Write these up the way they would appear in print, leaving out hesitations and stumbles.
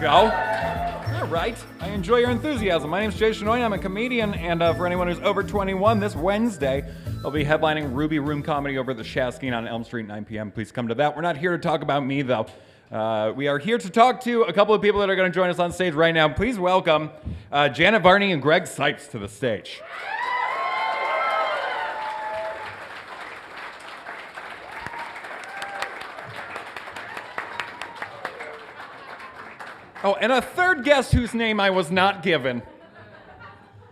go. All right. I enjoy your enthusiasm. My name's Jay Shinoy. I'm a comedian, and for anyone who's over 21, this Wednesday, I'll be headlining Ruby Room Comedy over at the Shaskeen on Elm Street, 9 p.m. Please come to that. We're not here to talk about me, though. We are here to talk to a couple of people that are going to join us on stage right now. Please welcome Janet Varney and Greg Sipes to the stage. Oh, and a third guest whose name I was not given.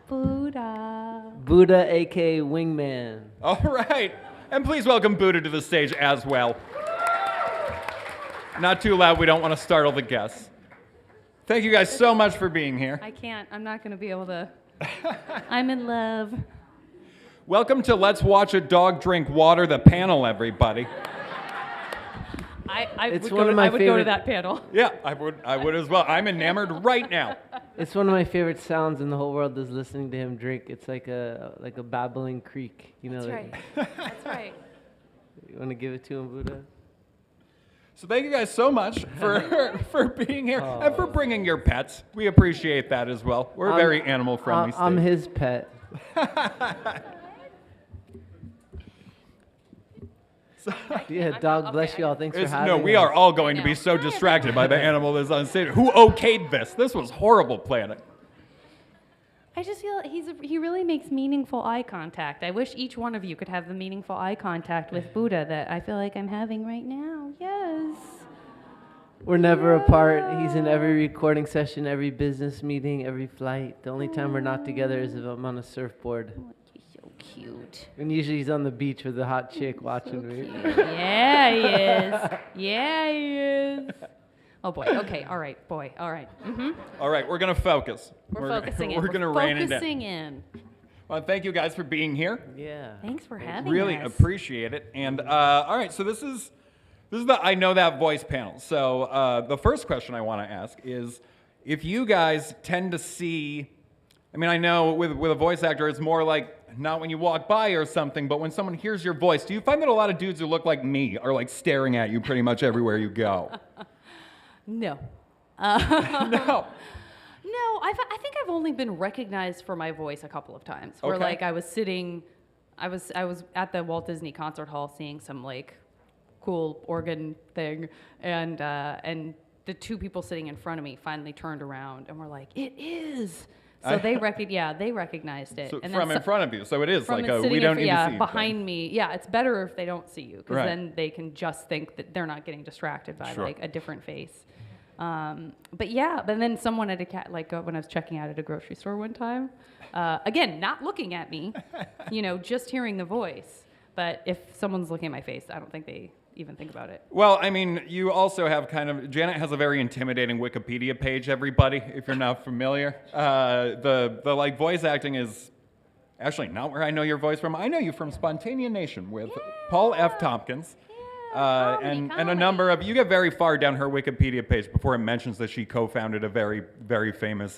Buddha. Buddha, a.k.a. Wingman. All right. And please welcome Buddha to the stage as well. Not too loud. We don't want to startle the guests. Thank you guys so much for being here. I can't. I'm not going to be able to. I'm in love. Welcome to Let's Watch a Dog Drink Water, the panel, everybody. I would go to that panel. Yeah, I would as well. I'm enamored right now. It's one of my favorite sounds in the whole world is listening to him drink. It's like a babbling creek, you know. That's right. That's right. You want to give it to him, Buddha? So thank you guys so much for being here and for bringing your pets. We appreciate that as well. We're a very animal-friendly state. I'm his pet. Yeah, dog, bless you all. Thanks for having us. No, we are all going to be so distracted by the animal that's on stage. Who okayed this? This was horrible planning. I just feel he really makes meaningful eye contact. I wish each one of you could have the meaningful eye contact with Buddha that I feel like I'm having right now. Yes. We're never apart. He's in every recording session, every business meeting, every flight. The only time we're not together is if I'm on a surfboard. Cute. And usually he's on the beach with a hot chick watching me. Yeah, he is. Yeah, he is. Oh, boy. Okay. All right. Boy. All right. Mm-hmm. All right. We're going to focus. We're focusing in. We're going to rein it in. Focusing in. Well, thank you guys for being here. Yeah. Thanks for having us. Really appreciate it. And all right. So this is the I Know That Voice panel. So the first question I want to ask is if you guys tend to see, I mean, I know with a voice actor, it's more like not when you walk by or something, but when someone hears your voice, do you find that a lot of dudes who look like me are like staring at you pretty much everywhere you go? No. No. No, I think I've only been recognized for my voice a couple of times. Where Okay. like I was at the Walt Disney Concert Hall seeing some like cool organ thing, and the two people sitting in front of me finally turned around and were like, "It is." So they recognized it. So and from in front of you, so it is like sitting we don't need to see yeah, you. behind me. Yeah, it's better if they don't see you because Right. then they can just think that they're not getting distracted by Sure. like a different face. But then someone at when I was checking out at a grocery store one time, again, not looking at me, just hearing the voice. But if someone's looking at my face, I don't think they even think about it. Well, I mean, you also have Janet has a very intimidating Wikipedia page, everybody, if you're not familiar. The like voice acting is actually not where I know your voice from. I know you from Spontanea Nation with Paul F. Tompkins. And a number of, you get very far down her Wikipedia page before it mentions that she co-founded a very, very famous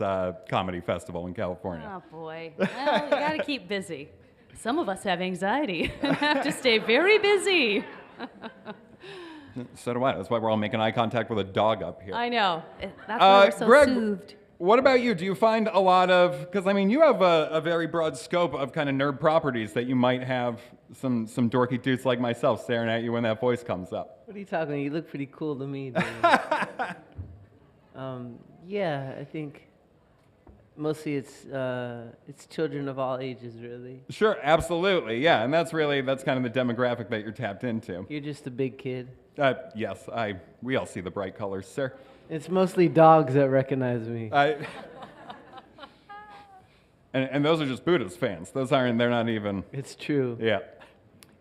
comedy festival in California. Oh boy, well, you gotta keep busy. Some of us have anxiety and have to stay very busy. So do I. That's why we're all making eye contact with a dog up here. I know. That's why we're so Greg, soothed. What about you? Do you find a lot of, because I mean, you have a very broad scope of kind of nerd properties that you might have some dorky dudes like myself staring at you when that voice comes up. What are you talking about? You look pretty cool to me. Yeah, I think mostly it's children of all ages, really. Sure, absolutely, yeah, and that's kind of the demographic that you're tapped into. You're just a big kid. Yes, we all see the bright colors, sir. It's mostly dogs that recognize me. And those are just Buddha's fans. They're not even. It's true. Yeah.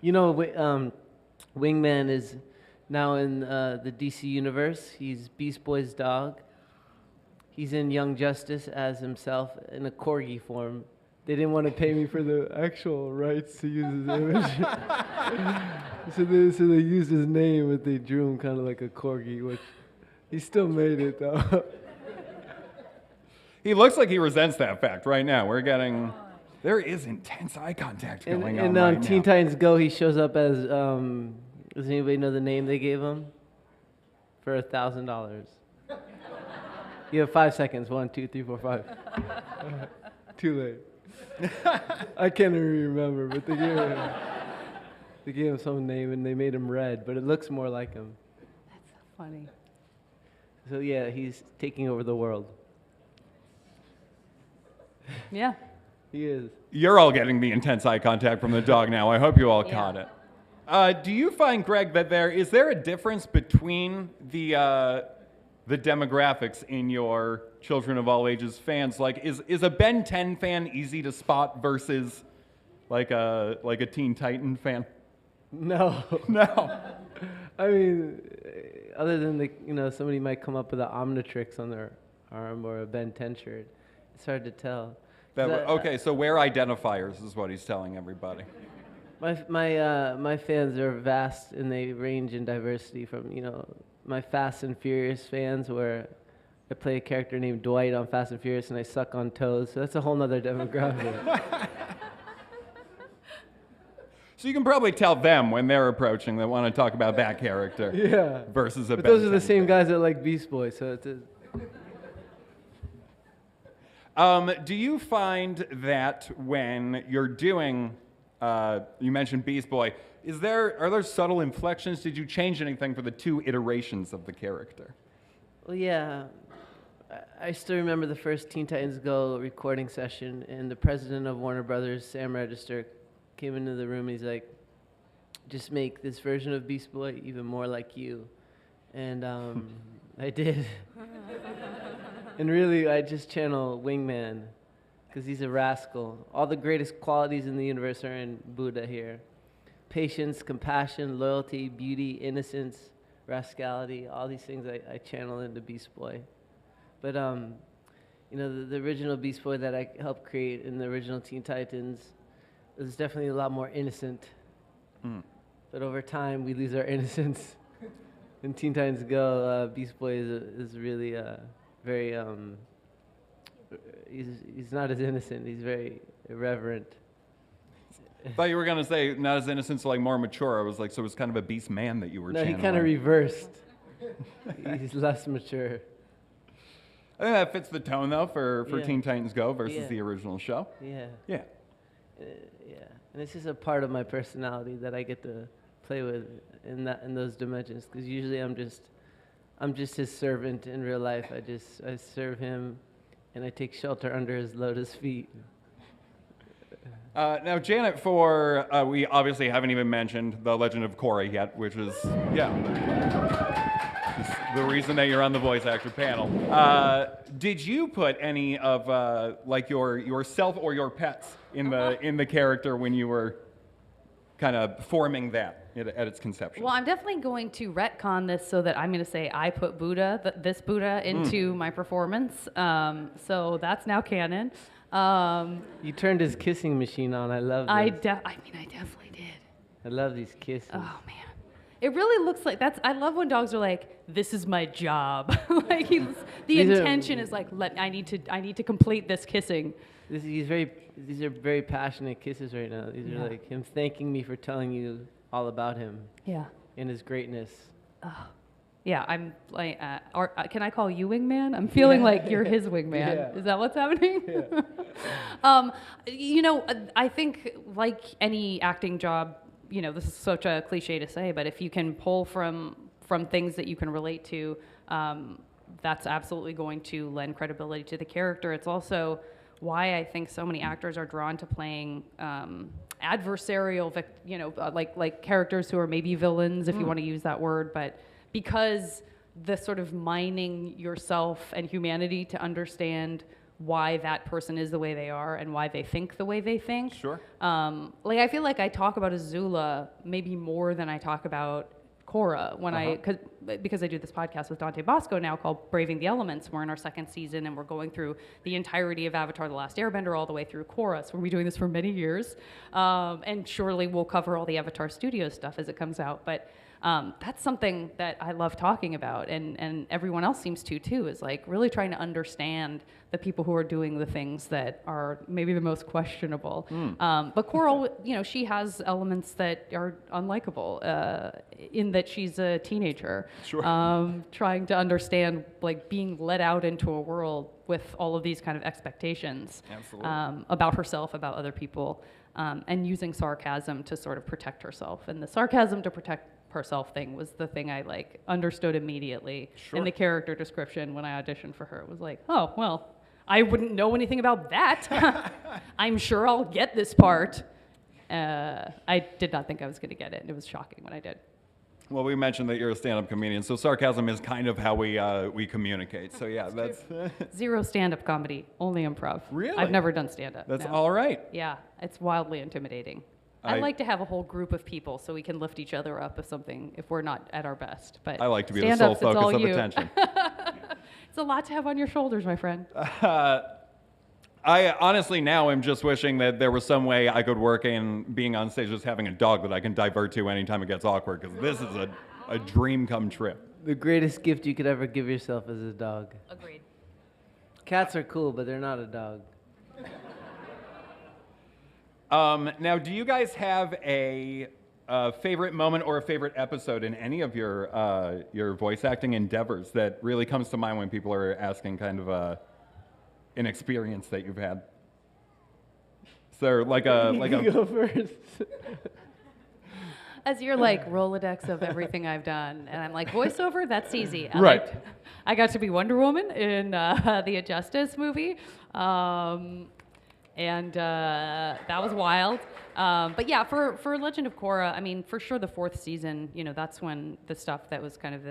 You know, Wingman is now in the DC universe. He's Beast Boy's dog. He's in Young Justice as himself in a corgi form. They didn't want to pay me for the actual rights to use his image. so they used his name, but they drew him kind of like a corgi, which he still made it, though. He looks like he resents that fact right now. There is intense eye contact going on right Teen now. Titans Go, he shows up as, does anybody know the name they gave him? For $1,000. You have 5 seconds. 1, 2, 3, 4, 5. Too late. I can't even remember, but they gave him some name and they made him red, but it looks more like him. That's so funny. So yeah, he's taking over the world. Yeah. He is. You're all getting the intense eye contact from the dog now. I hope you all caught it. Do you find, Greg, that is there a difference between the demographics in your Children of All Ages fans? Like, is a Ben 10 fan easy to spot versus like a Teen Titan fan? No. No. I mean, other than somebody might come up with an Omnitrix on their arm or a Ben 10 shirt. It's hard to tell. Okay, so wear identifiers is what he's telling everybody. My fans are vast and they range in diversity from my Fast and Furious fans, where I play a character named Dwight on Fast and Furious and I suck on toes. So that's a whole nother demographic. So you can probably tell them when they're approaching that want to talk about that character. Yeah. Versus a But Ben those are the 10 same fan. guys that like Beast Boy, so it's Do you find that when you're doing, you mentioned Beast Boy, are there subtle inflections? Did you change anything for the 2 iterations of the character? Well, yeah. I still remember the first Teen Titans Go recording session, and the president of Warner Brothers, Sam Register, came into the room and he's like, just make this version of Beast Boy even more like you. And I did. And really, I just channel Wingman, because he's a rascal. All the greatest qualities in the universe are in Buddha here. Patience, compassion, loyalty, beauty, innocence, rascality, all these things I channel into Beast Boy. But, the original Beast Boy that I helped create in the original Teen Titans was definitely a lot more innocent. But over time, we lose our innocence. In Teen Titans Go, Beast Boy is really very, he's not as innocent, he's very irreverent. I thought you were going to say not as innocent, so like more mature. I was like, so it was kind of a beast man that you were channeling. No, he kind of reversed. He's less mature. I think that fits the tone, though, for Yeah. Teen Titans Go versus Yeah. the original show. Yeah. Yeah. Yeah. And it's just a part of my personality that I get to play with in those dimensions, because usually I'm just his servant in real life. I serve him, and I take shelter under his lotus feet. Now, Janet, we obviously haven't even mentioned the Legend of Cora yet, which is, is the reason that you're on the voice actor panel. Did you put any of yourself or your pets in the character when you were kind of forming that at its conception? Well, I'm definitely going to retcon this so that I'm going to say I put this Buddha into my performance. So that's now canon. You turned his kissing machine on. I love this. I definitely did. I love these kisses. Oh man, it really looks like that's. I love when dogs are like, "This is my job." Like the intention is like, I need to complete this kissing. These are very passionate kisses right now. These are like him thanking me for telling you all about him. Yeah. And his greatness. Yeah, I'm like, can I call you wingman? I'm feeling like you're his wingman. Yeah. Is that what's happening? Yeah. I think like any acting job, this is such a cliche to say, but if you can pull from things that you can relate to, that's absolutely going to lend credibility to the character. It's also why I think so many actors are drawn to playing adversarial, like characters who are maybe villains, if you want to use that word, but because the sort of mining yourself and humanity to understand why that person is the way they are and why they think the way they think. Sure. I feel like I talk about Azula maybe more than I talk about Cora when because I do this podcast with Dante Bosco now called Braving the Elements. We're in our 2nd season and we're going through the entirety of Avatar: The Last Airbender all the way through Cora. So we'll be doing this for many years. And surely we'll cover all the Avatar Studios stuff as it comes out. But that's something that I love talking about, and everyone else seems to too, is like really trying to understand the people who are doing the things that are maybe the most questionable. But Coral, she has elements that are unlikable in that that she's a teenager, Sure. trying to understand, like, being let out into a world with all of these kind of expectations about herself, about other people, and using sarcasm to sort of protect herself. And the sarcasm to protect herself thing was the thing I like understood immediately in the character description when I auditioned for her. It was like, oh, well, I wouldn't know anything about that. I'm sure I'll get this part. I did not think I was going to get it. It was shocking when I did. Well, we mentioned that you're a stand-up comedian, so sarcasm is kind of how we communicate. So yeah, that's Zero stand-up comedy, only improv. Really? I've never done stand-up. that's no. all right. Yeah, it's wildly intimidating. I like to have a whole group of people so we can lift each other up if we're not at our best. But I like to be the sole stand-ups, it's all focus of you. attention. It's a lot to have on your shoulders, my friend. I honestly now am just wishing that there was some way I could work in being on stage just having a dog that I can divert to anytime it gets awkward, because this is a dream come true. The greatest gift you could ever give yourself is a dog. Agreed. Cats are cool, but they're not a dog. Now, do you guys have a favorite moment or a favorite episode in any of your voice acting endeavors that really comes to mind when people are asking kind of an experience that you've had? So like a You go first. As you're like Rolodex of everything I've done, and I'm like, voiceover, that's easy. I got to be Wonder Woman in the Injustice movie, and that was wild. But yeah, for Legend of Cora, I mean, for sure the 4th season, you know, that's when the stuff that was kind of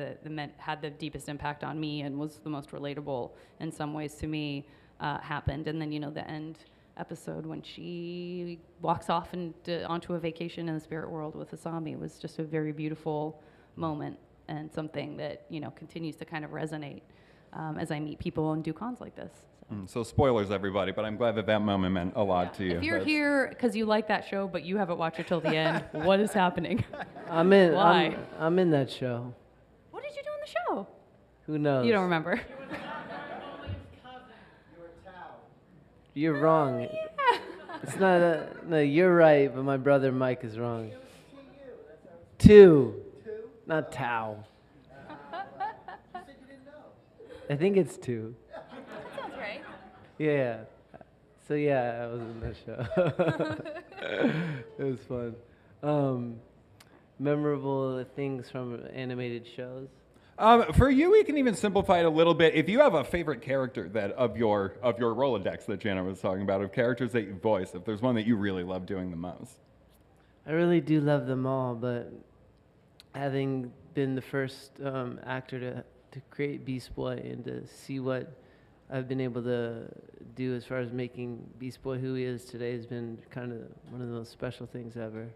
had the deepest impact on me and was the most relatable in some ways to me happened. And then, you know, the end episode when she walks off and onto a vacation in the spirit world with Asami was just a very beautiful moment and something that, you know, continues to kind of resonate as I meet people and do cons like this. So spoilers, everybody, but I'm glad that moment meant a lot to you. If you're here because you like that show but you haven't watched it till the end, what is happening? I'm in. Why? I'm in that show. What did you do in the show? Who knows? You don't remember. You're wrong. It's not. No, you're right, but my brother Mike is wrong. Two. Not Tao. I think it's 2. That sounds right. Yeah. So yeah, I was in that show. It was fun. Memorable things from animated shows. For you, we can even simplify it a little bit. If you have a favorite character of your Rolodex that Jana was talking about, of characters that you voice, if there's one that you really love doing the most. I really do love them all, but having been the first actor to create Beast Boy and to see what I've been able to do as far as making Beast Boy who he is today has been kind of one of the most special things ever.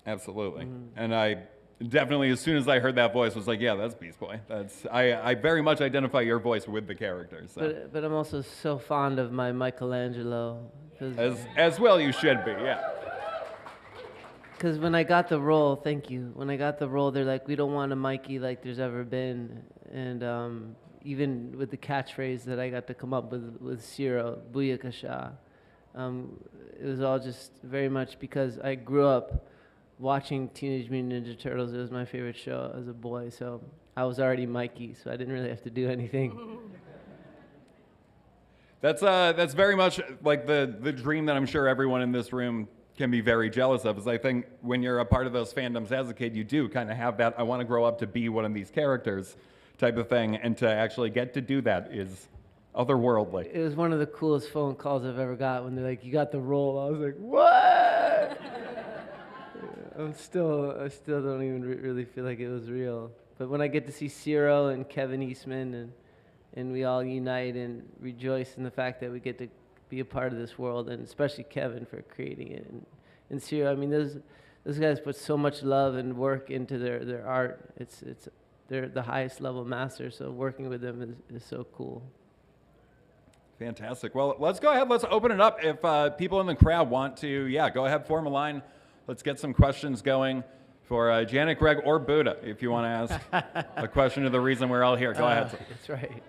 Absolutely. And I definitely, as soon as I heard that voice, was like, yeah, that's Beast Boy. I very much identify your voice with the character. So. But I'm also so fond of my Michelangelo. As well you should be, yeah. Because when I got the role, thank you. When I got the role, they're like, we don't want a Mikey like there's ever been. And even with the catchphrase that I got to come up with Ciro, Booyakasha, it was all just very much because I grew up watching Teenage Mutant Ninja Turtles. It was my favorite show as a boy, so I was already Mikey, so I didn't really have to do anything. That's very much like the dream that I'm sure everyone in this room can be very jealous of, is I think when you're a part of those fandoms as a kid, you do kind of have that, I want to grow up to be one of these characters type of thing, and to actually get to do that is otherworldly. It was one of the coolest phone calls I've ever got when they're like, you got the role. I was like, what? I still don't even really feel like it was real. But when I get to see Ciro and Kevin Eastman and we all unite and rejoice in the fact that we get to be a part of this world, and especially Kevin for creating it. And Ciro, I mean, those guys put so much love and work into their art. They're the highest level masters, so working with them is so cool. Fantastic. Well, let's go ahead. Let's open it up. If people in the crowd want to, go ahead, form a line. Let's get some questions going for Janet, Greg, or Buddha, if you want to ask a question of the reason we're all here. Go ahead. That's right.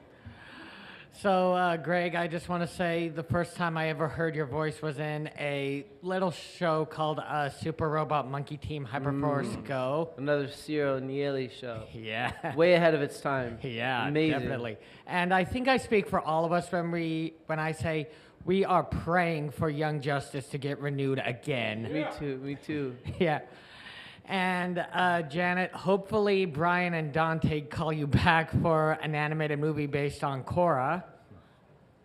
So, Greg, I just want to say the first time I ever heard your voice was in a little show called Super Robot Monkey Team Hyperforce Go. Another Ciro Nieli show. Yeah. Way ahead of its time. Yeah, Amazing. definitely. And I think I speak for all of us when I say we are praying for Young Justice to get renewed again. Me too. Me too. Yeah. And Janet, hopefully Brian and Dante call you back for an animated movie based on Cora.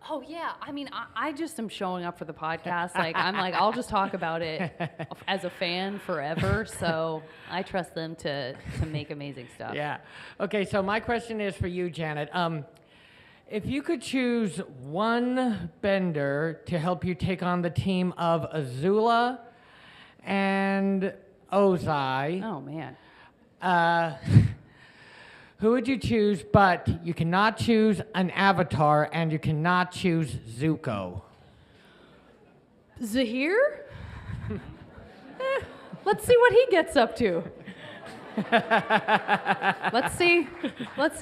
Oh yeah, I mean, I just am showing up for the podcast. Like I'm like, I'll just talk about it as a fan forever. So I trust them to make amazing stuff. Yeah. Okay, so my question is for you, Janet. If you could choose one bender to help you take on the team of Azula and Ozai, Oh man. who would you choose? But you cannot choose an avatar and you cannot choose Zuko. Zahir? Let's see what he gets up to. Let's see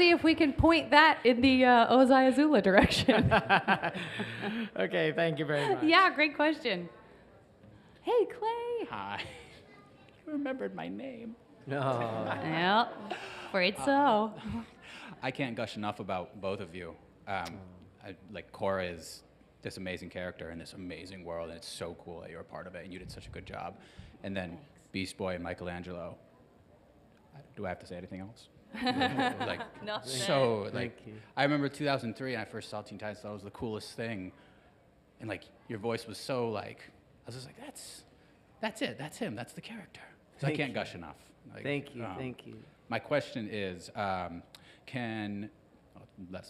if we can point that in the Ozai Azula direction. Okay, thank you very much. Yeah, great question. Hey, Clay. Hi. You remembered my name. No. Well, afraid so. I can't gush enough about both of you. Cora is this amazing character in this amazing world, and it's so cool that you're a part of it, and you did such a good job. And then Beast Boy and Michelangelo. Do I have to say anything else? Nothing. Thank you. I remember 2003, and I first saw Teen Titans. Thought it was the coolest thing, and your voice was so I was just like, that's it, that's him, that's the character. So I can't gush enough. Thank you. Thank you. My question is, that's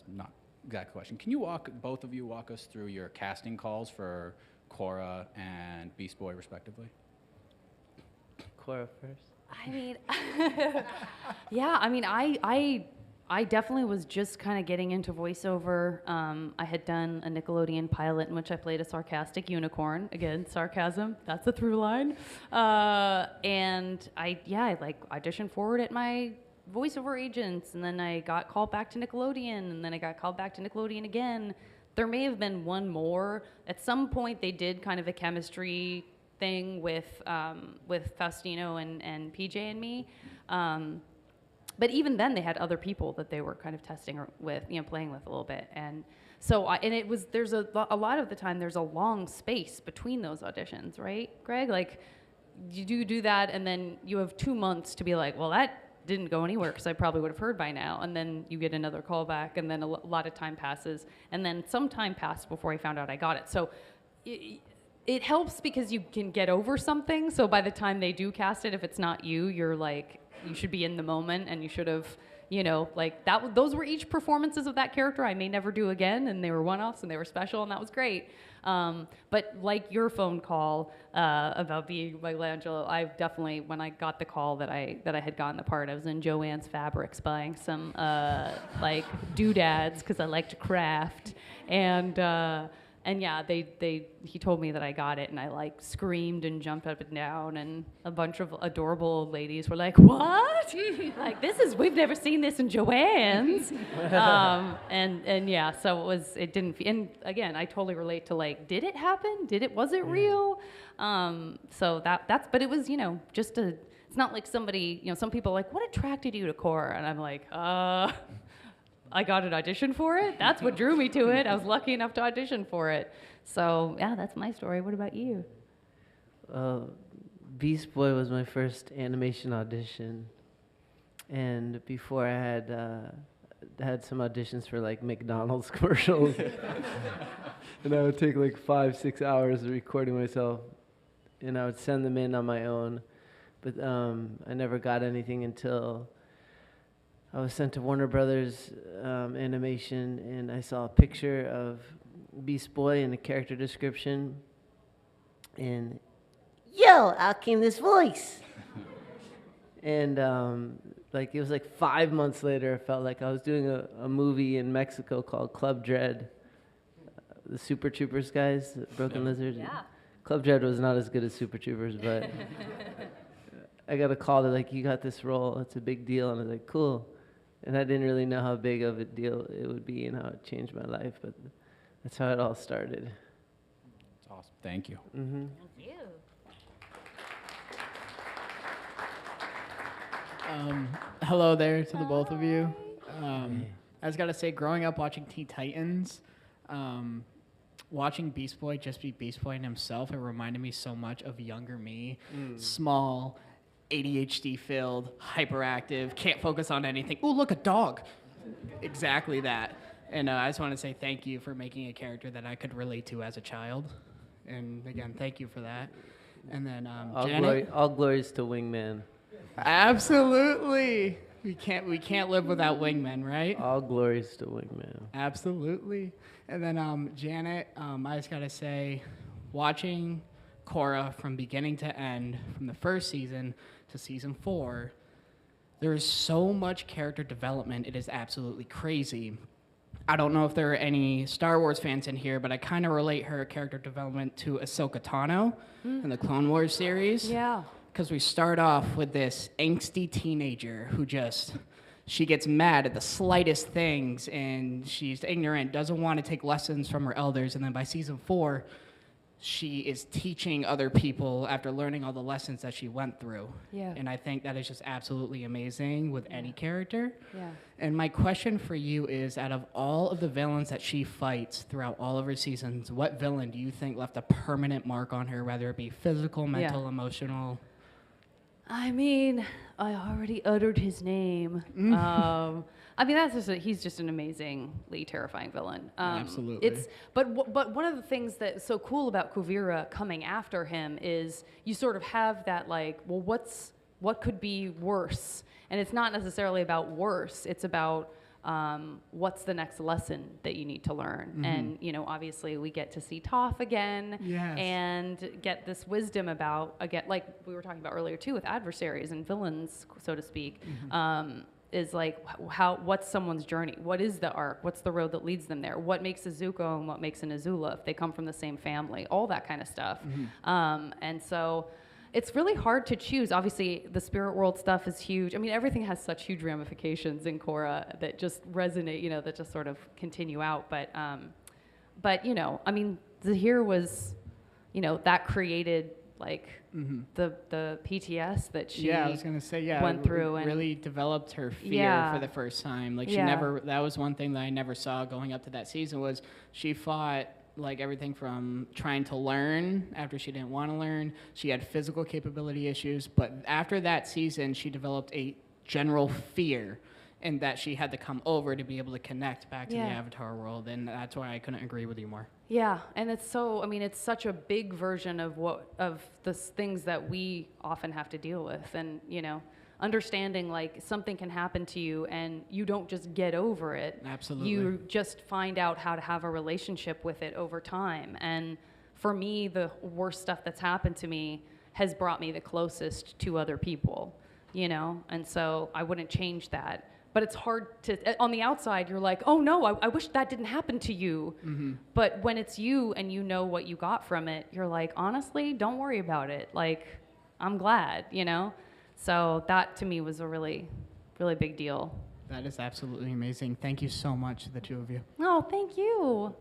not exact question. Can you both of you walk us through your casting calls for Cora and Beast Boy, respectively? Cora first. I mean, yeah, I mean, I definitely was just kind of getting into voiceover. I had done a Nickelodeon pilot in which I played a sarcastic unicorn. Again, sarcasm, that's a through line. And I auditioned for it at my voiceover agents, and then I got called back to Nickelodeon, and then I got called back to Nickelodeon again. There may have been one more. At some point, they did kind of a chemistry thing with Faustino and PJ and me. But even then, they had other people that they were kind of testing with, playing with a little bit. And so, there's a lot of the time, there's a long space between those auditions, right, Greg? Like, you do that, and then you have 2 months to be like, well, that didn't go anywhere because I probably would have heard by now. And then you get another call back, and then a lot of time passes. And then some time passed before I found out I got it. So it helps because you can get over something. So by the time they do cast it, if it's not you, you're like, you should be in the moment, and you should have, that. Those were each performances of that character I may never do again, and they were one-offs, and they were special, and that was great. But like your phone call about being Michelangelo, I definitely, when I got the call that I had gotten the part, I was in Joann's Fabrics buying some doodads because I like to craft, and yeah, he told me that I got it, and I screamed and jumped up and down, and a bunch of adorable old ladies were like, "What? We've never seen this in Joann's." And yeah, so it didn't. And again, I totally relate to did it happen? Was it real? So but it was just it's not like somebody some people are like, what attracted you to Cora? And I'm like, I got an audition for it. That's what drew me to it. I was lucky enough to audition for it. So yeah, that's my story. What about you? Beast Boy was my first animation audition, and before I had some auditions for McDonald's commercials, and I would take 5-6 hours of recording myself, and I would send them in on my own, but I never got anything until I was sent to Warner Brothers Animation, and I saw a picture of Beast Boy and a character description, and yo, out came this voice. And it was 5 months later, I felt like I was doing a movie in Mexico called Club Dread. The Super Troopers guys, Broken Lizard. Yeah. Club Dread was not as good as Super Troopers, but I got a call. They're like, you got this role. It's a big deal. And I was like, cool. And I didn't really know how big of a deal it would be and how it changed my life, but that's how it all started. It's awesome. Thank you. Mm-hmm. Thank you. Hello there to the both of you. I just gotta say, growing up watching Teen Titans, watching Beast Boy just be Beast Boy in himself, it reminded me so much of younger me. Small, ADHD-filled, hyperactive, can't focus on anything. Ooh, look, a dog. Exactly that. And I just want to say thank you for making a character that I could relate to as a child. And again, thank you for that. And then Janet. All glories to Wingman. Absolutely. We can't live without wingmen, right? All glories to Wingman. Absolutely. And then Janet, I just gotta say, watching Cora from beginning to end, from the first season to season 4, there is so much character development. It is absolutely crazy. I don't know if there are any Star Wars fans in here, but I kind of relate her character development to Ahsoka Tano in the Clone Wars series. Yeah. Because we start off with this angsty teenager who she gets mad at the slightest things, and she's ignorant, doesn't want to take lessons from her elders, and then by season 4, she is teaching other people after learning all the lessons that she went through. Yeah. And I think that is just absolutely amazing with any character. Yeah. And my question for you is, out of all of the villains that she fights throughout all of her seasons, what villain do you think left a permanent mark on her, whether it be physical, mental, emotional? I mean, I already uttered his name. I mean, he's just an amazingly terrifying villain. Absolutely. But one of the things that's so cool about Kuvira coming after him is you sort of have that like, well, what could be worse? And it's not necessarily about worse. It's about what's the next lesson that you need to learn. Mm-hmm. And, you know, obviously we get to see Toph again and get this wisdom about, again, like we were talking about earlier too, with adversaries and villains, so to speak, is like what's someone's journey? What is the arc? What's the road that leads them there? What makes a Zuko and what makes an Azula if they come from the same family? All that kind of stuff. And so it's really hard to choose. Obviously, the spirit world stuff is huge. I mean, everything has such huge ramifications in Cora that just resonate, you know, that just sort of continue out. But you know, I mean, Zahir was, you know, that created like the PTS that she I was gonna say went through and really developed her fear for the first time. Like she never. That was one thing that I never saw going up to that season was she fought like everything from trying to learn after she didn't want to learn. She had physical capability issues, but after that season, she developed a general fear, and that she had to come over to be able to connect back to the Avatar world, and that's why I couldn't agree with you more. Yeah, and it's so, I mean, it's such a big version of the things that we often have to deal with, and, you know, understanding like something can happen to you and you don't just get over it. Absolutely. You just find out how to have a relationship with it over time. And for me, the worst stuff that's happened to me has brought me the closest to other people, you know? And so I wouldn't change that. But it's hard to, on the outside, you're like, oh no, I wish that didn't happen to you. But when it's you and you know what you got from it, you're like, honestly, don't worry about it. Like, I'm glad, you know? So that to me was a really, really big deal. That is absolutely amazing. Thank you so much, the two of you. Oh, thank you.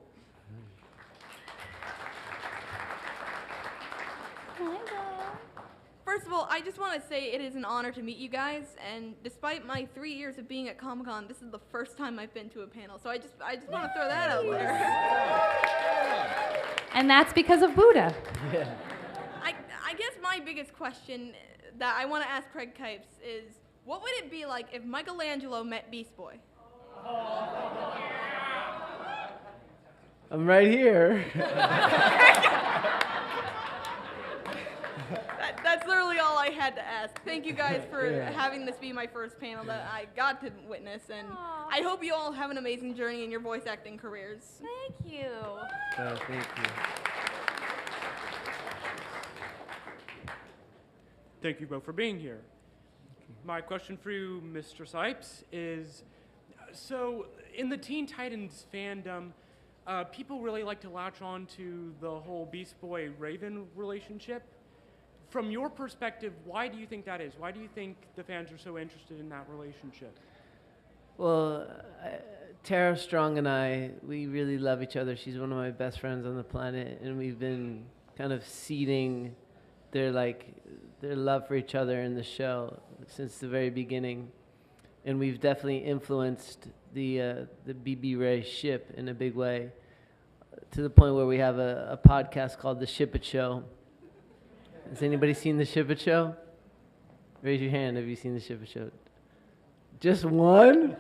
First of all, I just want to say it is an honor to meet you guys, and despite my 3 years of being at Comicon, this is the first time I've been to a panel, so I just want to throw that out there. And that's because of Buddha. Yeah. I guess my biggest question that I want to ask Craig Kipes is, what would it be like if Michelangelo met Beast Boy? I'm right here. That's literally all I had to ask. Thank you guys for having this be my first panel that I got to witness, and I hope you all have an amazing journey in your voice acting careers. Thank you. Thank you. Thank you both for being here. My question for you, Mr. Sipes, is, so in the Teen Titans fandom, people really like to latch on to the whole Beast Boy Raven relationship. From your perspective, why do you think that is? Why do you think the fans are so interested in that relationship? Well, Tara Strong and I, we really love each other. She's one of my best friends on the planet, and we've been kind of seeding their love for each other in the show since the very beginning. And we've definitely influenced the BB Ray ship in a big way, to the point where we have a podcast called The Ship It Show. Has anybody seen The Ship It Show? Raise your hand. Have you seen The Ship It Show? Just one?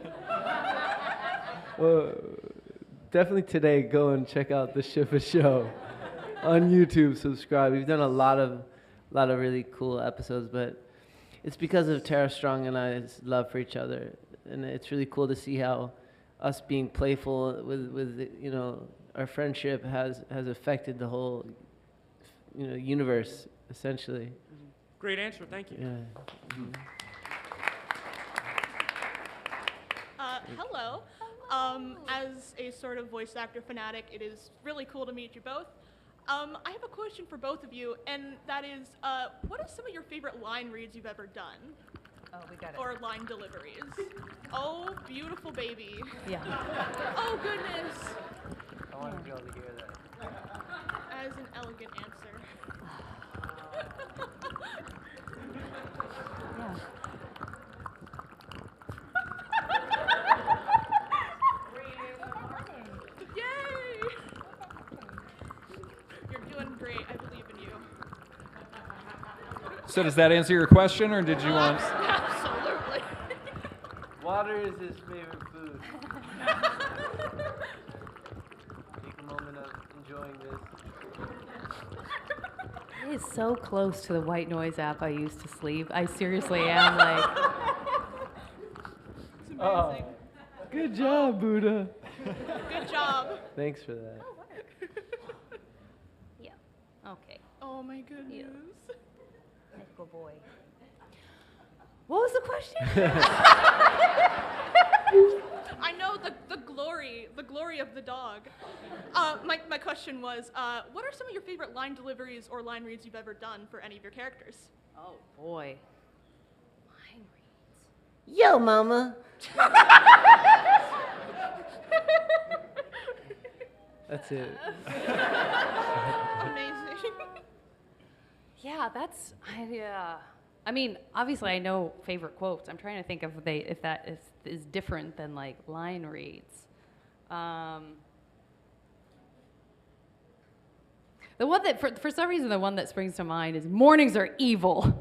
Definitely today, go and check out The Ship It Show on YouTube. Subscribe. We've done a lot of really cool episodes, but it's because of Tara Strong and I's love for each other, and it's really cool to see how us being playful with our friendship has affected the whole universe essentially. Great answer. Thank you. Yeah. Hello. As a sort of voice actor fanatic, it is really cool to meet you both. I have a question for both of you, and that is, what are some of your favorite line reads you've ever done? Oh, we got it. Or line deliveries? Oh, beautiful baby. Yeah. Oh, goodness. I want to be able to hear that. As an elegant answer. Yeah. Yay! You're doing great. I believe in you. So does that answer your question, or did you want? Absolutely. Water is his favorite food. Take a moment of enjoying this. It is so close to the white noise app I used to sleep. I seriously am like. It's amazing. Good job, Buddha. Good job. Thanks for that. Yeah. Okay. Oh my goodness. Good boy. What was the question? I know the glory of the dog. My question was, what are some of your favorite line deliveries or line reads you've ever done for any of your characters? Oh boy. Line reads. Yo, mama. That's it. Amazing. Yeah, that's I mean, obviously, I know favorite quotes. I'm trying to think if that is different than like line reads. The one that for some reason the one that springs to mind is "Mornings are evil."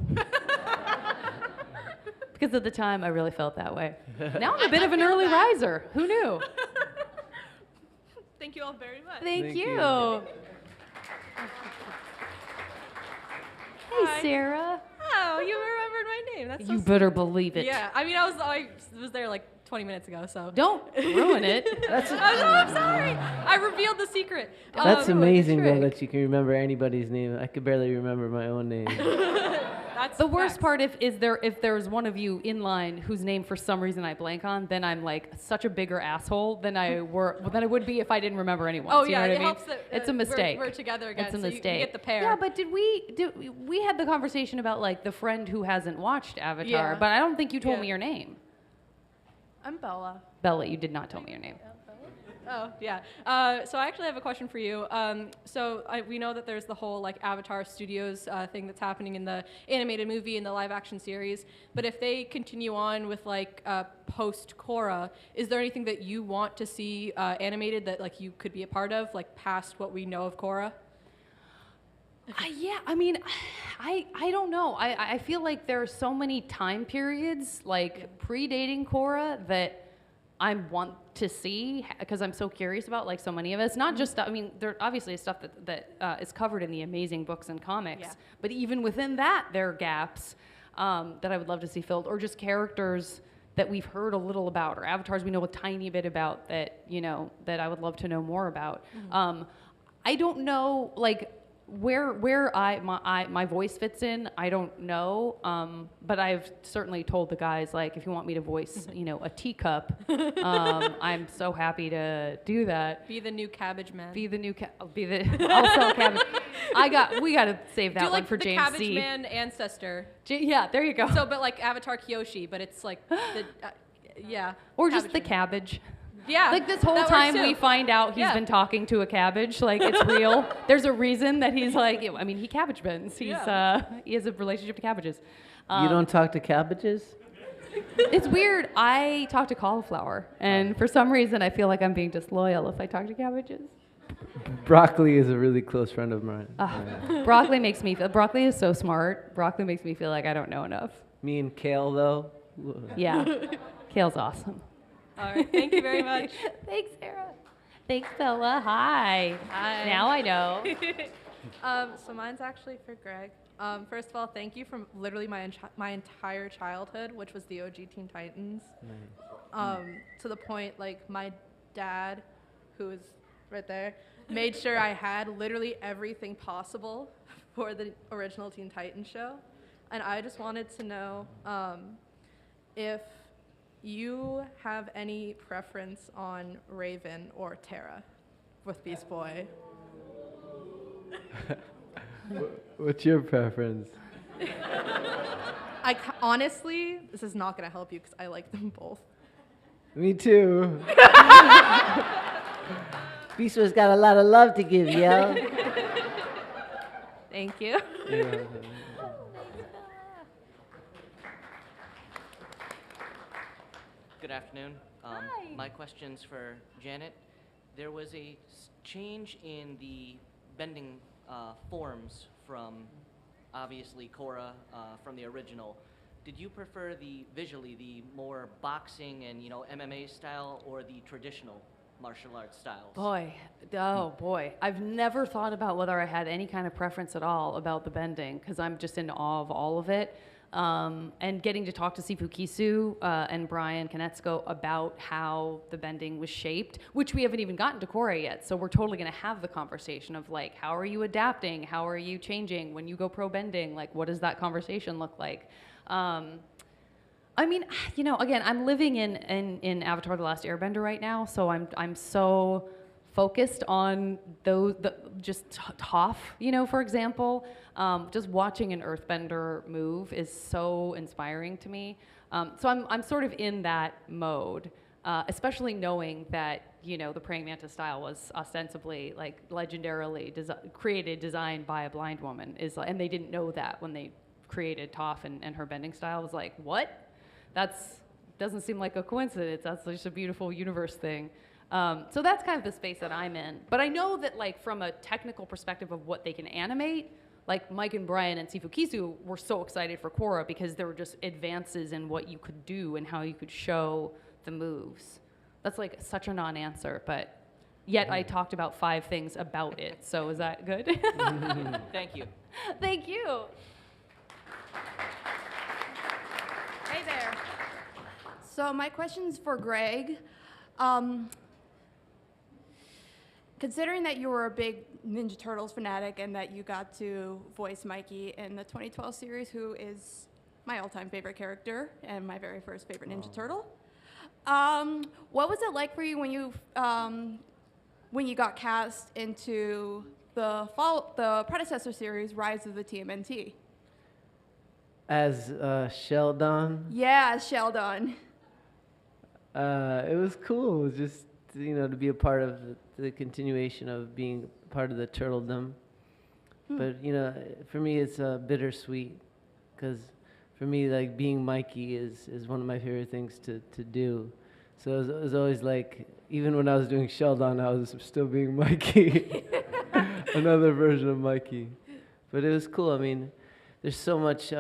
Because at the time I really felt that way. Now I'm a bit of an early riser. Who knew? Thank you all very much. Thank you. Hi. Hey, Sarah. Oh, you remembered my name. That's so You better believe it. Yeah, I mean, I was there like 20 minutes ago, so. Don't ruin it. I'm sorry. I revealed the secret. That's amazing, though, trick. that you can remember anybody's name. I could barely remember my own name. That's The worst facts. part if there's one of you in line whose name for some reason I blank on, then I'm like such a bigger asshole than I would be if I didn't remember anyone. Oh you yeah, know what it I mean? helps that It's a mistake. We're together again. It's a so mistake. You get the pair. Yeah, but we had the conversation about like the friend who hasn't watched Avatar, Yeah. but I don't think you told Yeah. me your name. I'm Bella. Bella, you did not tell me your name. Oh yeah. So I actually have a question for you. We know that there's the whole like Avatar Studios thing that's happening in the animated movie and the live action series. But if they continue on with like post Cora, is there anything that you want to see animated that like you could be a part of, like past what we know of Cora? Yeah, I mean, I don't know. I feel like there are so many time periods, like predating Cora, that I want to see because I'm so curious about, like so many of it. It's not just, I mean, there obviously is stuff that is covered in the amazing books and comics, Yeah. but even within that, there are gaps that I would love to see filled, or just characters that we've heard a little about, or avatars we know a tiny bit about that, you know, that I would love to know more about. I don't know, like, where my voice fits in, I don't know. But I've certainly told the guys, like, if you want me to voice, you know, a teacup, I'm so happy to do that. Be the new Cabbage Man. I'll sell cabbage. We gotta save that Do one like for the James Cabbage C. Man ancestor. Yeah, there you go. So, but like Avatar Kyoshi, but it's like the Yeah. Or just the cabbage cabbage. Yeah. Like this whole that works time too. we find out he's Yeah. been talking to a cabbage, like it's real. There's a reason that he's like, I mean, he cabbage bends. He has a relationship to cabbages. You don't talk to cabbages? It's weird. I talk to cauliflower, and for some reason I feel like I'm being disloyal if I talk to cabbages. Broccoli is a really close friend of mine. Broccoli makes me feel, broccoli is so smart. Broccoli makes me feel like I don't know enough. Me and kale, though. Yeah. Kale's awesome. All right. Thank you very much. Thanks, Sarah. Thanks, Bella. Hi. Hi. Now I know. So mine's actually for Greg. First of all, thank you for literally my entire childhood, which was the OG Teen Titans. To the point, like, my dad, who is right there, made sure I had literally everything possible for the original Teen Titans show. And I just wanted to know if you have any preference on Raven or Tara with Beast Boy. What's your preference? Honestly, this is not going to help you because I like them both. Me too. Beast Boy's got a lot of love to give, yo. Thank you. Good afternoon. My question's for Janet. There was a change in the bending forms from, obviously, Cora from the original. Did you prefer visually the more boxing and, MMA style, or the traditional martial arts styles? Boy. I've never thought about whether I had any kind of preference at all about the bending, because I'm just in awe of all of it. And getting to talk to Sifu Kisu and Brian Konetsko about how the bending was shaped, which we haven't even gotten to Cora yet. So we're totally going to have the conversation of, like, how are you adapting? How are you changing when you go pro bending? Like, what does that conversation look like? I mean, again, I'm living in Avatar: The Last Airbender right now, so I'm so focused on just Toph, for example. Just watching an earthbender move is so inspiring to me. So I'm sort of in that mode, especially knowing that, the praying mantis style was ostensibly, like, legendarily designed by a blind woman, and they didn't know that when they created Toph and her bending style. Was like, what? Doesn't seem like a coincidence. That's just a beautiful universe thing. So that's kind of the space that I'm in. But I know that, like, from a technical perspective of what they can animate, like, Mike and Brian and Sifu Kisu were so excited for Cora because there were just advances in what you could do and how you could show the moves. That's, like, such a non-answer, but yet I talked about 5 things about it. So is that good? Thank you. Thank you. Hey there. So my question's for Greg. Considering that you were a big Ninja Turtles fanatic and that you got to voice Mikey in the 2012 series, who is my all-time favorite character and my very first favorite Ninja Turtle, what was it like for you when you got cast into the predecessor series, Rise of the TMNT? As Sheldon, Yeah, Sheldon. it was cool. It was just, to be a part of the continuation of being part of the turtledom. But, for me, it's bittersweet, because for me, like, being Mikey is one of my favorite things to do. So it was always like, even when I was doing Sheldon, I was still being Mikey, another version of Mikey. But it was cool. I mean, there's so much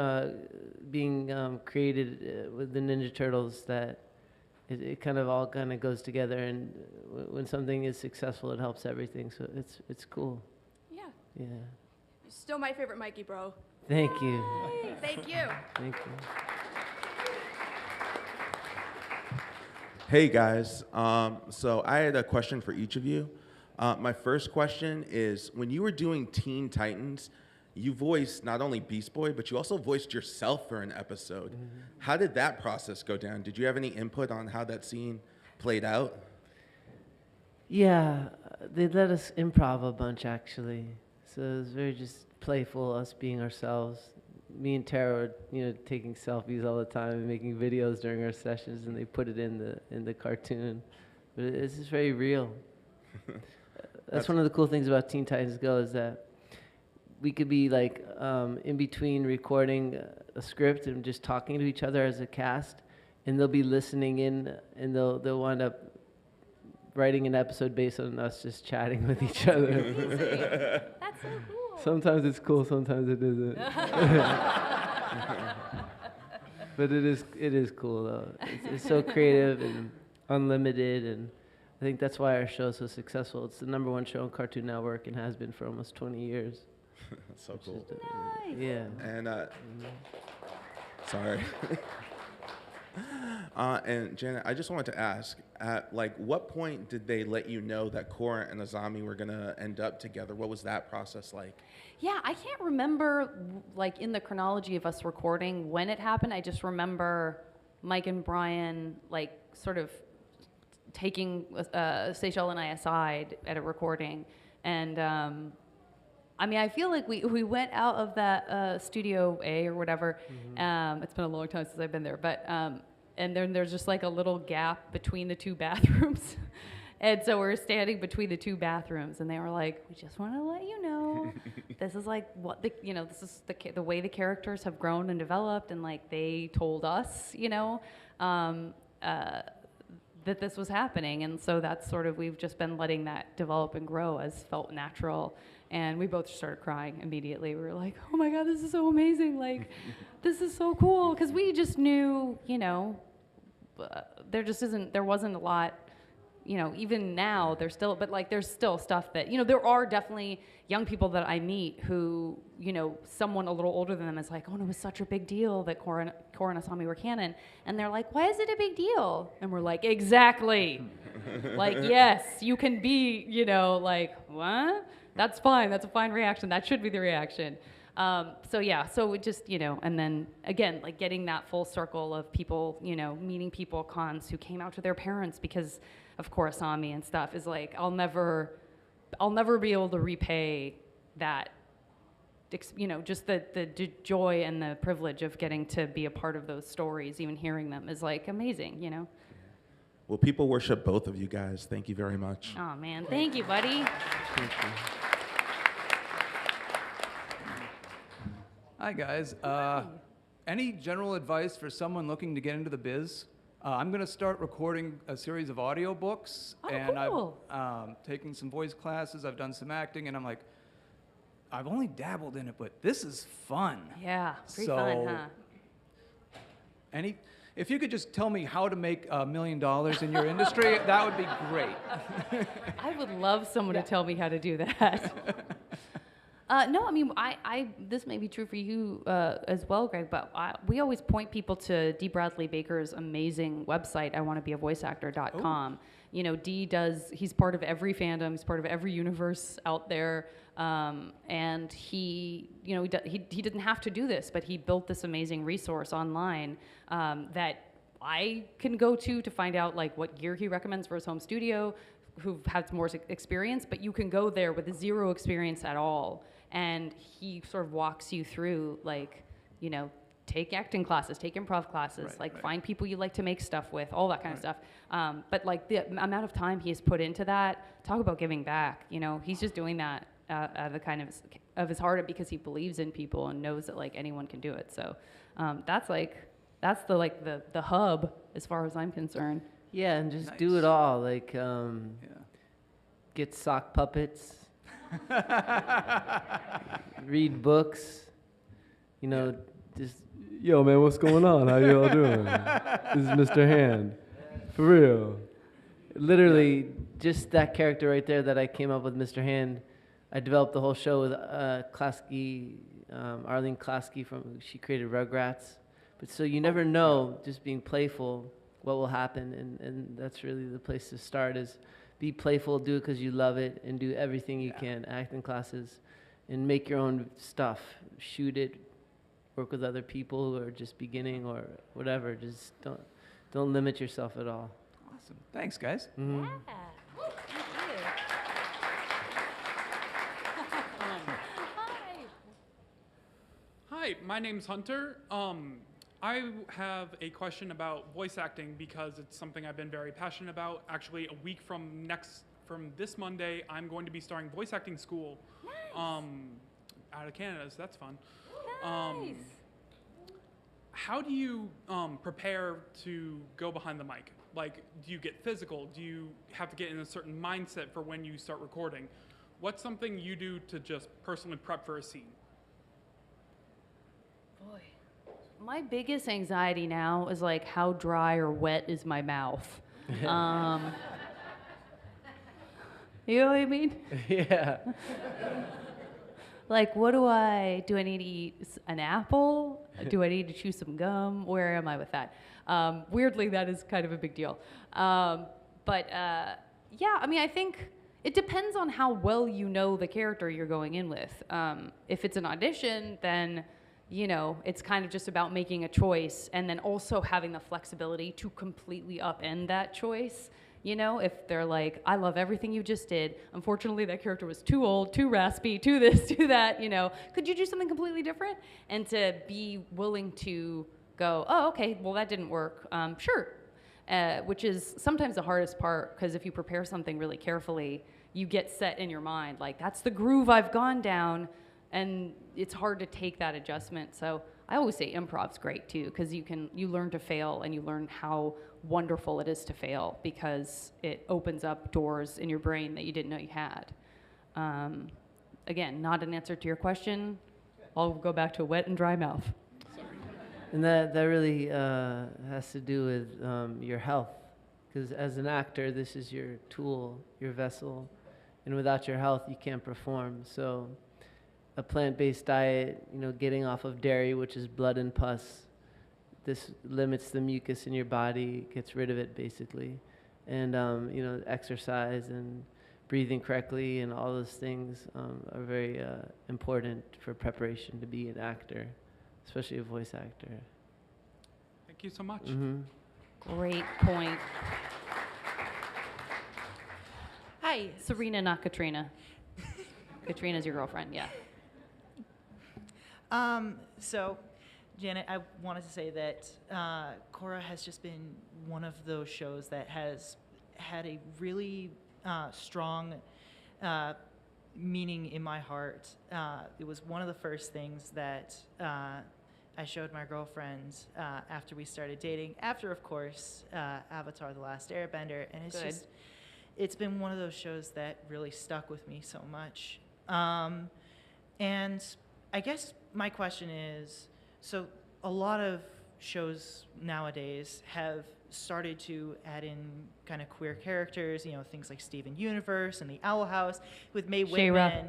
being created with the Ninja Turtles that it kind of all kind of goes together, and when something is successful, it helps everything. So it's cool. Yeah. Yeah. You're still my favorite Mikey, bro. Thank you. Thank you. Thank you. Hey guys, so I had a question for each of you. My first question is, when you were doing Teen Titans, you voiced not only Beast Boy, but you also voiced yourself for an episode. Mm-hmm. How did that process go down? Did you have any input on how that scene played out? Yeah, they let us improv a bunch, actually. So it was very just playful, us being ourselves, me and Tara are, taking selfies all the time and making videos during our sessions, and they put it in the cartoon. But it's just very real. That's one of the cool things about Teen Titans Go is that we could be like in between recording a script and just talking to each other as a cast, and they'll be listening in, and they'll wind up writing an episode based on us just chatting with each other. That's so cool. Sometimes it's cool, sometimes it isn't. But it is cool though. It's so creative and unlimited, and I think that's why our show is so successful. It's the #1 show on Cartoon Network and has been for almost 20 years. That's so cool. Nice. Yeah. And sorry. And Janet, I just wanted to ask, at what point did they let you know that Cora and Azami were gonna end up together? What was that process like? Yeah, I can't remember like in the chronology of us recording when it happened. I just remember Mike and Brian like sort of taking Seychelles and I aside at a recording, and I mean, I feel like we went out of that Studio A or whatever. It's been a long time since I've been there, but and then there's just like a little gap between the two bathrooms. And so we're standing between the two bathrooms, and they were like, "We just want to let you know, this is like what this is the way the characters have grown and developed, and like they told us, that this was happening." And so that's sort of, we've just been letting that develop and grow as felt natural. And we both started crying immediately. We were like, "Oh my God, this is so amazing! Like, this is so cool." Because we just knew, there wasn't a lot. Even now there's still, but like there's still stuff that, there are definitely young people that I meet who, someone a little older than them is like, "Oh, no, it was such a big deal that Cora and Asami were canon." And they're like, "Why is it a big deal?" And we're like, "Exactly." Like, yes, you can be, like, "What? That's fine. That's a fine reaction. That should be the reaction." So yeah, so it just, and then again, like getting that full circle of people, meeting people at cons who came out to their parents because of Korasami and stuff is like, I'll never be able to repay that, just the joy and the privilege of getting to be a part of those stories, even hearing them is like amazing, Well, people worship both of you guys. Thank you very much. Oh man, thank you, buddy. Thank you. Hi, guys. Any general advice for someone looking to get into the biz? I'm going to start recording a series of audiobooks. And cool. I've taken some voice classes. I've done some acting. And I'm like, I've only dabbled in it, but this is fun. Yeah, pretty fun, huh? If you could just tell me how to make $1 million in your industry, that would be great. I would love someone to tell me how to do that. No, I mean, this may be true for you as well, Greg, but we always point people to D. Bradley Baker's amazing website, iwannabeavoiceactor.com. He's part of every fandom, he's part of every universe out there, and he didn't have to do this, but he built this amazing resource online that I can go to find out like what gear he recommends for his home studio, who has more experience, but you can go there with zero experience at all. And he sort of walks you through, like, take acting classes, take improv classes, find people you like to make stuff with, all that kind of stuff. But like the amount of time he has put into that, talk about giving back. He's just doing that out of the kind of his heart because he believes in people and knows that like anyone can do it. So that's the hub as far as I'm concerned. Yeah, and just do it all. Like, get sock puppets, read books, just, "Yo, man, what's going on? How you all doing? This is Mr. Hand." For real. Literally, just that character right there that I came up with, Mr. Hand, I developed the whole show with Klasky, Arlene Klasky, she created Rugrats. But so you never know, just being playful, what will happen, and that's really the place to start is be playful, do it because you love it, and do everything you can, acting classes, and make your own stuff, shoot it, work with other people who are just beginning or whatever, just don't limit yourself at all. Awesome. Thanks, guys. Mm-hmm. Yeah. Thank you. Hi, Hi, my name's Hunter. I have a question about voice acting because it's something I've been very passionate about. Actually, a week from this Monday, I'm going to be starting voice acting school. Out of Canada, so that's fun. Nice. How do you prepare to go behind the mic? Like, do you get physical? Do you have to get in a certain mindset for when you start recording? What's something you do to just personally prep for a scene? Boy. My biggest anxiety now is like how dry or wet is my mouth. You know what I mean? Yeah. Like, do I need to eat an apple? Do I need to chew some gum? Where am I with that? Weirdly, that is kind of a big deal. Yeah, I mean, I think it depends on how well you know the character you're going in with. If it's an audition, then, you know, it's kind of just about making a choice and then also having the flexibility to completely upend that choice. You know, if they're like, I love everything you just did. Unfortunately, that character was too old, too raspy, too this, too that, you know. Could you do something completely different? And to be willing to go, oh, okay, well, that didn't work. Sure. Which is sometimes the hardest part, because if you prepare something really carefully, you get set in your mind, like, that's the groove I've gone down, and it's hard to take that adjustment. So I always say improv's great, too, because you learn to fail, and you learn how wonderful it is to fail because it opens up doors in your brain that you didn't know you had. Again, not an answer to your question. I'll go back to a wet and dry mouth. And that really has to do with your health, because as an actor, this is your tool, your vessel, and without your health, you can't perform. So a plant-based diet, you know, getting off of dairy, which is blood and pus, this limits the mucus in your body, gets rid of it basically. And, you know, exercise and breathing correctly and all those things are very important for preparation to be an actor, especially a voice actor. Thank you so much. Mm-hmm. Great point. Hi. Serena, not Katrina. Katrina's your girlfriend, yeah. So, Janet, I wanted to say that Cora has just been one of those shows that has had a really strong meaning in my heart. It was one of the first things that I showed my girlfriend after we started dating, after, of course, Avatar: The Last Airbender, and it's been one of those shows that really stuck with me so much. And I guess my question is, so a lot of shows nowadays have started to add in kind of queer characters, you know, things like Steven Universe and the Owl House with Mae Whitman.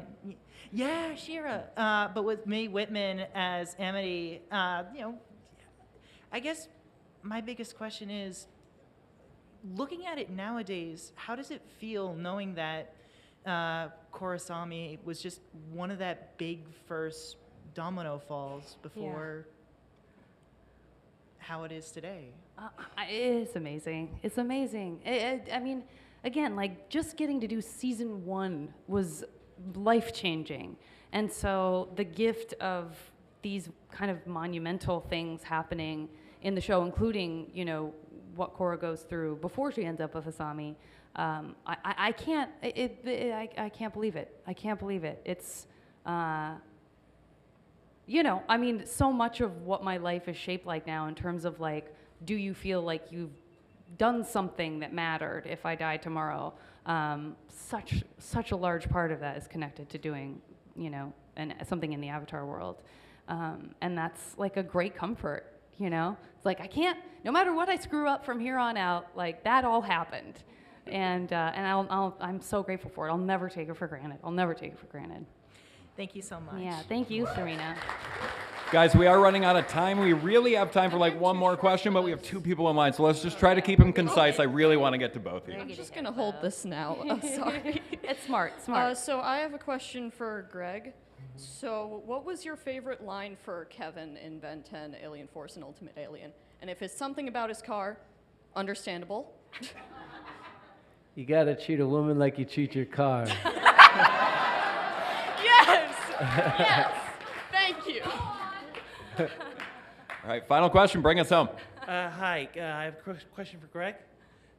Yeah, She-Ra. But with Mae Whitman as Amity, you know, I guess my biggest question is, looking at it nowadays, how does it feel knowing that Korasami was just one of that big first domino falls before how it is today? It's amazing. It's amazing. I mean, again, like, just getting to do season 1 was life-changing. And so the gift of these kind of monumental things happening in the show, including, you know, what Cora goes through before she ends up with Asami, I can't believe it. I can't believe it. It's, you know, I mean, so much of what my life is shaped like now in terms of, like, do you feel like you've done something that mattered if I die tomorrow? Such a large part of that is connected to doing, you know, something in the Avatar world. And that's like a great comfort, you know? It's like, no matter what I screw up from here on out, like, that all happened. And I'm so grateful for it. I'll never take it for granted. I'll never take it for granted. Thank you so much. Yeah, thank you, Serena. Guys, we are running out of time. We really have time for like one more question, but we have 2 people in line, so let's just try to keep them concise. I really want to get to both of you. I'm just going to hold this now. Sorry. It's smart. So I have a question for Greg. So what was your favorite line for Kevin in Ben 10, Alien Force, and Ultimate Alien? And if it's something about his car, understandable. You gotta treat a woman like you treat your car. Yes! Yes! Thank you. All right, final question. Bring us home. Hi, I have a question for Greg.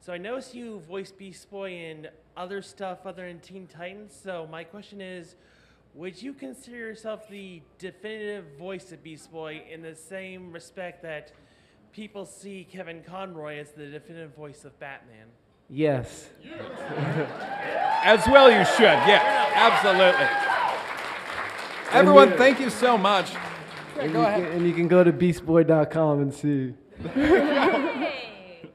So I noticed you voiced Beast Boy in other stuff other than Teen Titans. So my question is, would you consider yourself the definitive voice of Beast Boy in the same respect that people see Kevin Conroy as the definitive voice of Batman? Yes. As well you should. Yeah, absolutely. Everyone, thank you so much. Go ahead. And you can go to beastboy.com and see.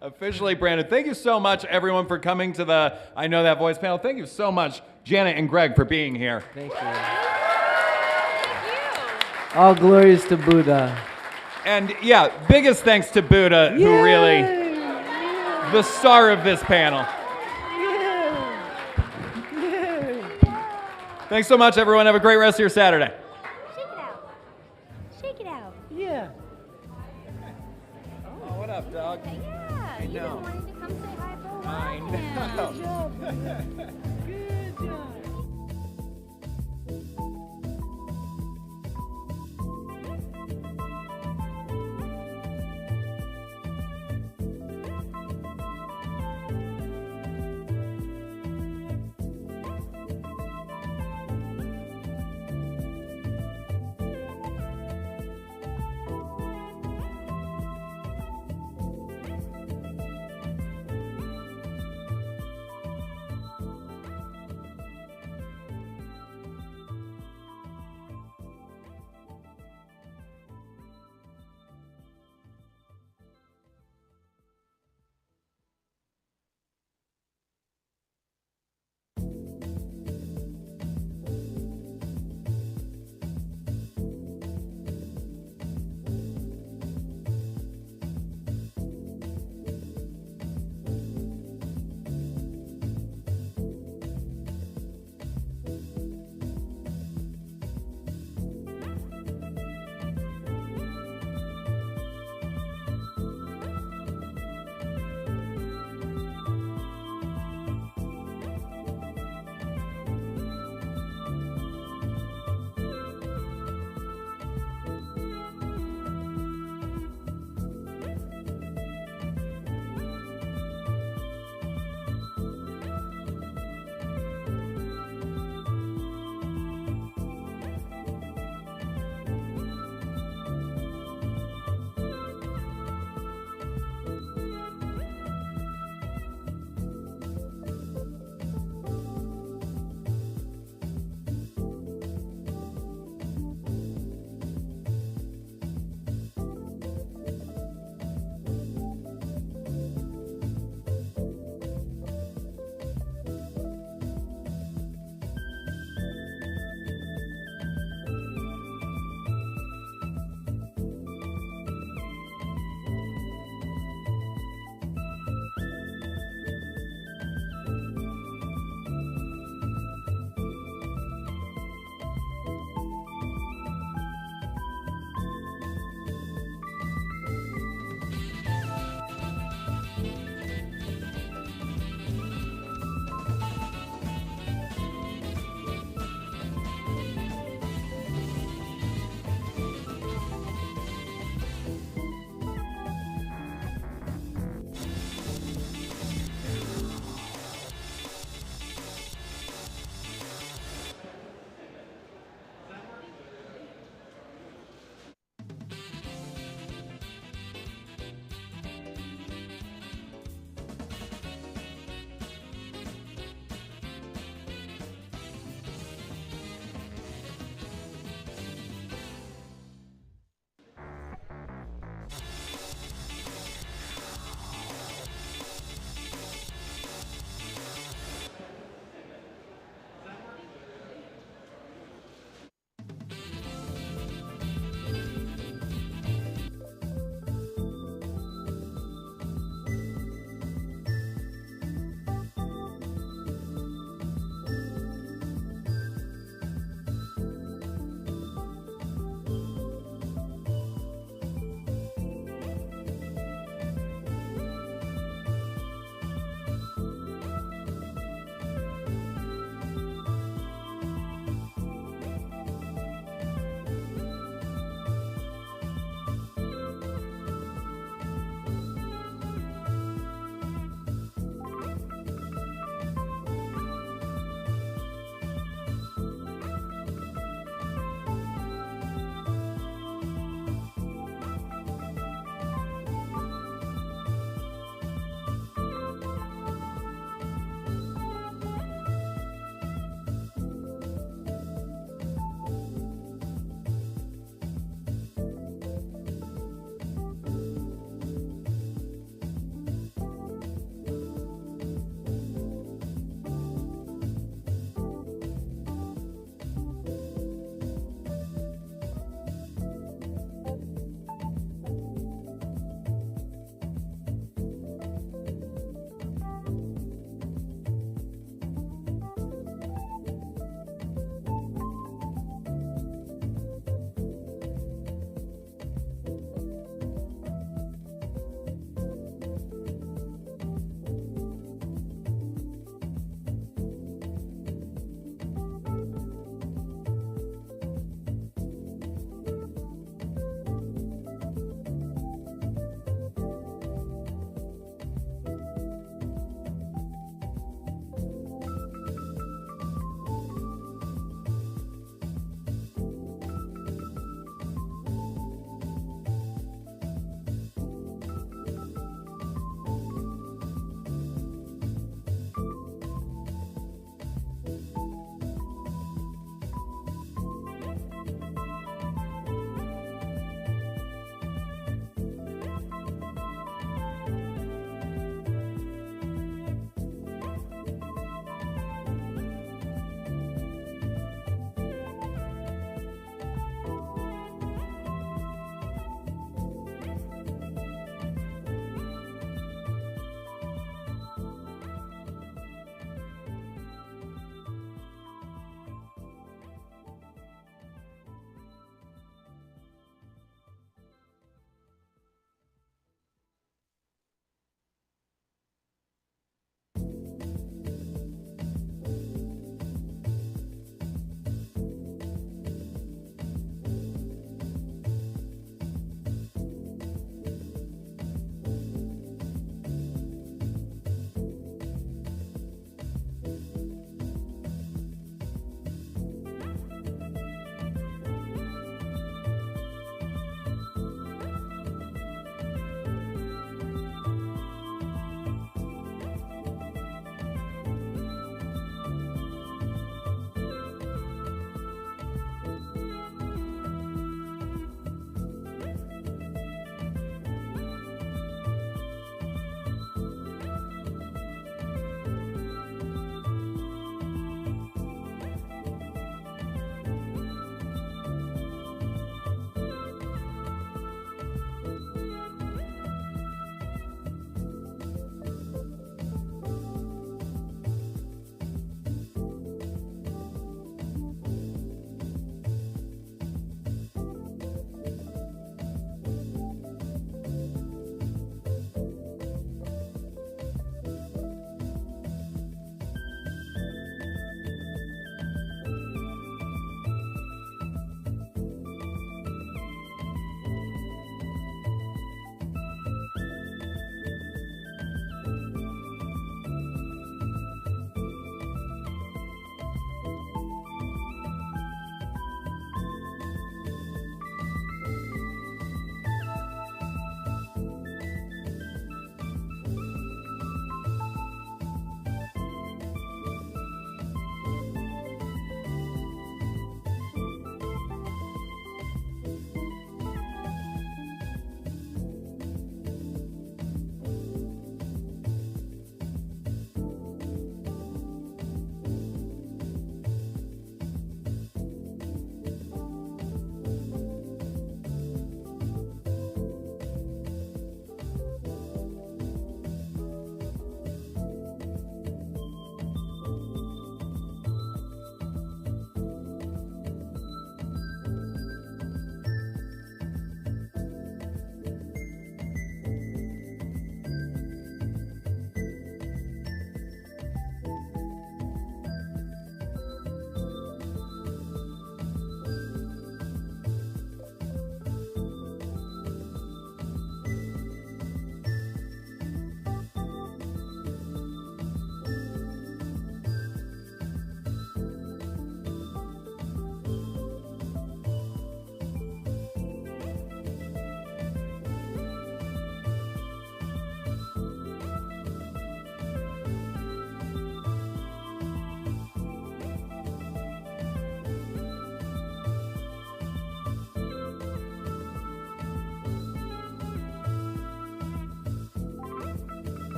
Officially branded. Thank you so much, everyone, for coming to the I Know That Voice panel. Thank you so much, Janet and Greg, for being here. Thank you. All glories to Buddha. And yeah, biggest thanks to Buddha, who really, the star of this panel. Thanks so much, everyone. Have a great rest of your Saturday. Shake it out. Shake it out. Yeah. Oh, what up, dog? Yeah, you've been wanting to come say hi for a while. I know. Good job.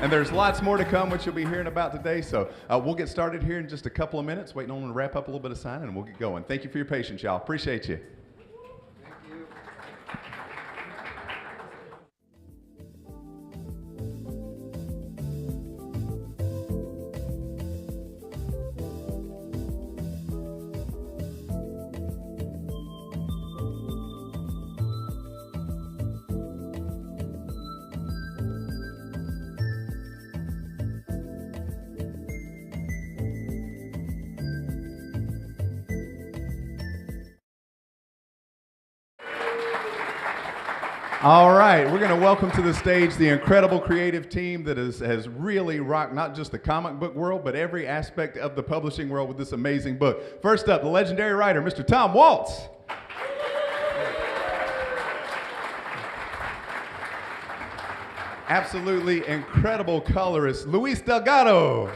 And there's lots more to come, which you'll be hearing about today. So we'll get started here in just a couple of minutes, waiting on them to wrap up a little bit of signing, and we'll get going. Thank you for your patience, y'all. Appreciate you. All right, we're going to welcome to the stage the incredible creative team that has really rocked not just the comic book world, but every aspect of the publishing world with this amazing book. First up, the legendary writer, Mr. Tom Waltz. Absolutely incredible colorist, Luis Delgado.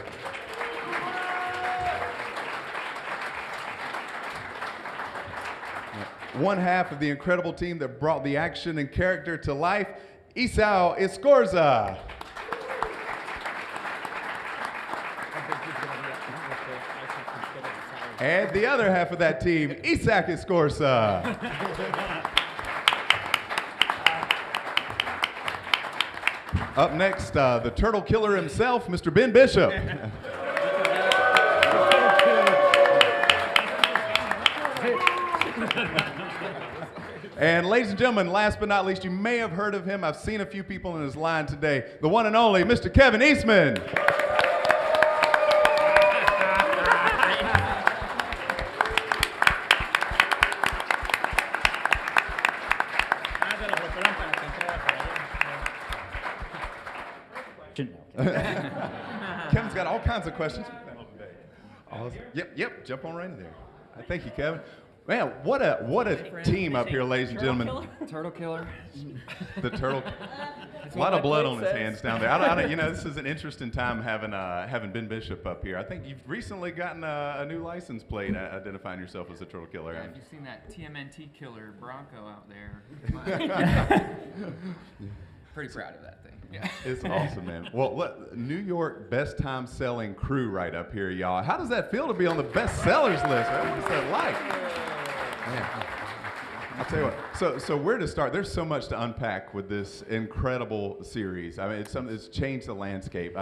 One half of the incredible team that brought the action and character to life, Isao Escorza. And the other half of that team, Isaac Escorza. Up next, the turtle killer himself, Mr. Ben Bishop. And ladies and gentlemen, last but not least, you may have heard of him. I've seen a few people in his line today. The one and only Mr. Kevin Eastman. Kevin's got all kinds of questions. Awesome. Yep, jump on right in there. Thank you, Kevin. Man, what a team up here, ladies and gentlemen. Turtle killer. The turtle. A lot of blood on his hands down there. I don't, this is an interesting time having Ben Bishop up here. I think you've recently gotten a new license plate identifying yourself as a turtle killer. Yeah, if you've seen that TMNT killer Bronco out there. Pretty proud of that thing. Yeah. It's awesome, man. Well, New York best time selling crew right up here, y'all. How does that feel to be on the best sellers list? What's that like? Man. I'll tell you what. So where to start? There's so much to unpack with this incredible series. I mean, it's something that's changed the landscape.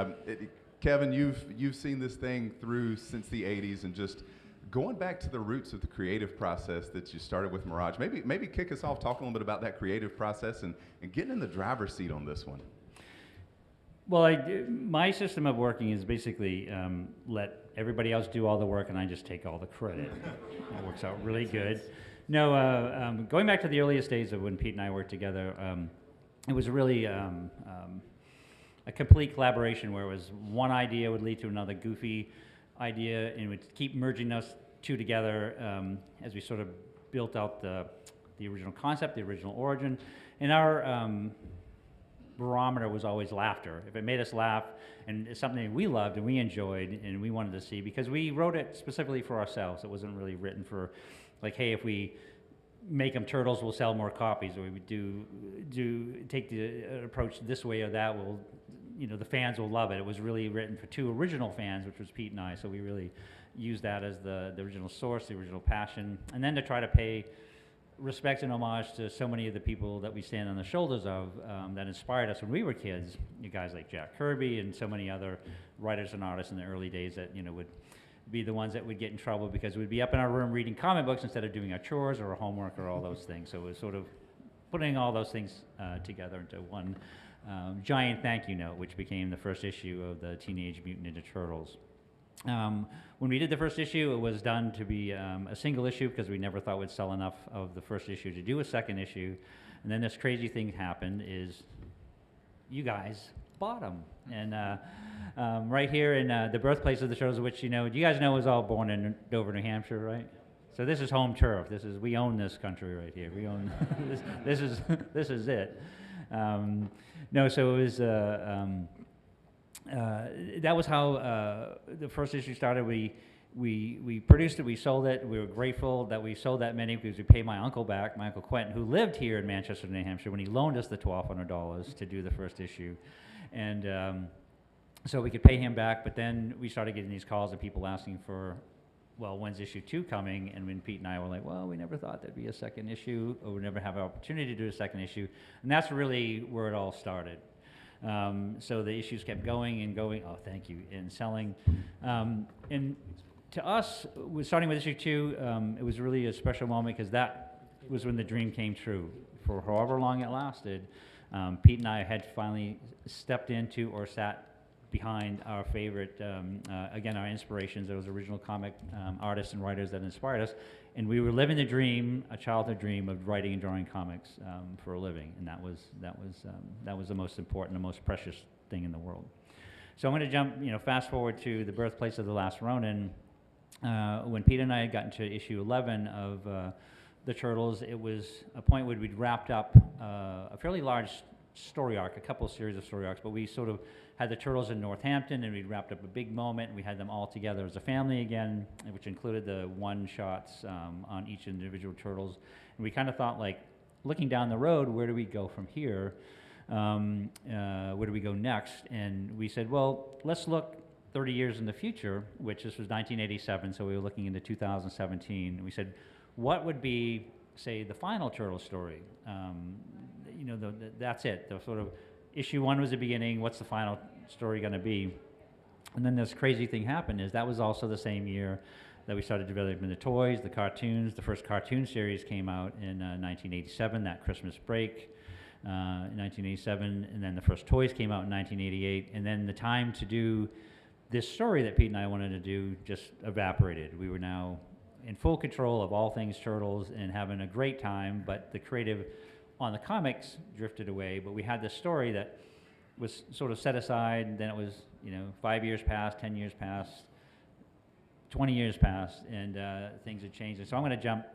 Kevin, you've seen this thing through since the '80s, and just going back to the roots of the creative process that you started with Mirage. Maybe kick us off talking a little bit about that creative process and getting in the driver's seat on this one. Well, my system of working is basically let everybody else do all the work and I just take all the credit. It works out really good. No, going back to the earliest days of when Pete and I worked together, it was really a complete collaboration where it was one idea would lead to another goofy idea and would keep merging those two together as we sort of built out the original concept, the original origin. And our barometer was always laughter. If it made us laugh and it's something we loved and we enjoyed and we wanted to see, because we wrote it specifically for ourselves. It wasn't really written for, like, hey, if we make them turtles, we'll sell more copies, or we would take the approach this way or that, the fans will love it. It was really written for two original fans, which was Pete and I, so we really used that as the original source, the original passion, and then to try to pay respect and homage to so many of the people that we stand on the shoulders of that inspired us when we were kids. You guys like Jack Kirby and so many other writers and artists in the early days that would be the ones that would get in trouble because we'd be up in our room reading comic books instead of doing our chores or our homework or all those things. So it was sort of putting all those things together into one giant thank you note, which became the first issue of the Teenage Mutant Ninja Turtles. When we did the first issue, it was done to be a single issue because we never thought we'd sell enough of the first issue to do a second issue. And then this crazy thing happened is you guys bought them. And right here in the birthplace of the Turtles, which you guys know was all born in Dover, New Hampshire, right? So this is home turf. We own this country right here. We own this is it. So it was that was how the first issue started. We produced it, we sold it. We were grateful that we sold that many because we paid my uncle back, my Uncle Quentin, who lived here in Manchester, New Hampshire, when he loaned us the $1,200 to do the first issue. And so we could pay him back, but then we started getting these calls and people asking for, well, when's issue 2 coming? And when Pete and I were like, well, we never thought there'd be a second issue, or we'd never have an opportunity to do a second issue. And that's really where it all started. So the issues kept going and going, oh, thank you, and selling. And to us, starting with issue 2, it was really a special moment because that was when the dream came true. For however long it lasted, Pete and I had finally stepped into or sat behind our favorite, again, our inspirations, those original comic artists and writers that inspired us. And we were living the dream, a childhood dream of writing and drawing comics for a living. And that was the most important, the most precious thing in the world. So I'm going to jump, fast forward to the birthplace of The Last Ronin. When Pete and I had gotten to issue 11 of the Turtles, it was a point where we'd wrapped up a fairly large story arc, a couple of series of story arcs, but we sort of had the Turtles in Northampton, and we'd wrapped up a big moment, and we had them all together as a family again, which included the one-shots on each individual Turtles. And we kind of thought, like, looking down the road, where do we go from here? Where do we go next? And we said, well, let's look 30 years in the future, which this was 1987, so we were looking into 2017. And we said, what would be, say, the final Turtle story? That's it. The sort of issue 1 was the beginning. What's the final story going to be? And then this crazy thing happened is that was also the same year that we started developing the toys, the cartoons. The first cartoon series came out in 1987, that Christmas break in 1987. And then the first toys came out in 1988. And then the time to do this story that Pete and I wanted to do just evaporated. We were now in full control of all things Turtles and having a great time, but the creative on the comics drifted away. But we had this story that was sort of set aside, and then it was, 5 years passed, 10 years passed, 20 years passed, and things had changed. And so I'm going to jump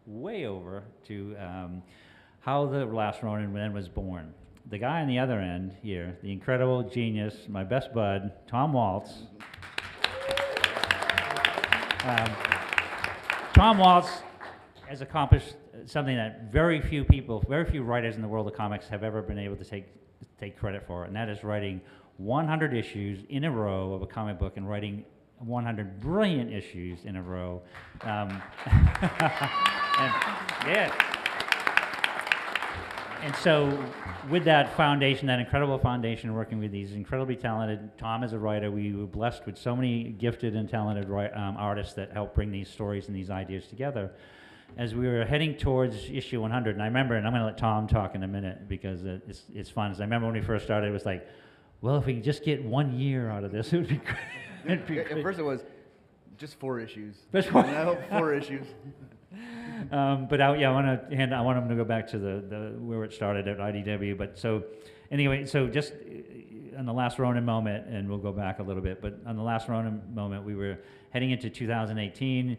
way over to how The Last Ronin then was born. The guy on the other end here, the incredible genius, my best bud, Tom Waltz. Tom Waltz has accomplished something that very few writers in the world of comics have ever been able to take credit for, and that is writing 100 issues in a row of a comic book and writing 100 brilliant issues in a row. And so with that foundation, that incredible foundation, working with these incredibly talented, Tom is a writer, we were blessed with so many gifted and talented artists that helped bring these stories and these ideas together. As we were heading towards issue 100, and I remember, and I'm going to let Tom talk in a minute because it's fun. As I remember when we first started, it was like, well, if we could just get 1 year out of this, it would be great. At first it was just 4 issues. Just 4. And I hope 4 issues. But I want him to go back to the where it started at IDW. But so anyway, so just on the Last Ronin moment, and we'll go back a little bit. But on the Last Ronin moment, we were heading into 2018.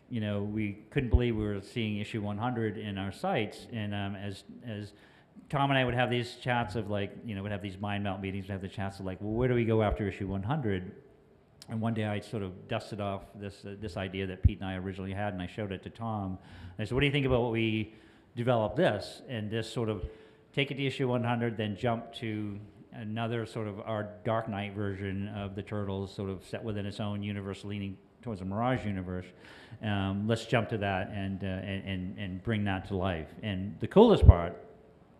We couldn't believe we were seeing issue 100 in our sights. And as Tom and I would have these chats of we'd have these mind melt meetings, we'd have the chats of well, where do we go after issue 100? And one day I sort of dusted off this idea that Pete and I originally had, and I showed it to Tom. And I said, what do you think about what we develop this? And this sort of take it to issue 100, then jump to another sort of our Dark Knight version of the Turtles, sort of set within its own universe, leaning towards a Mirage universe. Let's jump to that and bring that to life. And the coolest part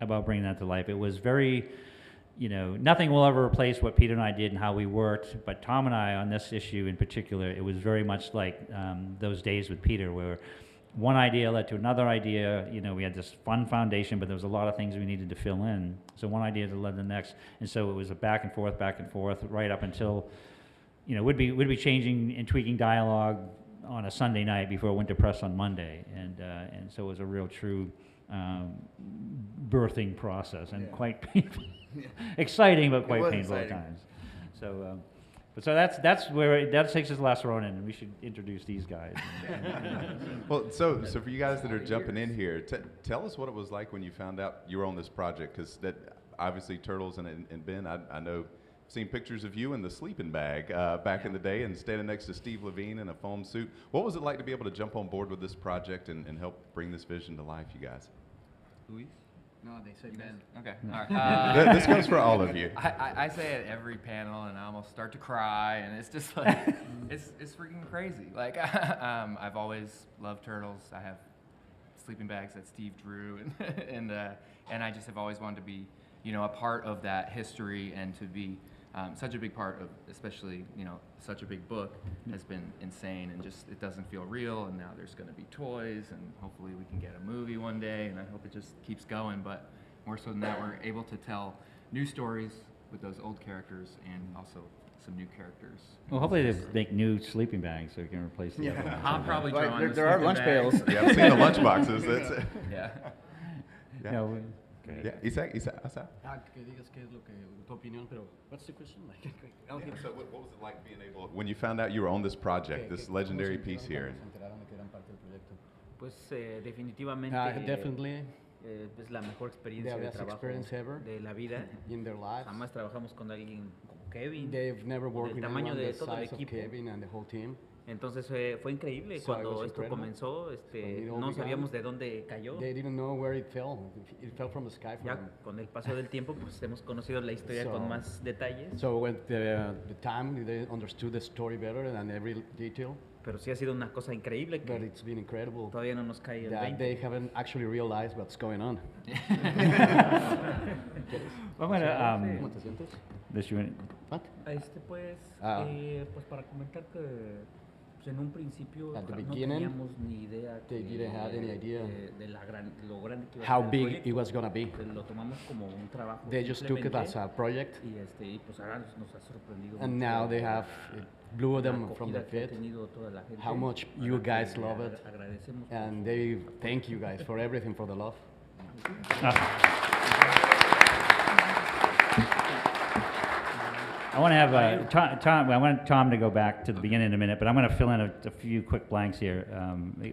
about bringing that to life, it was very... nothing will ever replace what Peter and I did and how we worked, but Tom and I on this issue in particular, it was very much like those days with Peter where one idea led to another idea. We had this fun foundation, but there was a lot of things we needed to fill in. So one idea led to the next, and so it was a back and forth, right up until, we'd be changing and tweaking dialogue on a Sunday night before it went to press on Monday, and so it was a real true birthing process and quite painful. Exciting, but quite painful at times. So, so that's where that takes us to Last Ronin, and we should introduce these guys. Well, so for you guys that are jumping in here, tell us what it was like when you found out you were on this project, because that obviously Turtles and Ben, I know, seen pictures of you in the sleeping bag back in the day, and standing next to Steve Levine in a foam suit. What was it like to be able to jump on board with this project and help bring this vision to life, you guys? Luis? No, they say Ben. Okay. No. All right. This goes for all of you. I say it every panel, and I almost start to cry, and it's just like it's freaking crazy. Like I've always loved turtles. I have sleeping bags that Steve drew, and I just have always wanted to be, a part of that history, and to be such a big part of, especially, such a big book has been insane, and just it doesn't feel real. And now there's going to be toys, and hopefully we can get a movie one day, and I hope it just keeps going. But more so than that, we're able to tell new stories with those old characters, and also some new characters. Well, hopefully they make new sleeping bags so we can replace the other ones. I'm probably drawing the there are sleeping lunch bags. pails. Yeah, I've seen the lunch boxes. That's Yeah. Yeah. No, Yeah, Isaac, Asaf? Que digas qué es lo que tu opinión, pero what's the question? Like, okay. So what was it like being able, when you found out you were on this project, this legendary piece here? Pues definitivamente Definitely. es la mejor experiencia The de best trabajo experience ever de la vida. in their lives. Jamás trabajamos con alguien como Kevin. They've never o worked del with tamaño anyone de the todo el size of equipo. Kevin and the whole team. Entonces fue increíble So it cuando was esto incredible. comenzó. When it all No began, sabíamos de dónde cayó. They didn't know where it fell. It fell from the sky for Ya them. con el paso del tiempo, pues hemos conocido la historia con más detalles. So with the time, they understood the story better and every detail. Pero sí ha sido una cosa increíble que But it's been incredible todavía no nos cae el that 20. they haven't actually realized what's going on. I'm gonna, ¿Cómo te sientes? this you want- What? Pues para comentar que pues en un principio At the no beginning, teníamos ni idea they didn't have any idea de lo grande que iba a how ser el big proyecto. it was going to be. Lo tomamos como un trabajo. They just took it simplemente, as a project, y pues ahora nos ha sorprendido and mucho now they have, it blew la them from acogida the que ha feet, tenido toda la gente, how much a you la que guys love it, agradecemos por and they thank you guys for everything, for the love. I want to have Tom. I want Tom to go back to the beginning in a minute, but I'm going to fill in a few quick blanks here,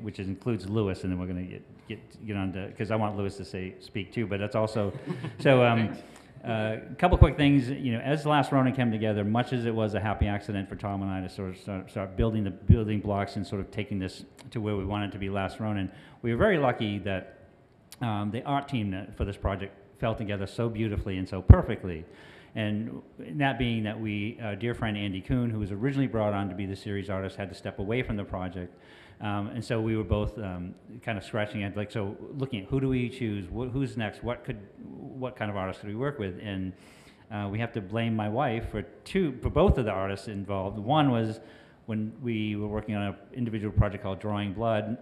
which includes Lewis, and then we're going to get on to, because I want Lewis to speak too. But that's also so. A couple quick things. As The Last Ronin came together, much as it was a happy accident for Tom and I to sort of start building the building blocks and sort of taking this to where we wanted to be Last Ronin, we were very lucky that the art team for this project fell together so beautifully and so perfectly. And that being that our dear friend Andy Kuhn, who was originally brought on to be the series artist, had to step away from the project. And so we were both kind of scratching at, so looking at who do we choose, who's next, what kind of artist could we work with? And we have to blame my wife for both of the artists involved. One was when we were working on an individual project called Drawing Blood.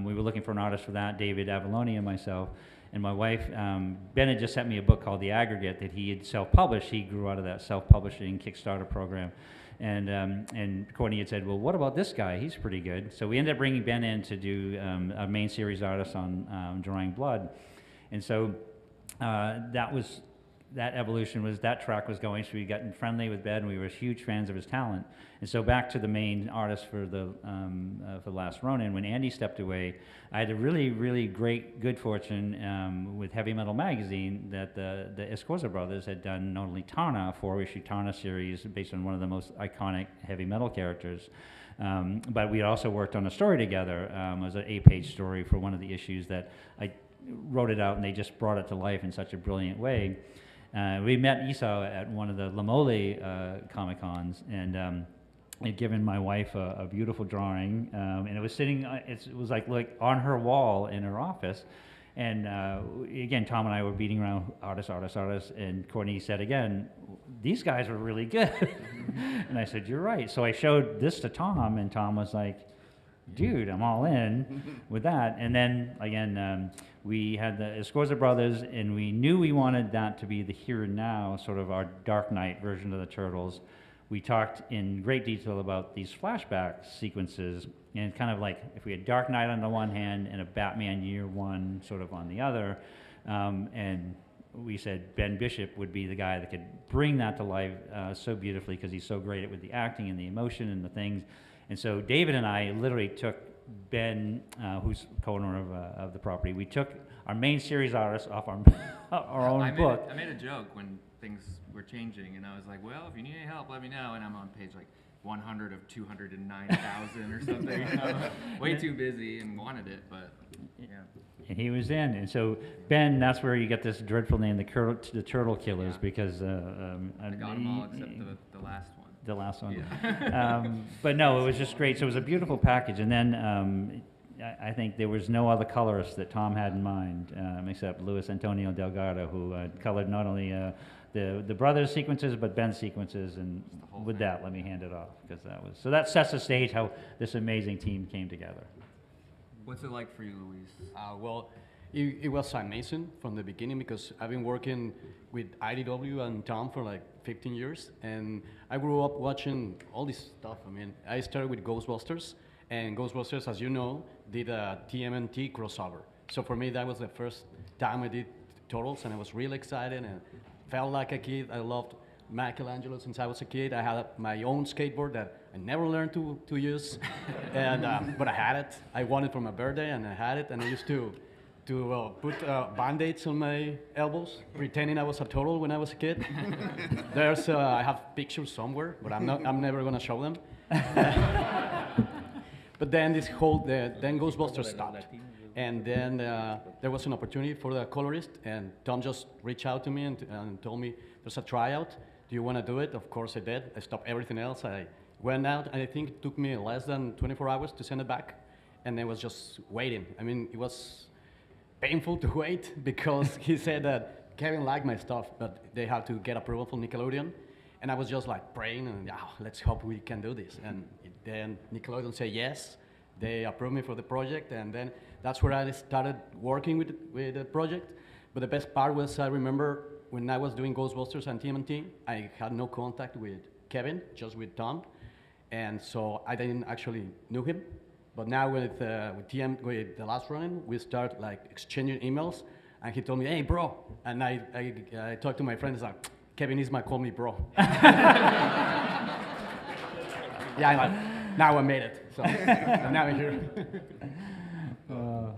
We were looking for an artist for that, David Avalone and myself. And my wife, Ben had just sent me a book called The Aggregate that he had self-published. He grew out of that self-publishing Kickstarter program. And Courtney had said, well, what about this guy? He's pretty good. So we ended up bringing Ben in to do a main series artist on Drawing Blood. And so that evolution was, that track was going, so we got friendly with Ben, and we were huge fans of his talent. And so back to the main artist for the Last Ronin, when Andy stepped away, I had a really, really good fortune with Heavy Metal Magazine that the Escorza brothers had done not only Tana, a 4-issue Tana series based on one of the most iconic heavy metal characters, but we also worked on a story together. It was an 8-page story for one of the issues that I wrote it out, and they just brought it to life in such a brilliant way. We met Esau at one of the La Mole Comicons, and had given my wife a beautiful drawing, and it was sitting. It was like on her wall in her office. And again, Tom and I were beating around artists, and Courtney said again, these guys were really good. And I said, you're right. So I showed this to Tom, and Tom was like, dude, I'm all in with that. And then again, we had the Escorza brothers, and we knew we wanted that to be the here and now, sort of our Dark Knight version of the Turtles. We talked in great detail about these flashback sequences, and kind of like if we had Dark Knight on the one hand and a Batman Year One sort of on the other, and we said Ben Bishop would be the guy that could bring that to life so beautifully, because he's so great with the acting and the emotion and the things. And so David and I literally took Ben, who's co-owner of the property, we took our main series artist off our own book. I made a joke when things were changing, and I was like, well, if you need any help, let me know. And I'm on page like 100 of 209,000 or something. Way too busy and wanted it, but yeah. And he was in, and so Ben, that's where you get this dreadful name, the Turtle Killers, because I got them all except the last one. The last one. Yeah. But no, it was just great. So it was a beautiful package, and then I think there was no other colorist that Tom had in mind except Luis Antonio Delgado, who colored not only the brothers' sequences but Ben's sequences. And with that, let me hand it off, because that sets the stage how this amazing team came together. What's it like for you, Luis? Well, it was amazing from the beginning because I've been working with IDW and Tom for like 15 years, and I grew up watching all this stuff. I mean, I started with Ghostbusters, and Ghostbusters, as you know, did a TMNT crossover. So for me, that was the first time I did Turtles, and I was really excited and felt like a kid. I loved Michelangelo since I was a kid. I had my own skateboard that I never learned to use, and but I had it. I won it for my birthday, and I had it, and I used to put Band-Aids on my elbows, pretending I was a turtle when I was a kid. I have pictures somewhere, but I'm never gonna show them. But then then Ghostbusters stopped. And then there was an opportunity for the colorist, and Tom just reached out to me and told me, there's a tryout. Do you want to do it? Of course I did. I stopped everything else. I went out, and I think it took me less than 24 hours to send it back. And I was just waiting. I mean, it was painful to wait because he said that Kevin liked my stuff, but they had to get approval from Nickelodeon. And I was just like praying, and let's hope we can do this. And then Nickelodeon said yes. They approved me for the project, and then that's where I started working with the project. But the best part was, I remember when I was doing Ghostbusters and TMNT, I had no contact with Kevin, just with Tom. And so I didn't actually know him. But now with the last running, we start like exchanging emails, and he told me, "Hey, bro," and I talked to my friends like, "Kevin Isma called me bro." Now I made it. So now I'm here.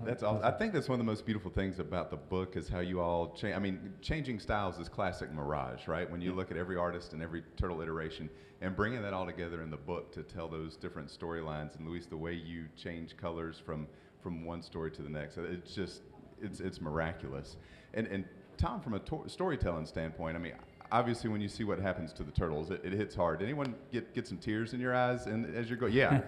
That's all. I think that's one of the most beautiful things about the book is how you all change. I mean, changing styles is classic Mirage, right? When you look at every artist and every turtle iteration and bringing that all together in the book to tell those different storylines. And Luis, the way you change colors from one story to the next, it's just it's miraculous. And Tom, from a storytelling standpoint, I mean, obviously when you see what happens to the turtles, it hits hard. Anyone get some tears in your eyes and as you go? Yeah,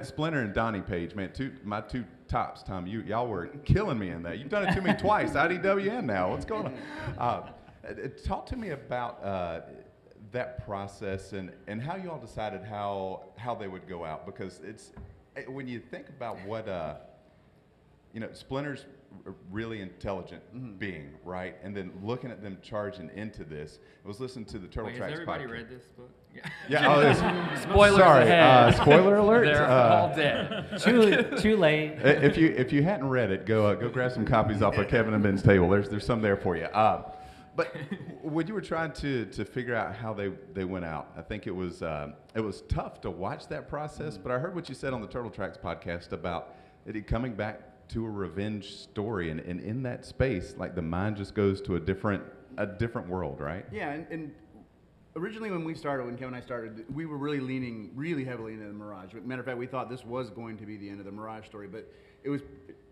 Splinter and Donnie Page, man, my two tops. Tom, y'all were killing me in that. You've done it to me twice, IDWN now. What's going on? Talk to me about that process and how you all decided how they would go out, because it's when you think about what Splinter's a really intelligent being, right? And then looking at them charging into this. I was listening to the Turtle Tracks Has everybody podcast. read this book? Yeah. Spoilers sorry. ahead. Spoiler alert. They're all dead. Too late. If you hadn't read it, go grab some copies off of Kevin and Ben's table. There's some there for you. But when you were trying to figure out how they went out, I think it was tough to watch that process. But I heard what you said on the Turtle Tracks podcast about it coming back to a revenge story, and in that space, like the mind just goes to a different world, right? Yeah, and originally when Kevin and I started, we were really leaning really heavily into the Mirage. Matter of fact, we thought this was going to be the end of the Mirage story, but it was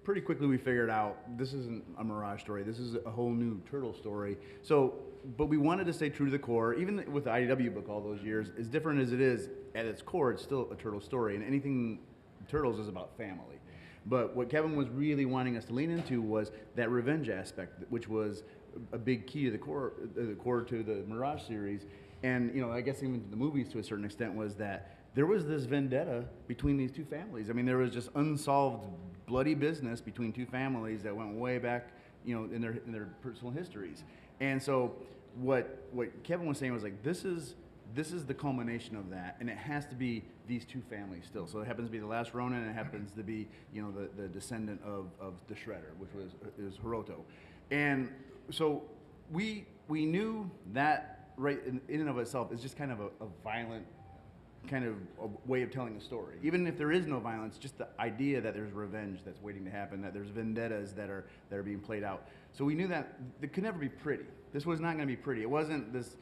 pretty quickly we figured out this isn't a Mirage story. This is a whole new Turtle story. So, but we wanted to stay true to the core, even with the IDW book all those years, as different as it is, at its core, it's still a Turtle story, and anything Turtles is about family. But what Kevin was really wanting us to lean into was that revenge aspect, which was a big key to the core to the Mirage series. And, I guess even to the movies to a certain extent was that there was this vendetta between these two families. I mean, there was just unsolved bloody business between two families that went way back, in their personal histories. And so what Kevin was saying was like, this is the culmination of that, and it has to be these two families still. So it happens to be the last Ronin, and it happens to be, the descendant of the Shredder, which is Hiroto. And so we knew that right in and of itself is just kind of a violent kind of a way of telling a story. Even if there is no violence, just the idea that there's revenge that's waiting to happen, that there's vendettas that are being played out. So we knew that it could never be pretty. This was not going to be pretty. It wasn't this.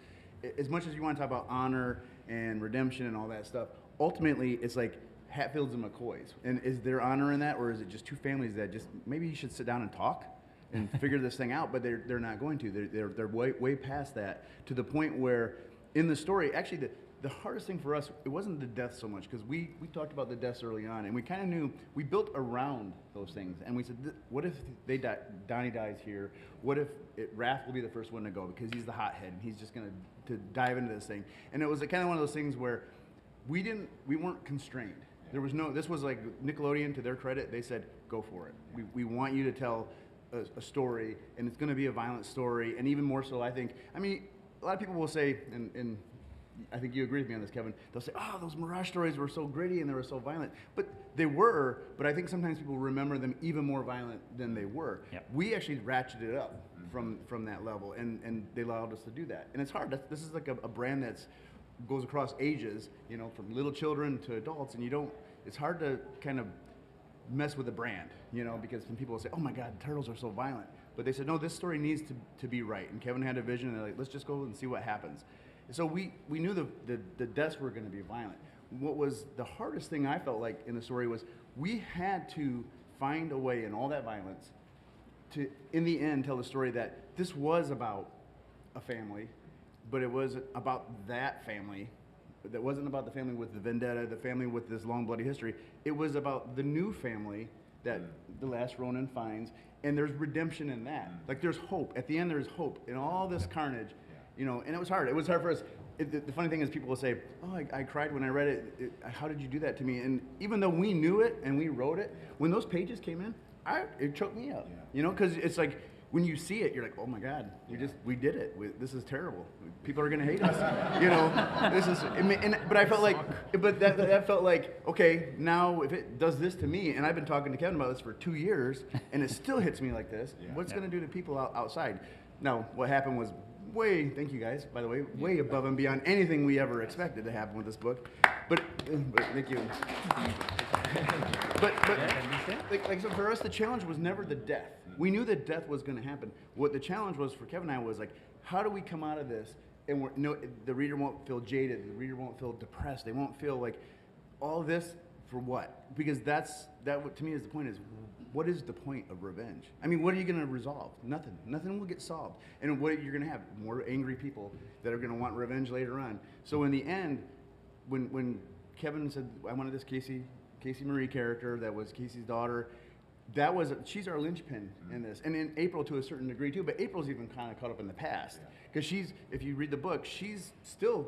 As much as you want to talk about honor and redemption and all that stuff, ultimately, it's like Hatfields and McCoys. And is there honor in that, or is it just two families that just maybe you should sit down and talk and figure this thing out? But they're not going to. They're way past that, to the point where in the story, actually the hardest thing for us, it wasn't the death so much, because we talked about the deaths early on, and we kind of knew, we built around those things, and we said, what if they Donnie dies here? What if Raph will be the first one to go, because he's the hothead, and he's just going to dive into this thing. And it was kind of one of those things where we weren't constrained. There was no, this was like Nickelodeon, to their credit, they said, go for it. We want you to tell a story, and it's going to be a violent story, and even more so, I mean, a lot of people will say, and I think you agree with me on this, Kevin, they'll say, oh, those Mirage stories were so gritty and they were so violent. But they were, but I think sometimes people remember them even more violent than they were. Yep. We actually ratcheted it up from that level, and they allowed us to do that. And it's hard. This is like a brand that's goes across ages, you know, from little children to adults, and it's hard to kind of mess with the brand, you know, because some people will say, oh my God, turtles are so violent. But they said, no, this story needs to be right. And Kevin had a vision, and they're like, let's just go and see what happens. So we knew the deaths were going to be violent. What was the hardest thing I felt like in the story was we had to find a way in all that violence to, in the end, tell the story that this was about a family, but it was about that family. That wasn't about the family with the vendetta, the family with this long bloody history. It was about the new family that the last Ronin finds, and there's redemption in that. Like there's hope. At the end, there's hope in all this carnage. You know, and it was hard. It was hard for us. The funny thing is, people will say, oh, I cried when I read it. How did you do that to me? And even though we knew it and we wrote it, when those pages came in, it choked me up. You know, because it's like, when you see it, you're like, oh my God, we did it. This is terrible. People are gonna hate us. You know, this is. But I felt like, that felt like, okay, now if it does this to me, and I've been talking to Kevin about this for 2 years, and it still hits me like this. What's it gonna do to people outside? Now, what happened was thank you guys, by the way above and beyond anything we ever expected to happen with this book. But thank you. but like so for us, the challenge was never the death. We knew that death was going to happen. What the challenge was for Kevin and I was like, how do we come out of this and the reader won't feel jaded, the reader won't feel depressed, they won't feel like all this for what? Because what to me is the point is, what is the point of revenge? I mean, what are you going to resolve? Nothing. Nothing will get solved. And what you're going to have more angry people that are going to want revenge later on. So in the end, when Kevin said, I wanted this Casey Marie character that was Casey's daughter, she's our linchpin in this. And in April to a certain degree too, but April's even kind of caught up in the past. Because if you read the book, she's still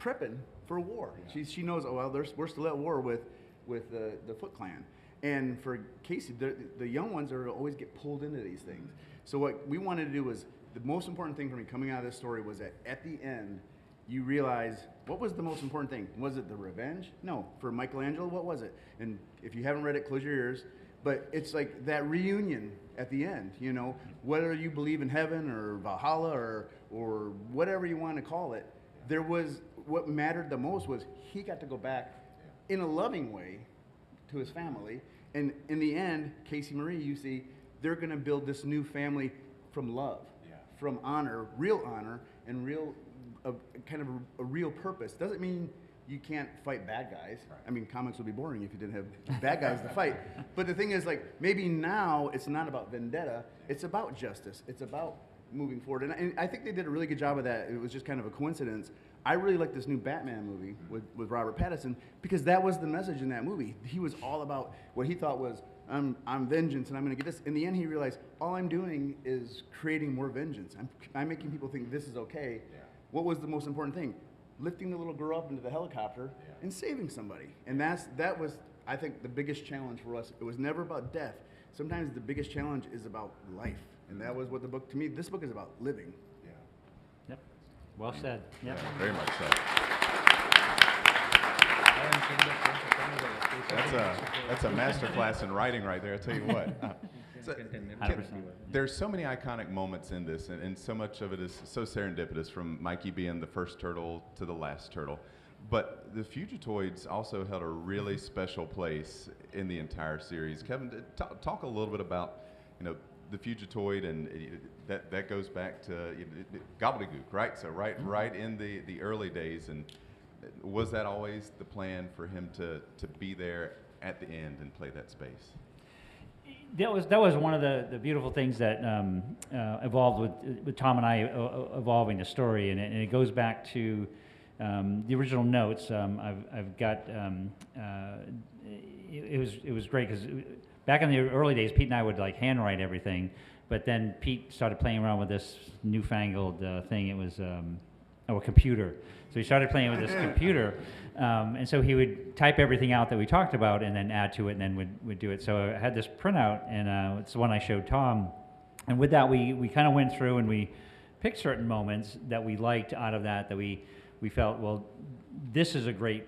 prepping for war. Yeah. She knows, oh, well, we're still at war with the Foot Clan. And for Casey, the young ones always get pulled into these things. So what we wanted to do was, the most important thing for me coming out of this story was that at the end, you realize, what was the most important thing? Was it the revenge? No. For Michelangelo, what was it? And if you haven't read it, close your ears. But it's like that reunion at the end, you know, whether you believe in heaven or Valhalla or whatever you want to call it, what mattered the most was he got to go back in a loving way to his family. And in the end, Casey Marie, you see, they're going to build this new family from love, from honor, and real, kind of a real purpose. Doesn't mean you can't fight bad guys. Right. I mean, comics would be boring if you didn't have bad guys to fight. But the thing is, like, maybe now it's not about vendetta. It's about justice. It's about moving forward. And I think they did a really good job of that. It was just kind of a coincidence. I really like this new Batman movie with Robert Pattinson, because that was the message in that movie. He was all about what he thought was, I'm vengeance and I'm going to get this. In the end, he realized, all I'm doing is creating more vengeance. I'm making people think this is okay. Yeah. What was the most important thing? Lifting the little girl up into the helicopter and saving somebody. And that was, I think, the biggest challenge for us. It was never about death. Sometimes the biggest challenge is about life. And that was what the book, to me, this book is about living. Yeah. Yep. Well said. Yep. Yeah, very much so. That's a master class in writing right there, I'll tell you what. There's so many iconic moments in this, and so much of it is so serendipitous, from Mikey being the first turtle to the last turtle. But the Fugitoids also held a really special place in the entire series. Kevin, talk a little bit about, the Fugitoid, and that goes back to gobbledygook, right? So right in the early days, and Was that always the plan for him to be there at the end and play that space? That was one of the beautiful things that evolved with Tom and I evolving the story, and it goes back to the original notes. I've got it was great because back in the early days, Pete and I would like handwrite everything, but then Pete started playing around with this newfangled thing. It was a computer. So he started playing with this computer, and so he would type everything out that we talked about and then add to it and then would do it. So I had this printout, and it's the one I showed Tom. And with that, we kind of went through and we picked certain moments that we liked out of that we felt, well, this is a great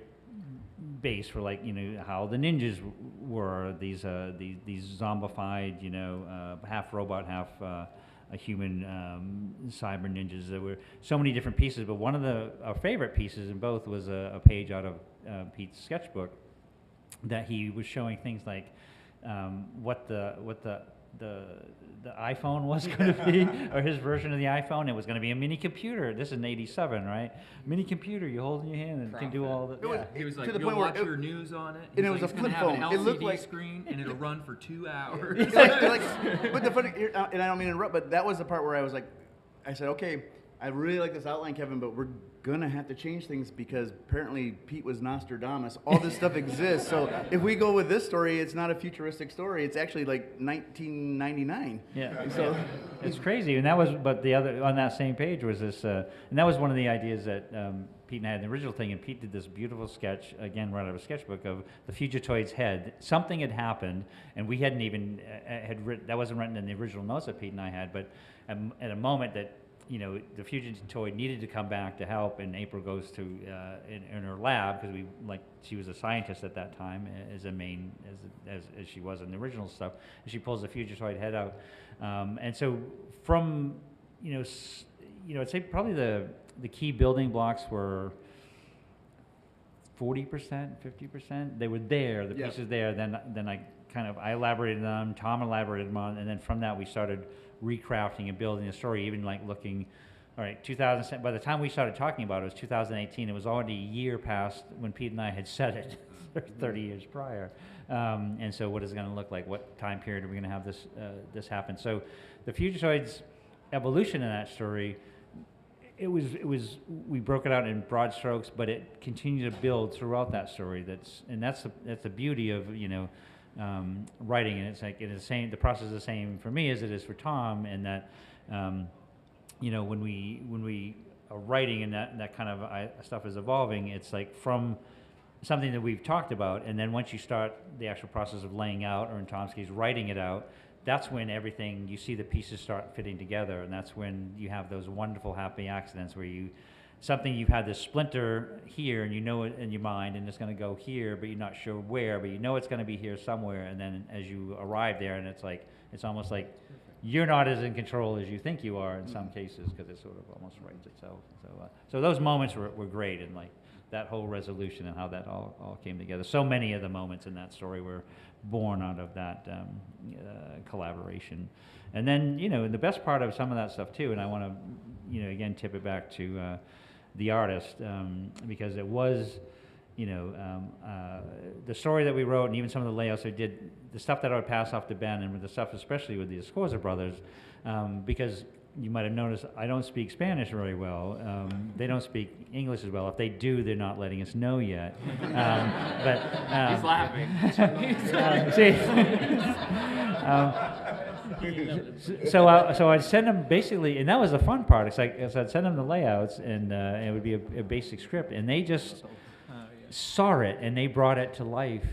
base for, like, you know, how the ninjas were, these zombified, you know, half robot, half a human cyber ninjas. There were so many different pieces, but one of our favorite pieces in both was a page out of Pete's sketchbook that he was showing things like what the iPhone was going to be, or his version of the iPhone. It was going to be a mini computer. This is an '87, right? Mini computer you hold in your hand and can do all the. He was like, to the you'll point where watch your news on it. And it He's was like, a it's flip gonna have phone. an It looked LCD like screen and it'll run for 2 hours. But the funny, and I don't mean to interrupt, but that was the part where I was like, I said, okay, I really like this outline, Kevin, but we're gonna have to change things because apparently Pete was Nostradamus. All this stuff exists. So if we go with this story, it's not a futuristic story. It's actually like 1999. Yeah. So it's crazy, and that was. But the other on that same page was this, and that was one of the ideas that Pete and I had in the original thing. And Pete did this beautiful sketch again, right out of a sketchbook of the Fugitoid's head. Something had happened, and we hadn't even had written. That wasn't written in the original notes that Pete and I had, but at a moment that, you know, the Fugitoid needed to come back to help, and April goes to in her lab because she was a scientist at that time as she was in the original stuff, and she pulls the Fugitoid head out, and so from I'd say probably the key building blocks were 40%, 50%. They were there, the pieces there. Then I elaborated on them, Tom elaborated on, and then from that we started recrafting and building the story, even like looking, all right, 2000, by the time we started talking about it, it was 2018. It was already a year past when Pete and I had said it, 30 years prior. And so what is it going to look like? What time period are we going to have this happen? So the Fugitoid's evolution in that story, we broke it out in broad strokes, but it continued to build throughout that story. That's the beauty of, you know, writing, and it's like it is the same. The process is the same for me as it is for Tom, and that you know, when we are writing and that kind of stuff is evolving, it's like from something that we've talked about, and then once you start the actual process of laying out, or in Tom's case, writing it out, that's when everything, you see the pieces start fitting together, and that's when you have those wonderful happy accidents where you've had this splinter here, and you know it in your mind, and it's going to go here, but you're not sure where, but you know it's going to be here somewhere, and then as you arrive there, and it's almost like you're not as in control as you think you are in some cases, because it sort of almost writes itself. So those moments were great, and like that whole resolution and how that all came together. So many of the moments in that story were born out of that collaboration. And then, you know, the best part of some of that stuff too, and I want to, you know, again tip it back to the artist, because it was, you know, the story that we wrote, and even some of the layouts we did, the stuff that I would pass off to Ben, and with the stuff especially with the Escorza brothers, because you might have noticed I don't speak Spanish very well. They don't speak English as well. If they do, they're not letting us know yet. But he's laughing. So I'd send them basically, and that was the fun part. It's like, so I'd send them the layouts, and it would be a basic script, and they just saw it, and they brought it to life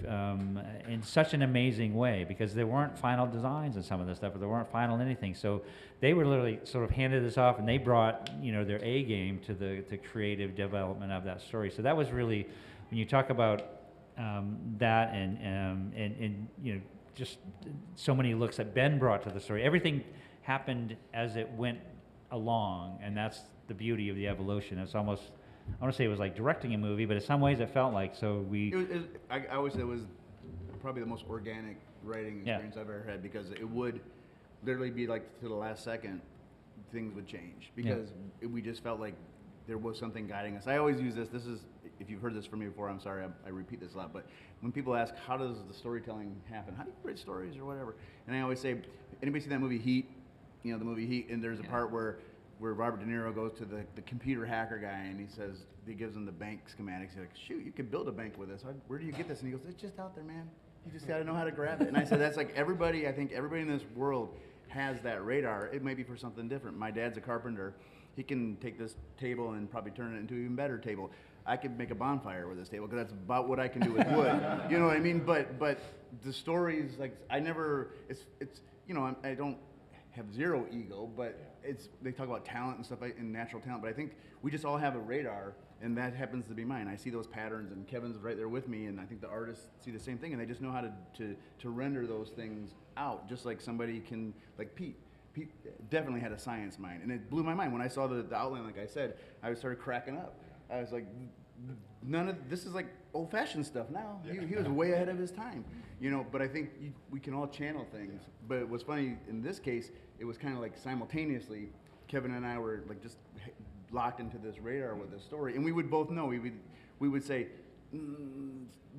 in such an amazing way, because there weren't final designs in some of this stuff, or there weren't final anything. So they were literally sort of handed this off, and they brought, you know, their A game to the creative development of that story. So that was really, when you talk about that, and you know, just so many looks that Ben brought to the story. Everything happened as it went along, and that's the beauty of the evolution. It's almost, I want to say it was like directing a movie, but in some ways it felt like, so we... I always say it was probably the most organic writing experience I've ever had, because it would literally be like to the last second, things would change, because we just felt like there was something guiding us. I always use this. This is, if you've heard this from me before, I'm sorry, I repeat this a lot, but when people ask, how does the storytelling happen? How do you write stories or whatever? And I always say, anybody see that movie Heat? You know, the movie Heat, and there's a part where Robert De Niro goes to the computer hacker guy, and he gives him the bank schematics. He's like, shoot, you could build a bank with this. Where do you get this? And he goes, it's just out there, man. You just got to know how to grab it. And I said, that's like everybody, I think everybody in this world has that radar. It may be for something different. My dad's a carpenter. He can take this table and probably turn it into an even better table. I could make a bonfire with this table because that's about what I can do with wood. You know what I mean? But the stories, like, I never, it's you know, I don't have zero ego, but they talk about talent and stuff and natural talent, but I think we just all have a radar, and that happens to be mine. I see those patterns, and Kevin's right there with me, and I think the artists see the same thing, and they just know how to render those things out, just like somebody can, like Pete. Pete definitely had a science mind, and it blew my mind when I saw the outline. Like I said, I started cracking up. I was like, none of this is like old-fashioned stuff now. Yeah. He was way ahead of his time, you know. But I think we can all channel things. But what's funny in this case, it was kind of like simultaneously, Kevin and I were like just locked into this radar with this story, and we would both know. We would say,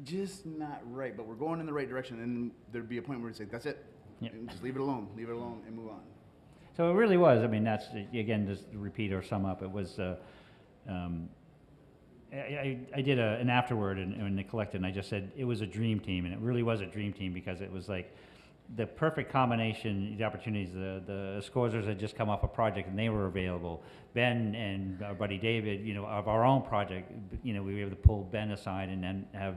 just not right, but we're going in the right direction. And there'd be a point where we'd say, that's it, and just leave it alone, and move on. So it really was. I mean, that's, again, just to repeat or sum up, it was. I did an afterword in the collective, and I just said it was a dream team, and it really was a dream team because it was like the perfect combination, the opportunities. The Scorzers had just come off a project, and they were available. Ben and our buddy David, you know, of our own project, you know, we were able to pull Ben aside and then have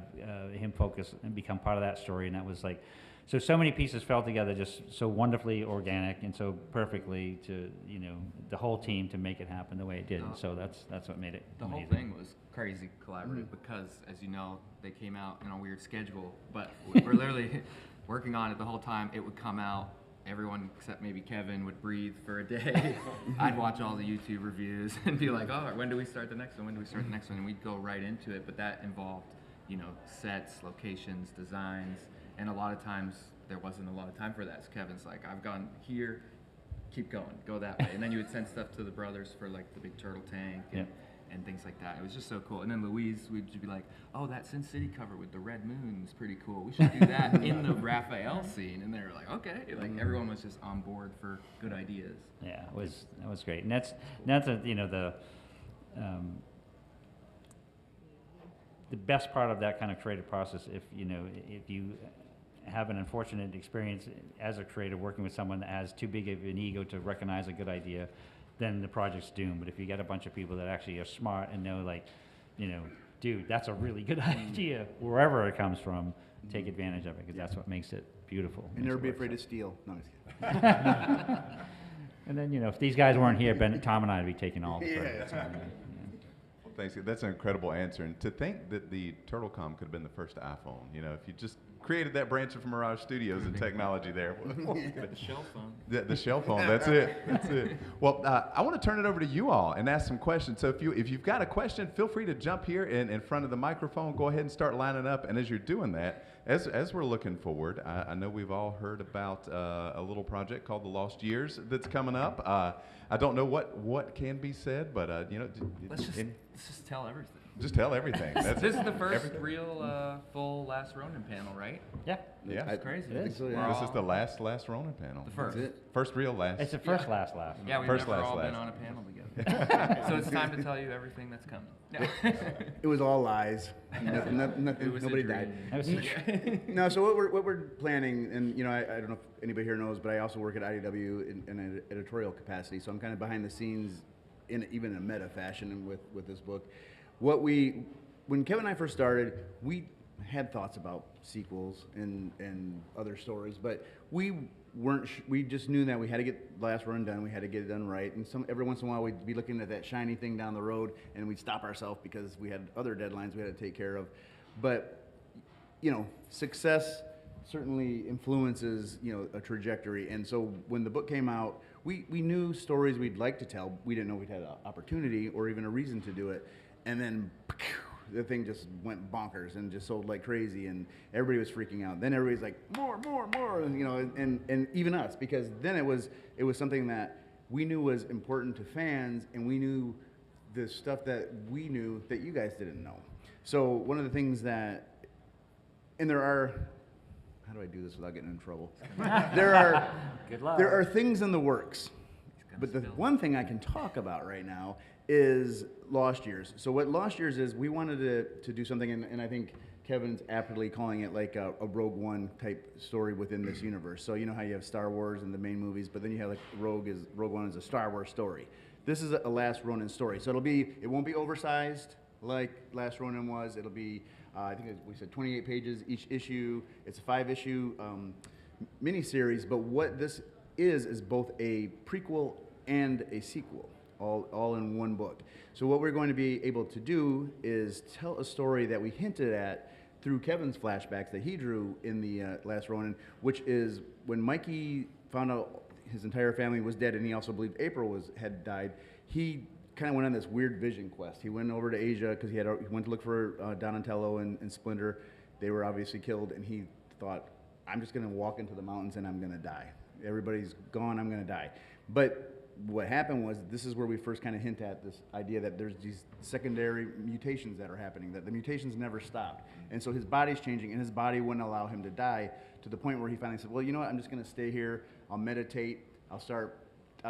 him focus and become part of that story, and that was like, so many pieces fell together just so wonderfully organic and so perfectly to, you know, the whole team to make it happen the way it did. And so that's what made it The amazing. whole thing was crazy collaborative because, as you know, they came out in a weird schedule, but we're literally working on it the whole time. It would come out, everyone except maybe Kevin would breathe for a day. I'd watch all the YouTube reviews and be like, oh, when do we start the next one? When do we start the next one? And we'd go right into it, but that involved, you know, sets, locations, designs, and a lot of times there wasn't a lot of time for that. So Kevin's like, I've gone here, keep going, go that way. And then you would send stuff to the brothers for like the big turtle tank and things like that. It was just so cool. And then Louise would be like, oh, that Sin City cover with the red moon is pretty cool. We should do that in the Raphael scene. And they were like, okay. Like everyone was just on board for good ideas. Yeah, that was great. And that's you know, the best part of that kind of creative process. If you have an unfortunate experience as a creator working with someone that has too big of an ego to recognize a good idea, then the project's doomed. But if you get a bunch of people that actually are smart and know, like, you know, dude, that's a really good idea, wherever it comes from, take advantage of it, because that's what makes it beautiful. And never be afraid to steal. No, I'm just kidding. And then, you know, if these guys weren't here, Tom and I would be taking all the credit. Well, thanks. That's an incredible answer. And to think that the TurtleCom could have been the first iPhone, you know, if you just created that branch of Mirage Studios and technology there. The shell phone. The shell phone, that's it. That's it. Well, I want to turn it over to you all and ask some questions. So if you've got a question, feel free to jump here in front of the microphone. Go ahead and start lining up. And as you're doing that, as we're looking forward, I know we've all heard about a little project called The Lost Years that's coming up. I don't know what can be said, but you know, let's just tell everything. Just tell everything. This is the first real full Last Ronin panel, right? Yeah. Yeah. It's crazy. This is the last Ronin panel. The first. First real last. It's the first last. Yeah, we've first never all been on a panel together. So it's time to tell you everything that's coming. It was all lies. Nobody died. No, so what we're planning, and you know, I don't know if anybody here knows, but I also work at IDW in an editorial capacity, so I'm kind of behind the scenes, even in a meta fashion with this book. When Kevin and I first started, we had thoughts about sequels and other stories, but we just knew that we had to get the last run done, we had to get it done right, and every once in a while we'd be looking at that shiny thing down the road, and we'd stop ourselves because we had other deadlines we had to take care of. But, you know, success certainly influences, you know, a trajectory, and so when the book came out, we knew stories we'd like to tell. We didn't know we'd had an opportunity or even a reason to do it. And then the thing just went bonkers and just sold like crazy, and everybody was freaking out. Then everybody's like, more, and, you know, and even us, because then it was something that we knew was important to fans, and we knew the stuff that we knew that you guys didn't know. So one of the things that, and there are, how do I do this without getting in trouble? there are things in the works. But the one thing I can talk about right now is Lost Years. So what Lost Years is, we wanted to do something, and I think Kevin's aptly calling it like a Rogue One type story within this universe. So you know how you have Star Wars and the main movies, but then you have like Rogue One is a Star Wars story. This is a Last Ronin story. So it won't be oversized like Last Ronin was. It'll be, I think we said 28 pages each issue. It's a 5-issue miniseries, but what this is both a prequel and a sequel, all in one book. So what we're going to be able to do is tell a story that we hinted at through Kevin's flashbacks that he drew in the Last Ronin, which is when Mikey found out his entire family was dead, and he also believed April had died. He kind of went on this weird vision quest. He went over to Asia because he went to look for Donatello and Splinter. They were obviously killed, and he thought, I'm just going to walk into the mountains and I'm going to die. Everybody's gone, I'm going to die. But what happened was, this is where we first kind of hint at this idea that there's these secondary mutations that are happening, that the mutations never stopped. And so his body's changing, and his body wouldn't allow him to die, to the point where he finally said, well, you know what, I'm just going to stay here, I'll meditate, I'll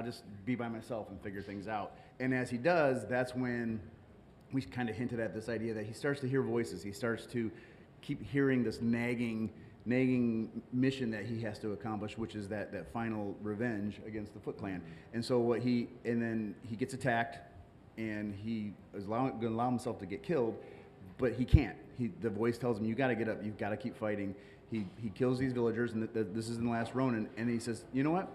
just be by myself and figure things out. And as he does, that's when we kind of hinted at this idea that he starts to hear voices. He starts to keep hearing this nagging mission that he has to accomplish, which is that final revenge against the Foot Clan. And so then he gets attacked, and he is going to allow himself to get killed, but he can't. The voice tells him, you got to get up, you've got to keep fighting. He kills these villagers, and this is in the Last Ronin, and he says, you know what?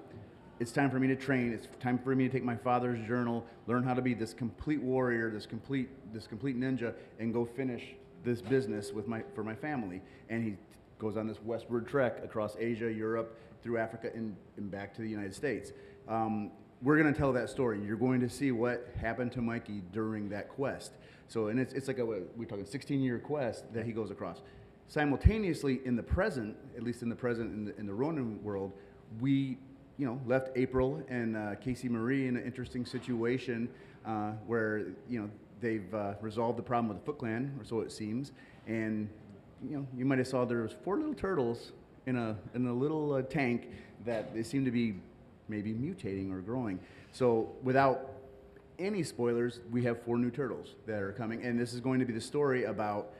It's time for me to train. It's time for me to take my father's journal, learn how to be this complete warrior, this complete ninja, and go finish this business for my family. And he goes on this westward trek across Asia, Europe, through Africa, and back to the United States. We're going to tell that story. You're going to see what happened to Mikey during that quest. So, and it's like we're talking 16-year quest that he goes across. Simultaneously, in the present, at least in the present, in the Ronin world, we left April and Casey Marie in an interesting situation where they've resolved the problem with the Foot Clan, or so it seems. And you might have saw there was 4 little turtles in a little tank that they seem to be maybe mutating or growing. So without any spoilers, we have 4 new turtles that are coming, and this is going to be the story about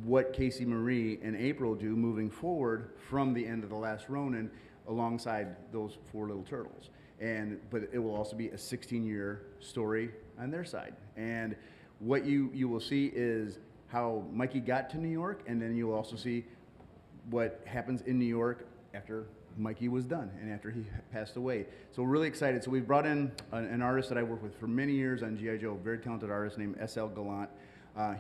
what Casey Marie and April do moving forward from the end of the Last Ronin, alongside those 4 little turtles. But it will also be a 16-year story on their side. And what you will see is how Mikey got to New York, and then you'll also see what happens in New York after Mikey was done and after he passed away. So we're really excited. So we've brought in an artist that I worked with for many years on G.I. Joe, a very talented artist named S.L. Gallant.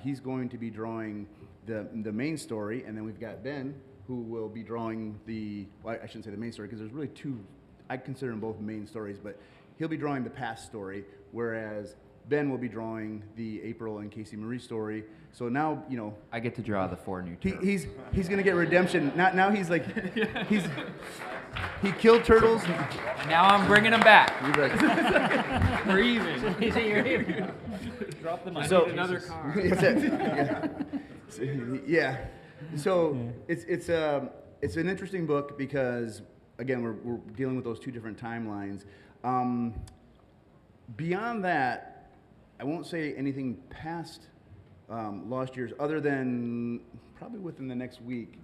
He's going to be drawing the main story, and then we've got Ben, who will be drawing I shouldn't say the main story, because there's really 2, I consider them both main stories, but he'll be drawing the past story, whereas Ben will be drawing the April and Casey Marie story. So now, I get to draw the 4 new turtles. He's going to get redemption. Now he's like, he killed turtles. Now I'm bringing them back. We're even. You're even. Drop the mic. So, another car. Yeah. So it's an interesting book because, again, we're dealing with those 2 different timelines. Beyond that, I won't say anything past Lost Years, other than probably within the next week,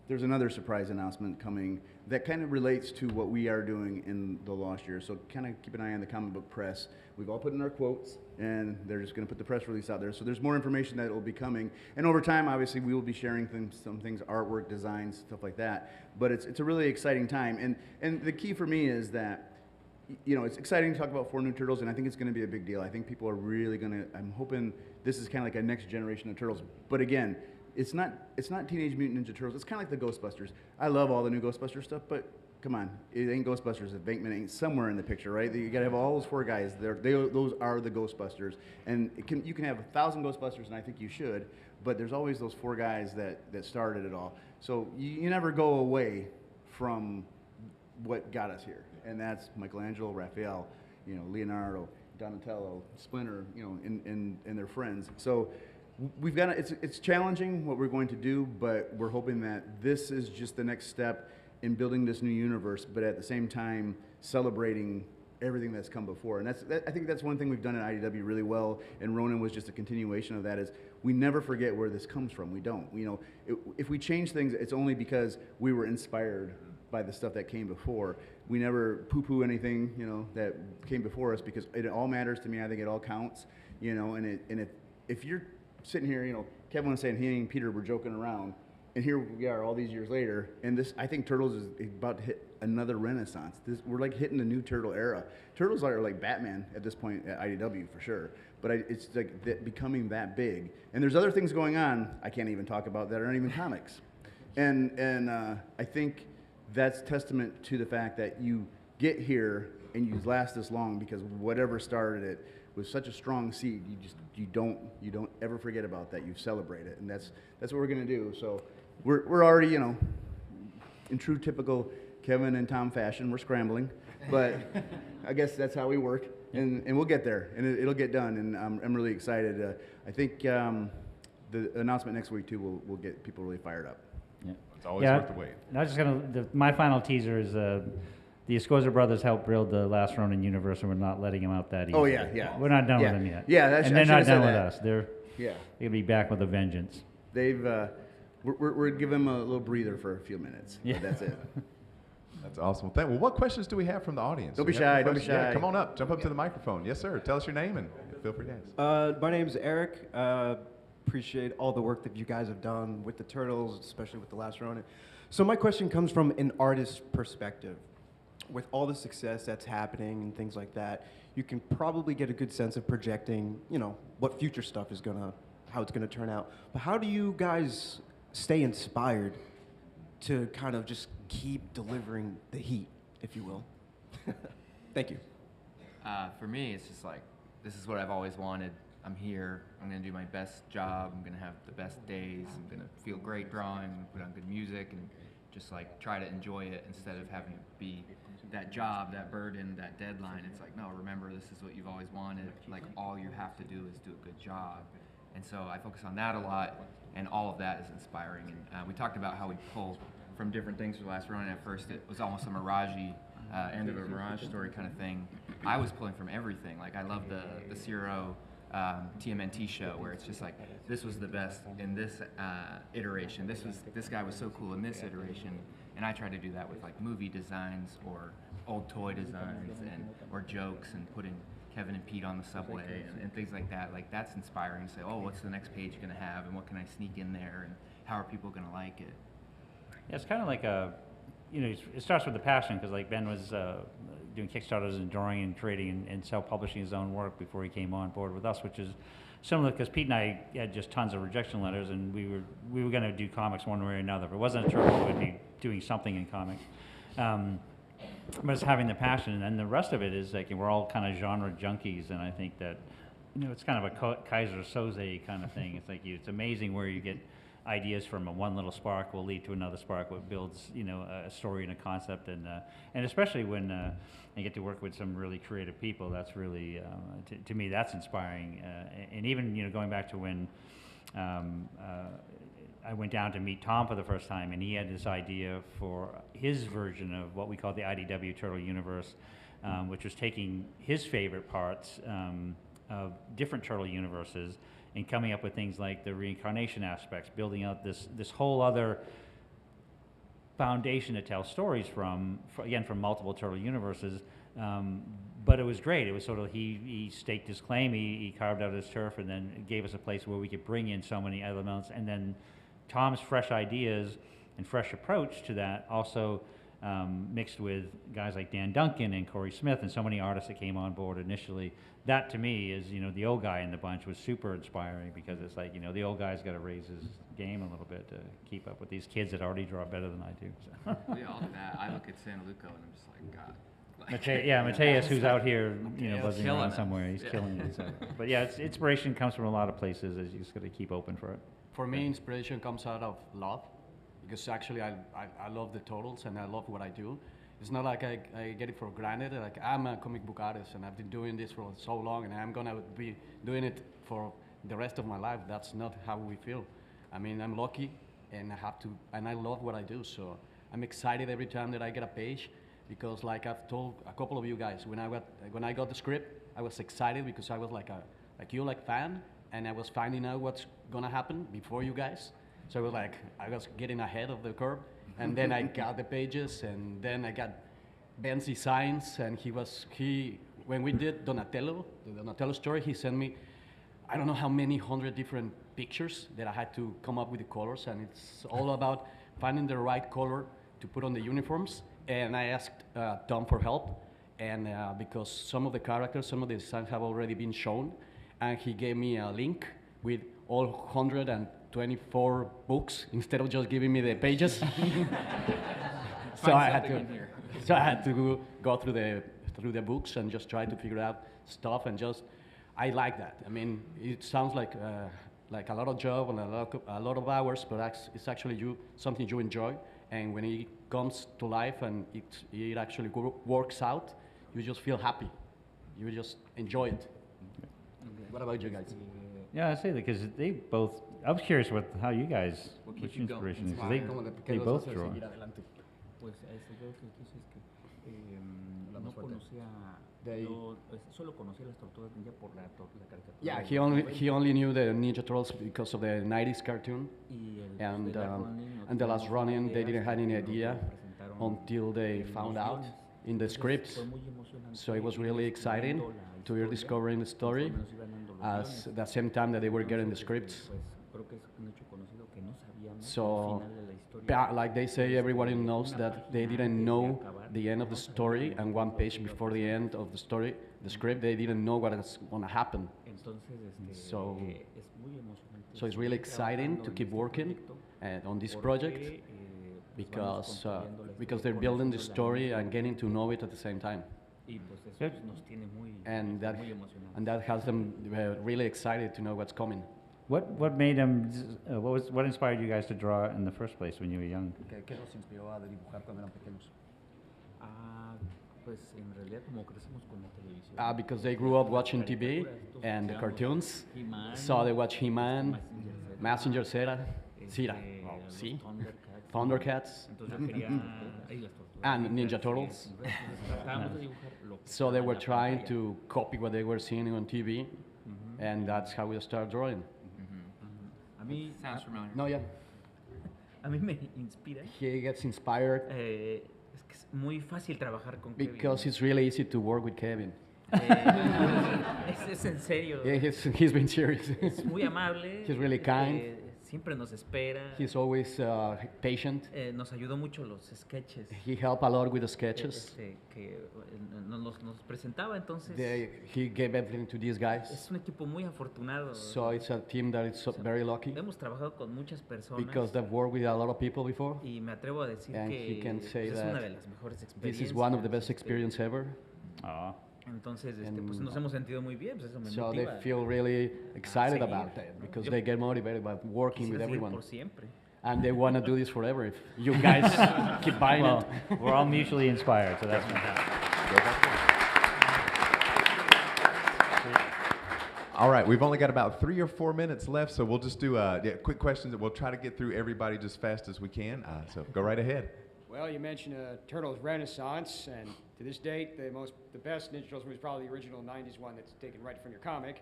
there's another surprise announcement coming that kind of relates to what we are doing in the Lost Years. So kind of keep an eye on the comic book press. We've all put in our quotes, and they're just going to put the press release out there. So there's more information that will be coming. And over time, obviously, we will be sharing some things, artwork, designs, stuff like that. But it's a really exciting time. And the key for me is that, it's exciting to talk about 4 new turtles, and I think it's going to be a big deal. I think people are really going to, I'm hoping this is kind of like a next generation of turtles. But again, it's not Teenage Mutant Ninja Turtles. It's kind of like the Ghostbusters. I love all the new Ghostbusters stuff, but come on, it ain't Ghostbusters if Venkman ain't somewhere in the picture, right? You got to have all those 4 guys. Those are the Ghostbusters, and you can have 1,000 Ghostbusters, and I think you should. But there's always those 4 guys that started it all. So you never go away from what got us here, and that's Michelangelo, Raphael, Leonardo, Donatello, Splinter, you know, and their friends. So we've got it's challenging what we're going to do, but we're hoping that this is just the next step in building this new universe, but at the same time celebrating everything that's come before. And I think that's one thing we've done at IDW really well, and Ronin was just a continuation of that, is we never forget where this comes from. We don't. You know, if we change things, it's only because we were inspired by the stuff that came before. We never poo-poo anything, you know, that came before us, because it all matters to me. I think it all counts, you know, and if you're sitting here, you know, Kevin was saying he and Peter were joking around, and here we are all these years later, and this, I think Turtles is about to hit another renaissance. We're like hitting the new Turtle era. Turtles are like Batman at this point at IDW for sure, but it's like becoming that big. And there's other things going on I can't even talk about that aren't even comics. And I think that's testament to the fact that you get here and you last this long, because whatever started it was such a strong seed. You don't ever forget about that. You celebrate it, and that's what we're gonna do. So we're already, you know, in true typical Kevin and Tom fashion, we're scrambling, but I guess that's how we work, and we'll get there, and it'll get done. And I'm really excited. I think the announcement next week too will get people really fired up. Yeah. It's always worth the wait. I was just my final teaser is the Escosa brothers helped build the Last Ronin universe, and we're not letting them out that easy. Oh yeah. We're not done with them yet. Yeah, and they're not done with us. They're yeah. They'll be back with a vengeance. They've we're giving them a little breather for a few minutes. Yeah, that's it. That's awesome. Well, what questions do we have from the audience? Don't be shy. Don't be shy. Yeah, come on up. Jump up to the microphone. Yes, sir. Tell us your name and feel free to ask. My name's Eric. Appreciate all the work that you guys have done with the Turtles, especially with the Last Ronin. So my question comes from an artist's perspective. With all the success that's happening and things like that, you can probably get a good sense of projecting, you know, what future stuff is how it's gonna turn out. But how do you guys stay inspired to kind of just keep delivering the heat, if you will? Thank you. For me, it's just like, this is what I've always wanted. I'm here, I'm gonna do my best job, I'm gonna have the best days, I'm gonna feel great drawing, I'm gonna put on good music, and just like try to enjoy it instead of having it be that job, that burden, that deadline. It's like, no, remember, this is what you've always wanted. Like, all you have to do is do a good job. And so I focus on that a lot, and all of that is inspiring. And we talked about how we pull from different things for the Last Ronin. At first, it was almost a Mirage-y, end of a Mirage story kind of thing. I was pulling from everything. Like, I love the Zero TMNT show, where it's just like, this was the best in this iteration. This guy was so cool in this iteration. And I try to do that with like movie designs or old toy designs or jokes, and putting Kevin and Pete on the subway and things like that. Like, that's inspiring to say, oh, what's the next page going to have, and what can I sneak in there, and how are people going to like it? Yeah, it's kind of like you know, it starts with the passion, because like Ben was doing Kickstarters and drawing and creating and self-publishing his own work before he came on board with us, which is similar, because Pete and I had just tons of rejection letters, and we were going to do comics one way or another. If it wasn't a Turtle, we'd be doing something in comics. But it's having the passion, and then the rest of it is like, we're all kind of genre junkies, and I think that, you know, it's kind of a Kaiser Soze kind of thing. It's like, it's amazing where you get ideas from one little spark will lead to another spark, what builds, you know, a story and a concept, and especially when I get to work with some really creative people. That's really, to me, that's inspiring. And even, you know, going back to when I went down to meet Tom for the first time, and he had this idea for his version of what we call the IDW Turtle Universe, which was taking his favorite parts of different Turtle universes and coming up with things like the reincarnation aspects, building out this whole other foundation to tell stories from multiple Turtle universes. But it was great. It was sort of, he staked his claim, he carved out his turf, and then gave us a place where we could bring in so many elements. And then Tom's fresh ideas and fresh approach to that also mixed with guys like Dan Duncan and Corey Smith and so many artists that came on board initially. That, to me, is, you know, the old guy in the bunch was super inspiring, because it's like, you know, the old guy's got to raise his game a little bit to keep up with these kids that already draw better than I do. So. Yeah, all of that. I look at San Luco and I'm just like, God. Mateus, who's out here, you know, buzzing killing around it. somewhere. He's killing it. So. But yeah, inspiration comes from a lot of places. You just got to keep open for it. For me, inspiration comes out of love, because actually I love the Turtles and I love what I do. It's not like I get it for granted. Like I'm a comic book artist and I've been doing this for so long and I'm gonna be doing it for the rest of my life. That's not how we feel. I mean, I'm lucky and I love what I do. So I'm excited every time that I get a page because like I've told a couple of you guys, when I got the script, I was excited because I was like fan, and I was finding out what's gonna happen before you guys. So I was getting ahead of the curve. And then I got the pages, and then I got Ben's designs, and when we did Donatello, the Donatello story, he sent me, I don't know how many 100 different pictures that I had to come up with the colors, and it's all about finding the right color to put on the uniforms. And I asked Tom for help, and because some of the characters, some of the designs have already been shown, and he gave me a link with all 124 books instead of just giving me the pages. so I had to go through the books and just try to figure out stuff, and I like that. I mean, it sounds like a lot of job and a lot of hours, but it's actually something you enjoy. And when it comes to life and it actually works out, you just feel happy. You just enjoy it. What about you guys? Yeah, I say that because they both. I was curious how you guys, which inspiration, because they both draw. Pues yo lo que quise es que no conocía, solo conocía las tortugas ninja por la caricatura. Yeah, he only knew the Ninja Turtles because of the 90s cartoon, and the Last Ronin, they didn't have any idea until they found out in the scripts. So it was really exciting to hear discovering the story at the same time that they were getting the scripts. So, like they say, everybody knows that they didn't know the end of the story, and one page before the end of the story, the script, they didn't know what was going to happen. So it's really exciting to keep working on this project because they're building the story and getting to know it at the same time. And that has them really excited to know what's coming. What made them? What inspired you guys to draw in the first place when you were young? ¿Qué los inspiró a dibujar cuando eran pequeños? Pues en realidad como crecimos con la televisión. Because they grew up watching TV and the cartoons, so they watch He-Man, Mazinger Z, Thundercats, and Ninja Turtles. So they were trying to copy what they were seeing on TV, and that's how we started drawing. Sounds familiar. No, yeah. A mí me inspira. He gets inspired. Es que es muy fácil trabajar con Kevin. Because it's really easy to work with Kevin. Es en serio. Yeah, he's been serious. Es muy amable. He's really kind. Siempre nos espera. He's always patient. Nos ayudó mucho los sketches. He helped a lot with the sketches. Que nos presentaba entonces. He gave everything to these guys. Es un equipo muy afortunado. So it's a team that is very lucky. Hemos trabajado con muchas personas. Because they've worked with a lot of people before. Y me atrevo a decir and que he can say es that una de las mejores experiencias. This is one of the best experiences ever. Entonces, pues nos hemos sentido muy bien, pues eso me so motiva. they feel really excited about it because they get motivated by working with everyone. Por siempre. And they want to do this forever if you guys keep buying it. We're all mutually inspired, so that's fantastic. All right, we've only got about 3 or 4 minutes left, so we'll just do quick questions that we'll try to get through everybody just fast as we can. So go right ahead. Well, you mentioned Turtles Renaissance, and to this date, the best Ninja Turtles movie is probably the original '90s one that's taken right from your comic.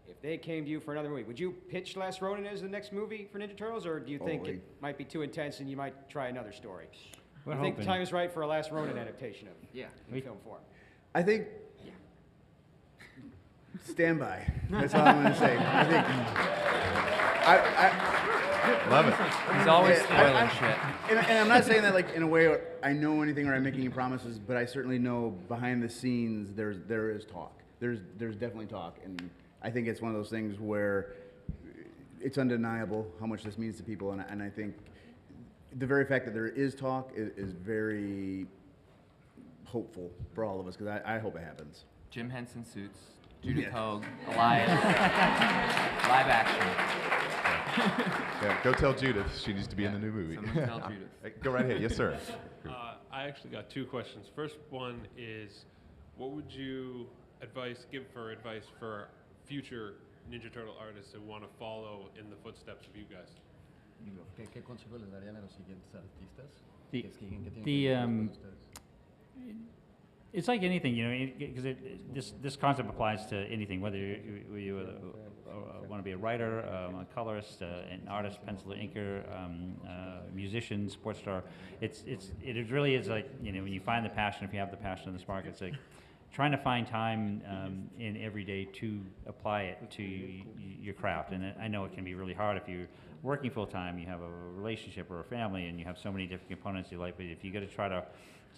If they came to you for another movie, would you pitch Last Ronin as the next movie for Ninja Turtles, or do you think it might be too intense and you might try another story? Do you think the time is right for a Last Ronin adaptation in film form? I think. Stand by. That's all I'm going to say. I think. I love it. He's always spoiling shit. And I'm not saying that like in a way I know anything or I'm making any promises, but I certainly know behind the scenes there is talk. There's definitely talk, and I think it's one of those things where it's undeniable how much this means to people, and I think the very fact that there is talk is very hopeful for all of us, because I hope it happens. Jim Henson suits, Judith Hogue, Elias, live action. Yeah, go tell Judith she needs to be in the new movie. Someone tell Judith. Go right ahead, yes sir. I actually got two questions. First one is, what would you give for advice for future Ninja Turtle artists who want to follow in the footsteps of you guys? Digo, ¿qué consejo les darían a los siguientes artistas? The- que tienen que the, ver con ustedes? It's like anything, you know, because this concept applies to anything, whether you want to be a writer, a colorist, an artist, penciler, inker, musician, sports star. It really is like, you know, when you find the passion, if you have the passion and the spark, it's like trying to find time in every day to apply it to your craft. And I know it can be really hard if you're working full time, you have a relationship or a family, and you have so many different components you like, but if you got to try to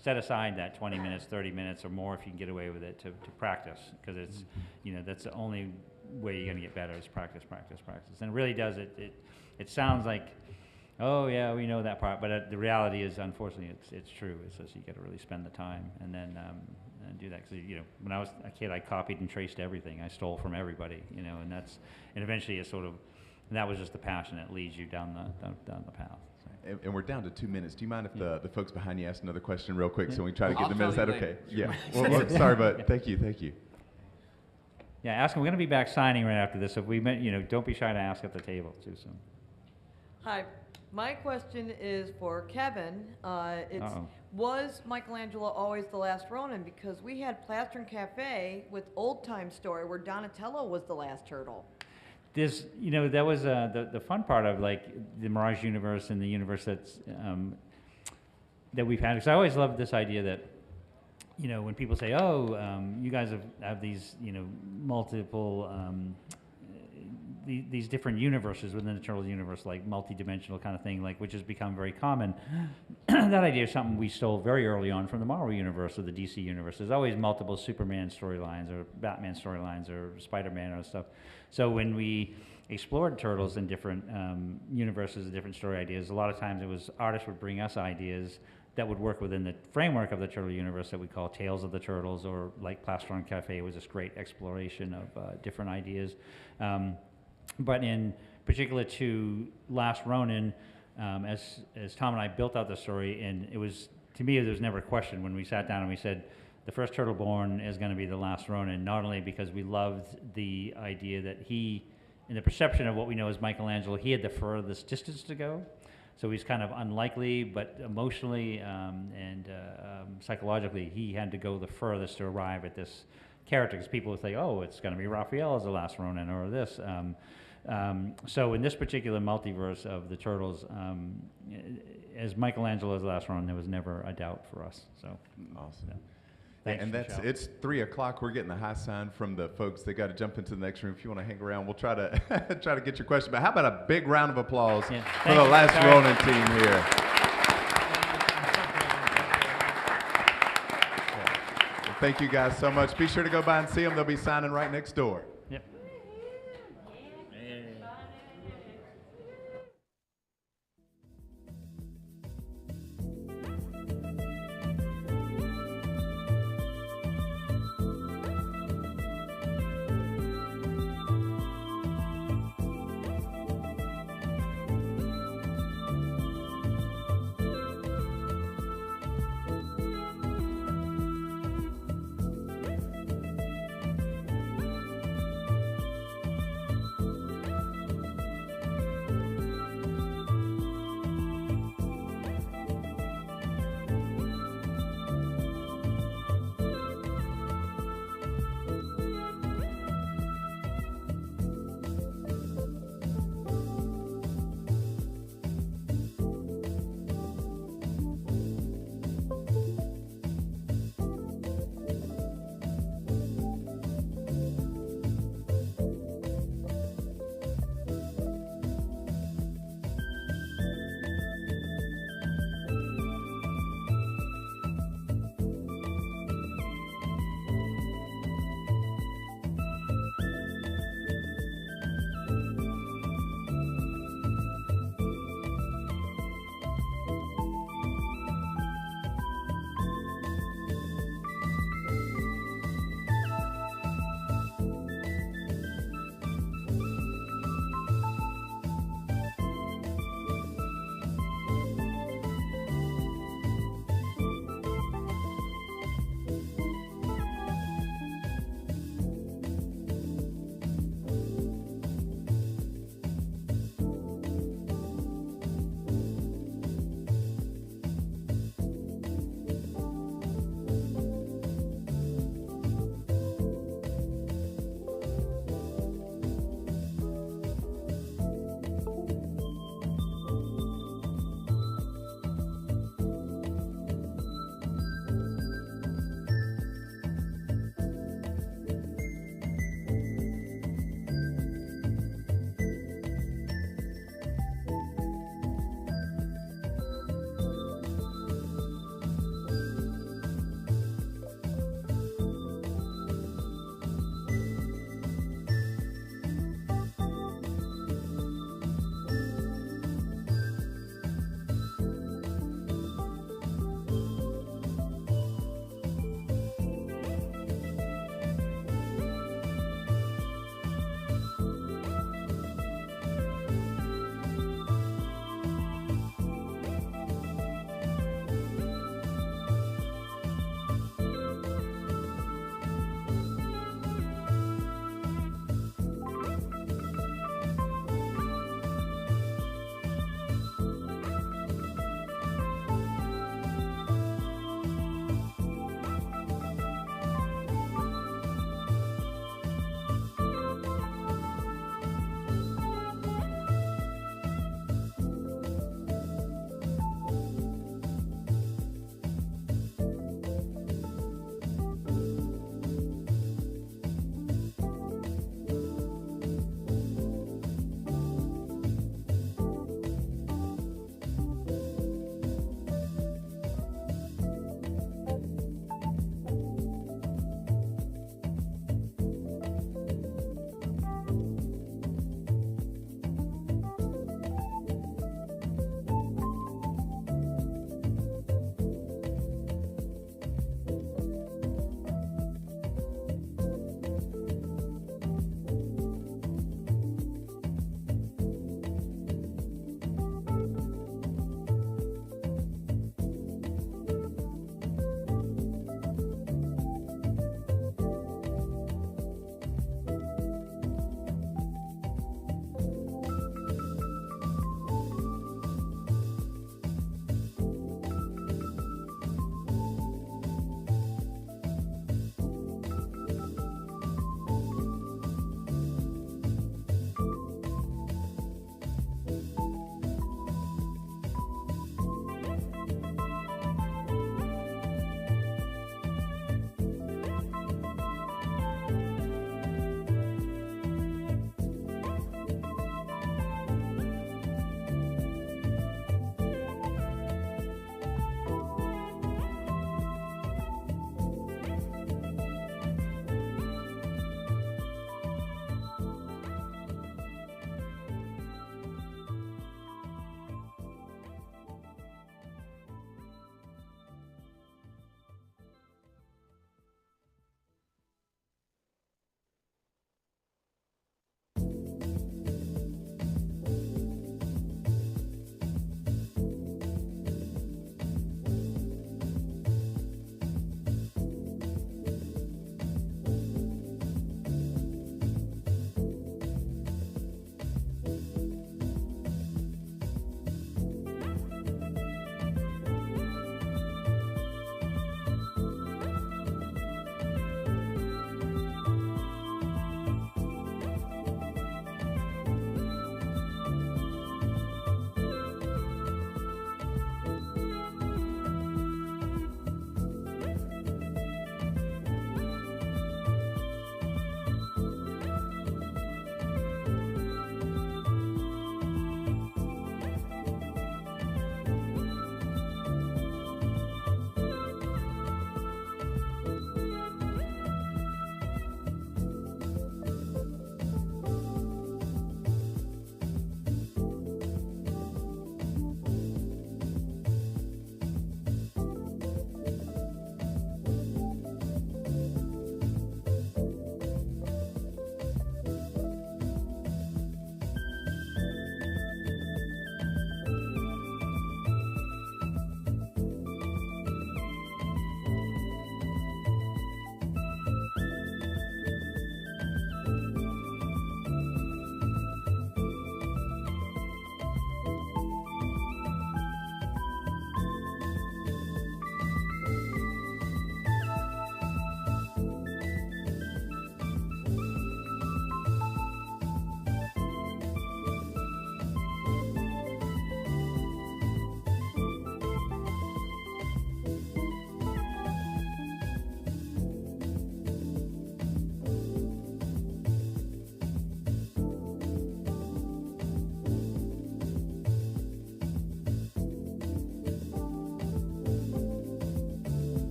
set aside that 20 minutes, 30 minutes or more if you can get away with it to practice, because it's, you know, that's the only way you're going to get better is practice, practice, practice. And it really does, it sounds like, oh yeah, we know that part, but the reality is, unfortunately, it's true. It's just you got to really spend the time and then and do that. Because, you know, when I was a kid, I copied and traced everything. I stole from everybody, you know, and eventually it's sort of, and that was just the passion that leads you down the path. And we're down to 2 minutes. Do you mind if the folks behind you ask another question real quick so we try to get them in? Is that okay? Yeah. Well, sorry, but thank you. Yeah, ask them. We're going to be back signing right after this. So if we met, you know, don't be shy to ask at the table too. So. Hi, my question is for Kevin. Was Michelangelo always the last Ronin? Because we had Plastron Cafe with Old Time Story where Donatello was the last turtle. This, you know, that was the fun part of like the Mirage universe and the universe that's that we've had. Because I always loved this idea that, you know, when people say, "Oh, you guys have these, you know, multiple these different universes within the Turtles universe, like multi-dimensional kind of thing, like which has become very common." That idea is something we stole very early on from the Marvel universe or the DC universe. There's always multiple Superman storylines or Batman storylines or Spider-Man or stuff. So when we explored Turtles in different universes and different story ideas, a lot of times it was artists would bring us ideas that would work within the framework of the Turtle universe that we call Tales of the Turtles, or like Plastron Cafe was this great exploration of different ideas. But in particular to Last Ronin, as Tom and I built out the story, and it was, to me, there was never a question when we sat down and we said, the first Turtle born is going to be the last Ronin, not only because we loved the idea that he, in the perception of what we know as Michelangelo, he had the furthest distance to go. So he's kind of unlikely, but emotionally and psychologically, he had to go the furthest to arrive at this character, because people would say, oh, it's going to be Raphael as the last Ronin, or this. So in this particular multiverse of the Turtles, as Michelangelo as the last Ronin, there was never a doubt for us. So awesome. Yeah. And it's 3 o'clock. We're getting the high sign from the folks. They got to jump into the next room. If you want to hang around, we'll try to try to get your question. But how about a big round of applause for the Last Ronin team here? Well, thank you guys so much. Be sure to go by and see them. They'll be signing right next door. Yep.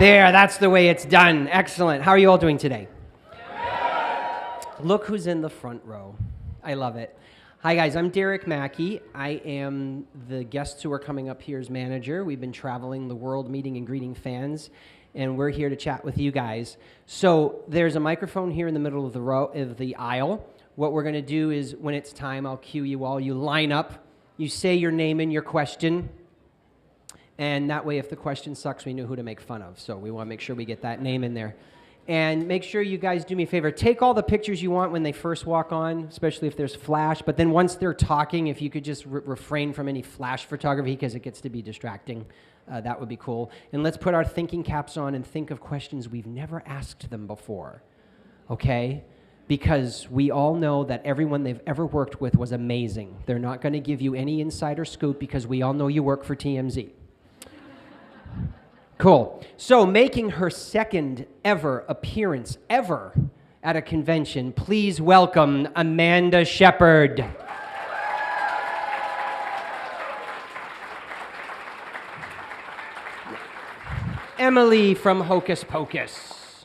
There, that's the way it's done. Excellent. How are you all doing today? Look who's in the front row. I love it. Hi, guys. I'm Derek Mackey. I am the guests who are coming up here's manager. We've been traveling the world meeting and greeting fans, and we're here to chat with you guys. So there's a microphone here in the middle of the aisle. What we're going to do is when it's time, I'll cue you all. You line up. You say your name and your question. And that way, if the question sucks, we know who to make fun of. So we want to make sure we get that name in there. And make sure you guys do me a favor. Take all the pictures you want when they first walk on, especially if there's flash. But then once they're talking, if you could just refrain from any flash photography because it gets to be distracting, that would be cool. And let's put our thinking caps on and think of questions we've never asked them before. Okay? Because we all know that everyone they've ever worked with was amazing. They're not going to give you any insider scoop because we all know you work for TMZ. Cool. So, making her second ever appearance ever at a convention, please welcome Amanda Shepard. Emily from Hocus Pocus.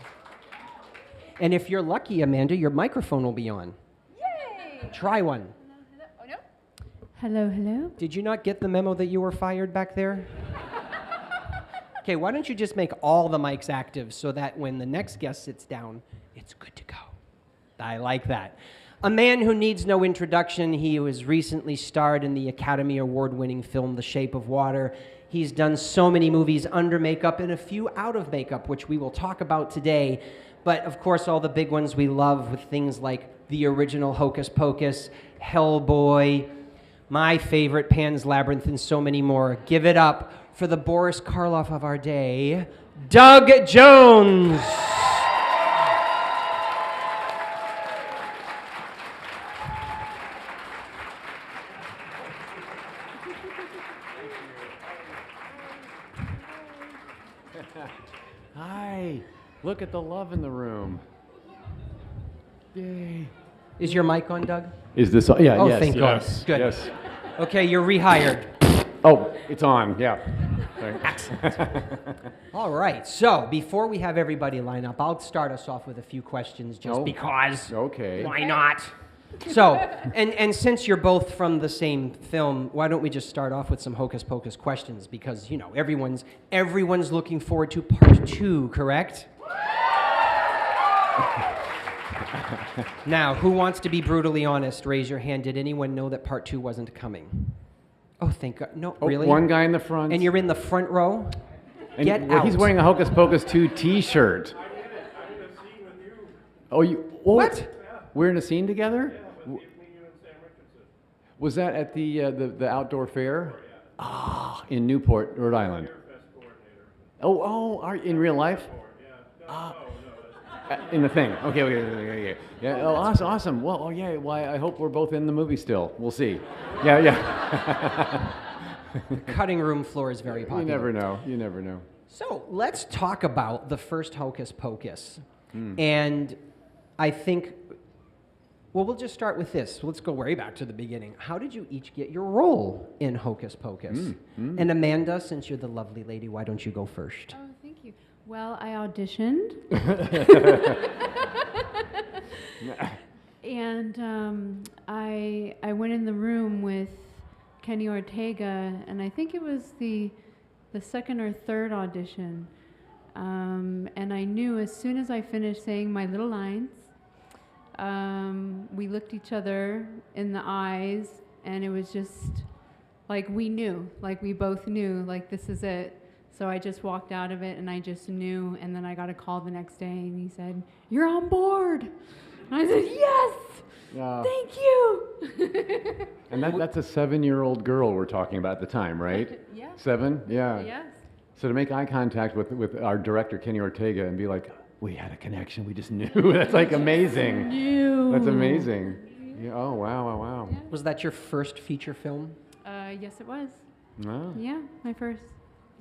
And if you're lucky, Amanda, your microphone will be on. Yay! Try one. Oh, no? Hello, hello. Did you not get the memo that you were fired back there? Okay, why don't you just make all the mics active so that when the next guest sits down, it's good to go. I like that. A man who needs no introduction. He was recently starred in the Academy Award-winning film The Shape of Water. He's done so many movies under makeup and a few out of makeup, which we will talk about today. But of course, all the big ones we love with things like the original Hocus Pocus, Hellboy, my favorite, Pan's Labyrinth, and so many more. Give it up for the Boris Karloff of our day, Doug Jones. Hi. Look at the love in the room. Yay. Is your mic on, Doug? Is this on? Yeah, oh, yes. Thank God. Good. Yes. Okay, you're rehired. Oh, it's on, yeah. Excellent. All right, so before we have everybody line up, I'll start us off with a few questions just because. Okay. Why not? So, and since you're both from the same film, why don't we just start off with some Hocus Pocus questions? Because, you know, everyone's looking forward to part 2, correct? Now, who wants to be brutally honest? Raise your hand. Did anyone know that part 2 wasn't coming? Oh, thank God. No, really? One guy in the front. And you're in the front row? And Get out. He's wearing a Hocus Pocus 2 t-shirt. Oh, you... What? We're in a scene together? Was that at the outdoor fair? Ah, in Newport, Rhode Island. In real life? In the thing. Okay. Yeah. Oh, awesome. Well, I hope we're both in the movie still. We'll see. Yeah. The cutting room floor is very popular. You never know. So let's talk about the first Hocus Pocus. And I think, well, we'll just start with this. Let's go way back to the beginning. How did you each get your role in Hocus Pocus? And Amanda, since you're the lovely lady, why don't you go first? Oh, thank you. Well, I auditioned. And I went in the room with Kenny Ortega, and I think it was the second or third audition. And I knew as soon as I finished saying my little lines, we looked each other in the eyes, and it was just like we knew, like we both knew, like this is it. So I just walked out of it, and I just knew, and then I got a call the next day, and he said, "You're on board." And I said, "Yes, thank you." And that's a 7-year-old girl we're talking about at the time, right? Yeah. 7? Yeah. Yes. So to make eye contact with our director, Kenny Ortega, and be like, we had a connection, we just knew. That's like amazing. That's amazing. Yeah, oh, wow. Yeah. Was that your first feature film? Yes, it was. Oh. Yeah, my first.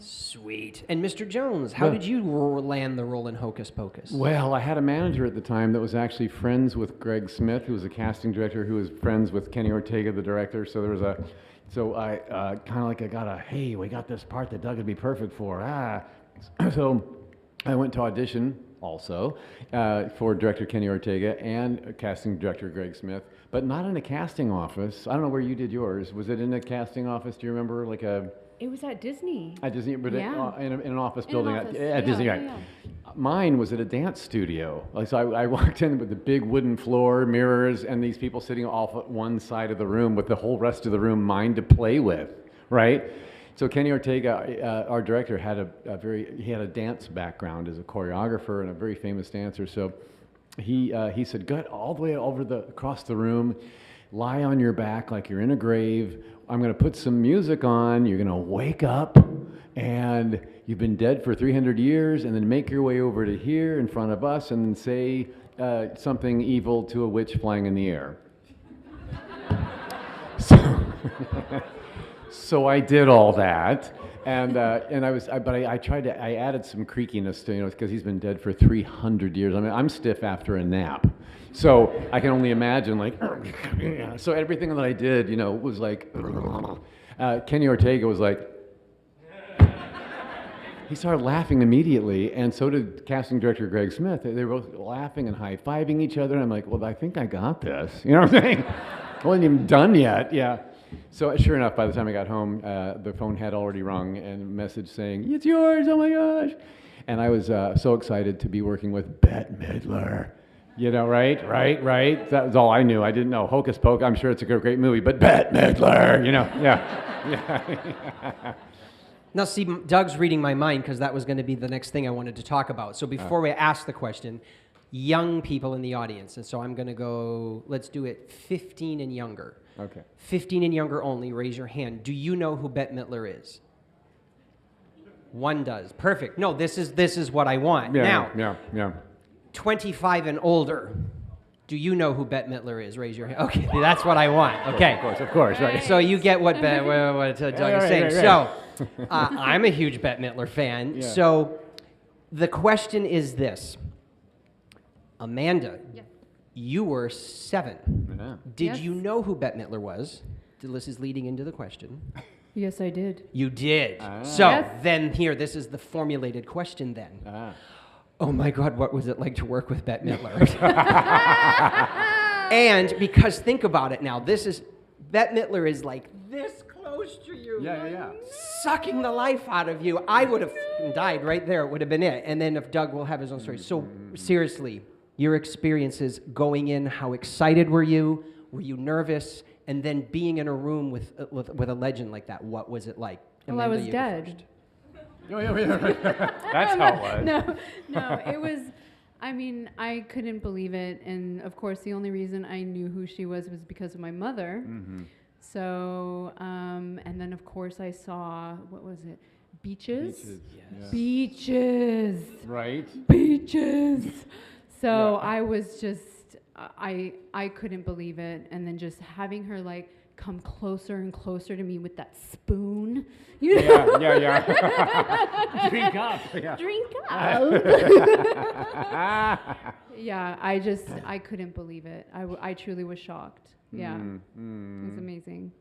Sweet. And Mr. Jones, how did you land the role in Hocus Pocus? Well, I had a manager at the time that was actually friends with Greg Smith, who was a casting director, who was friends with Kenny Ortega, the director. So there was I kind of like I got hey, we got this part that Doug would be perfect for. So I went to audition also for director Kenny Ortega and casting director Greg Smith, but not in a casting office. I don't know where you did yours. Was it in a casting office? Do you remember, like a? It was at Disney. At Disney, but Yeah. in an office In an building office, at Disney. yeah, Right. yeah. Mine was at a dance studio. Like, so I walked in with the big wooden floor, mirrors, and these people sitting off at one side of the room with the whole rest of the room mine to play with, right? So Kenny Ortega, our director, had he had a dance background as a choreographer and a very famous dancer. So he said, "Go all the way across the room, lie on your back like you're in a grave. I'm going to put some music on. You're going to wake up, and you've been dead for 300 years, and then make your way over to here in front of us and say something evil to a witch flying in the air." So I did all that, and I added some creakiness to, because he's been dead for 300 years. I mean, I'm stiff after a nap, so I can only imagine, like, so everything that I did, was like, Kenny Ortega was like, he started laughing immediately, and so did casting director Greg Smith. They were both laughing and high-fiving each other, and I'm like, well, I think I got this. You know what I'm saying? I wasn't even done yet, yeah. So sure enough, by the time I got home, the phone had already rung and a message saying, "It's yours, oh my gosh." And I was so excited to be working with Bette Midler. Right? That was all I knew. I didn't know Hocus Pocus. I'm sure it's a great movie, but Bette Midler, yeah. Now, see, Doug's reading my mind because that was going to be the next thing I wanted to talk about. So before we ask the question, young people in the audience, and so I'm going to go, let's do it 15 and younger. Okay. 15 and younger only, raise your hand. Do you know who Bette Midler is? One does. Perfect. No, this is what I want. Now, yeah. 25 and older. Do you know who Bette Midler is? Raise your hand. Okay, that's what I want. Okay. Of course, right. So you get what Doug is saying. Right. So I'm a huge Bette Midler fan. Yeah. So the question is this. Amanda, you were 7. Yeah. Did Yes. you know who Bette Midler was? This is leading into the question. Yes, I did. You did. Ah. So Yes. then here, this is the formulated question then. Oh my God, what was it like to work with Bette Midler? And because think about it now, Bette Midler is like this close to you. Yeah. Sucking the life out of you. I would have died right there. It would have been it. And then if Doug will have his own story. So seriously, your experiences going in, how excited were you? Were you nervous? And then being in a room with a legend like that, what was it like? Well, I Amanda, was you go dead. first. That's how it was. No, it was, I mean, I couldn't believe it. And of course, the only reason I knew who she was because of my mother. Mm-hmm. So, and then of course I saw, what was it? Beaches? Yes. Beaches. Right. Beaches. So I was just, I couldn't believe it. And then just having her like come closer and closer to me with that spoon. You know? Yeah. Drink up. Yeah. Drink up. Yeah, I couldn't believe it. I truly was shocked. Yeah. It was amazing.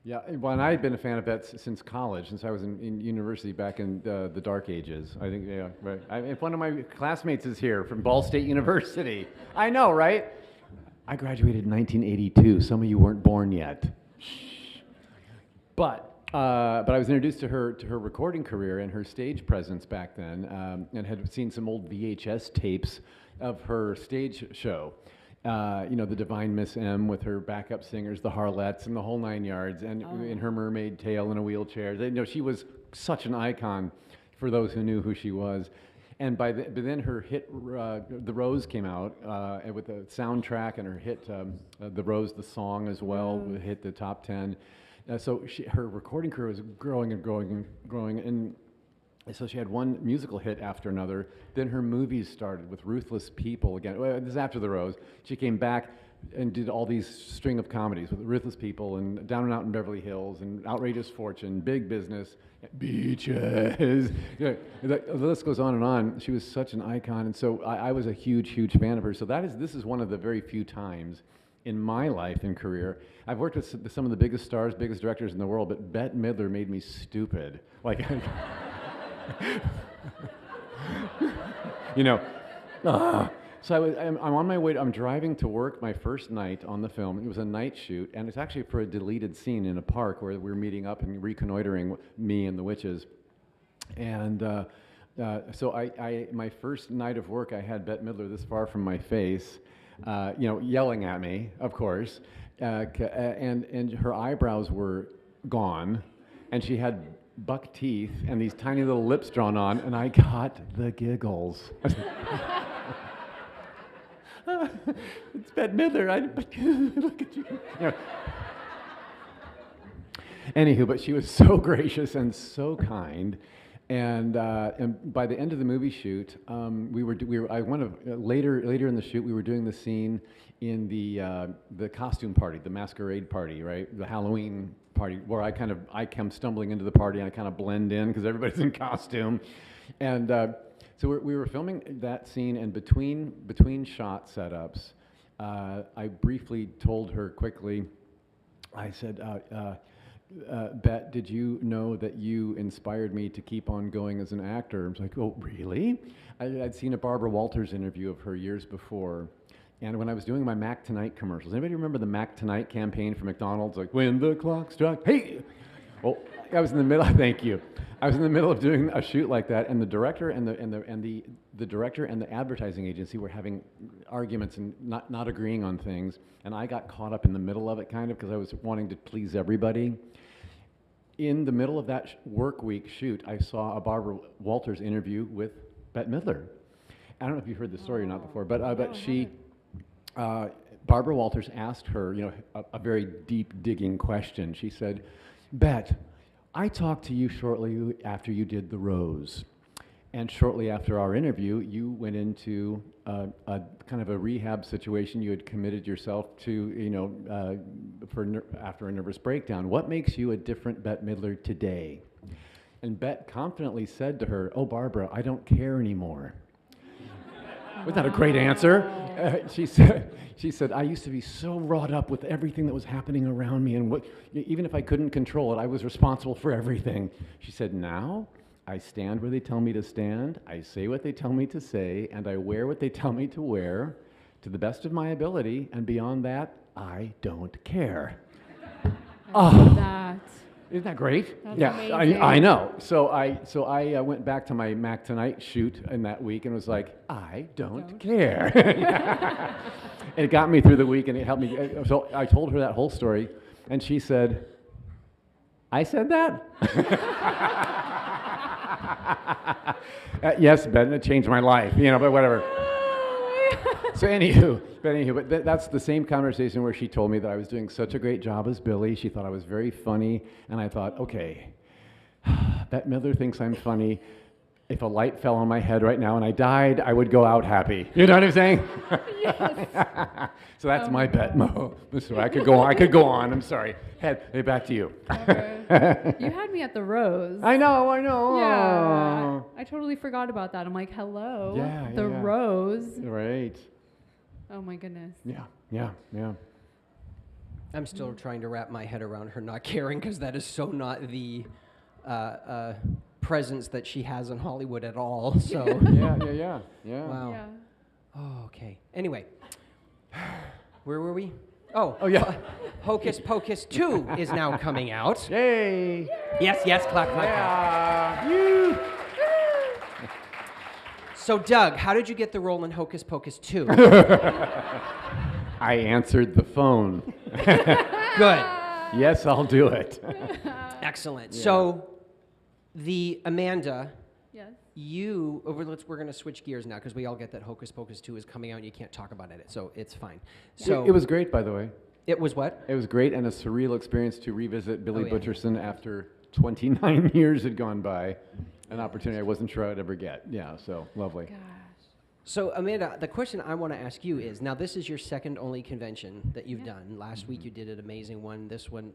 Yeah, well, and I had been a fan of Bette's since college, since I was in university back in the dark ages. I think, yeah, right. If one of my classmates is here from Ball State University. I know, right? I graduated in 1982. Some of you weren't born yet. But I was introduced to her recording career and her stage presence back then, and had seen some old VHS tapes of her stage show. The Divine Miss M with her backup singers, the Harlettes, and the whole 9 yards, and in her mermaid tail in a wheelchair. She was such an icon for those who knew who she was. And but then her hit, The Rose, came out with the soundtrack, and her hit, The Rose, the song as well, hit the top 10. So her recording career was growing and growing and growing, and so she had one musical hit after another. Then her movies started with Ruthless People again. Well, this is after The Rose. She came back and did all these string of comedies with Ruthless People and Down and Out in Beverly Hills and Outrageous Fortune, Big Business, Beaches. The list goes on and on. She was such an icon, and so I was a huge, huge fan of her. So this is one of the very few times in my life and career. I've worked with some of the biggest stars, biggest directors in the world, but Bette Midler made me stupid. Like. you know. So I'm on my way. I'm driving to work my first night on the film. It was a night shoot, and it's actually for a deleted scene in a park where we're meeting up and reconnoitering, me and the witches. And so my first night of work, I had Bette Midler this far from my face, you know, yelling at me, of course, and her eyebrows were gone, and she had buck teeth and these tiny little lips drawn on, and I got the giggles. It's Bette Midler. Look at you. You know. Anywho, but she was so gracious and so kind, and by the end of the movie shoot, later in the shoot we were doing the scene in the costume party, the masquerade party, right? The Halloween party, where I come stumbling into the party and I kind of blend in because everybody's in costume, and. So we were filming that scene, and between shot setups, I briefly told her quickly, I said, Bette, did you know that you inspired me to keep on going as an actor? I was like, oh, really? I'd seen a Barbara Walters interview of her years before, and when I was doing my Mac Tonight commercials, anybody remember the Mac Tonight campaign for McDonald's? Like, when the clock struck, hey! Well, I was in the middle. Thank you. I was in the middle of doing a shoot like that, and the director and the director and the advertising agency were having arguments and not agreeing on things, and I got caught up in the middle of it, kind of, because I was wanting to please everybody. In the middle of that work week shoot, I saw a Barbara Walters interview with Bette Midler. I don't know if you've heard the story or not before, but she. Barbara Walters asked her, you know, a very deep digging question. She said, Bette, I talked to you shortly after you did The Rose, and shortly after our interview, you went into a kind of a rehab situation. You had committed yourself to, you know, after a nervous breakdown. What makes you a different Bette Midler today? And Bette confidently said to her, oh, Barbara, I don't care anymore. Wasn't that a great answer? She said, I used to be so wrought up with everything that was happening around me, and even if I couldn't control it, I was responsible for everything. She said, now I stand where they tell me to stand, I say what they tell me to say, and I wear what they tell me to wear to the best of my ability, and beyond that, I don't care. That. Isn't that great? That's yeah, amazing. I know. So I went back to my Mac Tonight shoot in that week and was like, I don't care. It got me through the week, and it helped me. So I told her that whole story, and she said, I said that? Yes, Ben, it changed my life, you know, but whatever. So but that's the same conversation where she told me that I was doing such a great job as Billy. She thought I was very funny, and I thought, okay, Bette Midler thinks I'm funny. If a light fell on my head right now and I died, I would go out happy. You know what I'm saying? Yes. So that's my Bette Mo. So I could go on. I'm sorry. Hey, back to you. You had me at the Rose. I know. Yeah. I totally forgot about that. I'm like, hello. Yeah. The Rose. Right. Oh my goodness. Yeah. I'm still trying to wrap my head around her not caring, because that is so not the presence that she has in Hollywood at all. So Yeah. Wow. Yeah. Oh, okay. Anyway, where were we? Oh yeah. Hocus Pocus 2 is now coming out. Yay! Yes, clap. Yeah. So, Doug, how did you get the role in Hocus Pocus 2? I answered the phone. Good. Yes, I'll do it. Excellent. Yeah. So, Amanda, Yes. we're going to switch gears now, because we all get that Hocus Pocus 2 is coming out and you can't talk about it, so it's fine. So It was great, by the way. It was what? It was great and a surreal experience to revisit Billy Oh, yeah. Butcherson after 29 years had gone by. An opportunity I wasn't sure I'd ever get. Yeah, so lovely. So, Amanda, the question I want to ask you is, now this is your second only convention that you've done. Last week you did an amazing one. This one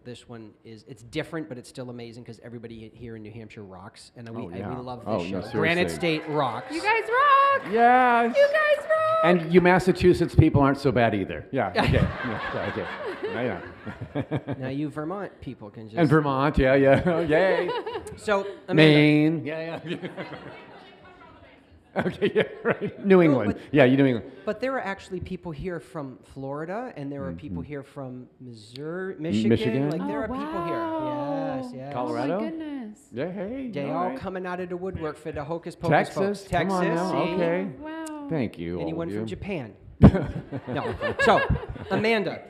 is, it's different, but it's still amazing because everybody here in New Hampshire rocks, and we love this show. seriously. Granite State rocks. You guys rock! Yes. You guys rock! And you Massachusetts people aren't so bad either. Yeah, okay. Yeah. Now you Vermont people can just... And Vermont, yeah. Oh, yay. So, Amanda, Maine. Yeah. Okay, yeah, right. New England. Yeah, you New England. But there are actually people here from Florida, and there are people here from Missouri, Michigan. Michigan. Like there Oh, are people here. Yes, yes. Colorado? Oh my goodness. Yeah, hey. They all all right. coming out of the woodwork for the Hocus Pocus Texas. folks. Come on Texas. now. See? Okay. Wow. Thank you. all Anyone of from you. Japan? No. So, Amanda,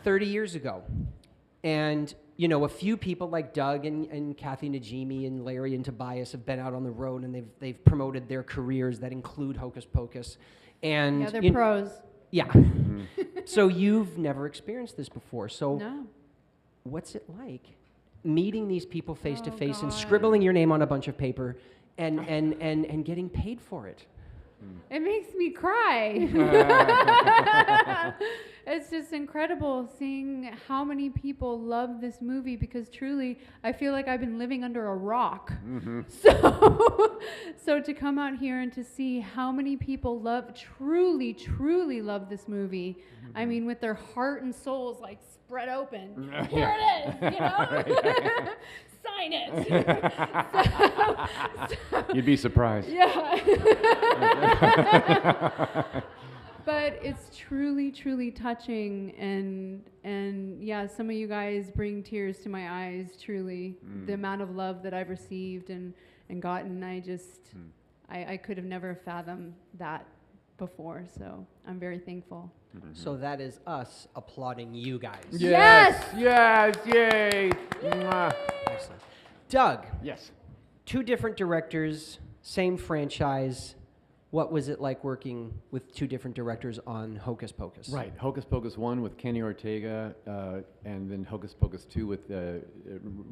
30 years ago, and you know, a few people like Doug and Kathy Najimy and Larry and Tobias have been out on the road, and they've promoted their careers that include Hocus Pocus. And Yeah, they're pros. Yeah. So you've never experienced this before. So No. what's it like meeting these people face to face and God. scribbling your name on a bunch of paper and getting paid for it? It makes me cry. It's just incredible seeing how many people love this movie, because truly, I feel like I've been living under a rock. So to come out here and to see how many people truly love this movie. I mean, with their heart and souls like spread open. Here it is, you know? Sign it. You'd be surprised. Yeah. But it's truly touching, and yeah, some of you guys bring tears to my eyes, truly. The amount of love that I've received and gotten, I could have never fathomed that before, so I'm very thankful. So that is us applauding you guys. Yes! Yes! Yay! Mwah. Excellent. Doug. Yes. 2 different directors, same franchise. What was it like working with 2 different directors on Hocus Pocus? Right. Hocus Pocus 1 with Kenny Ortega, and then Hocus Pocus 2 with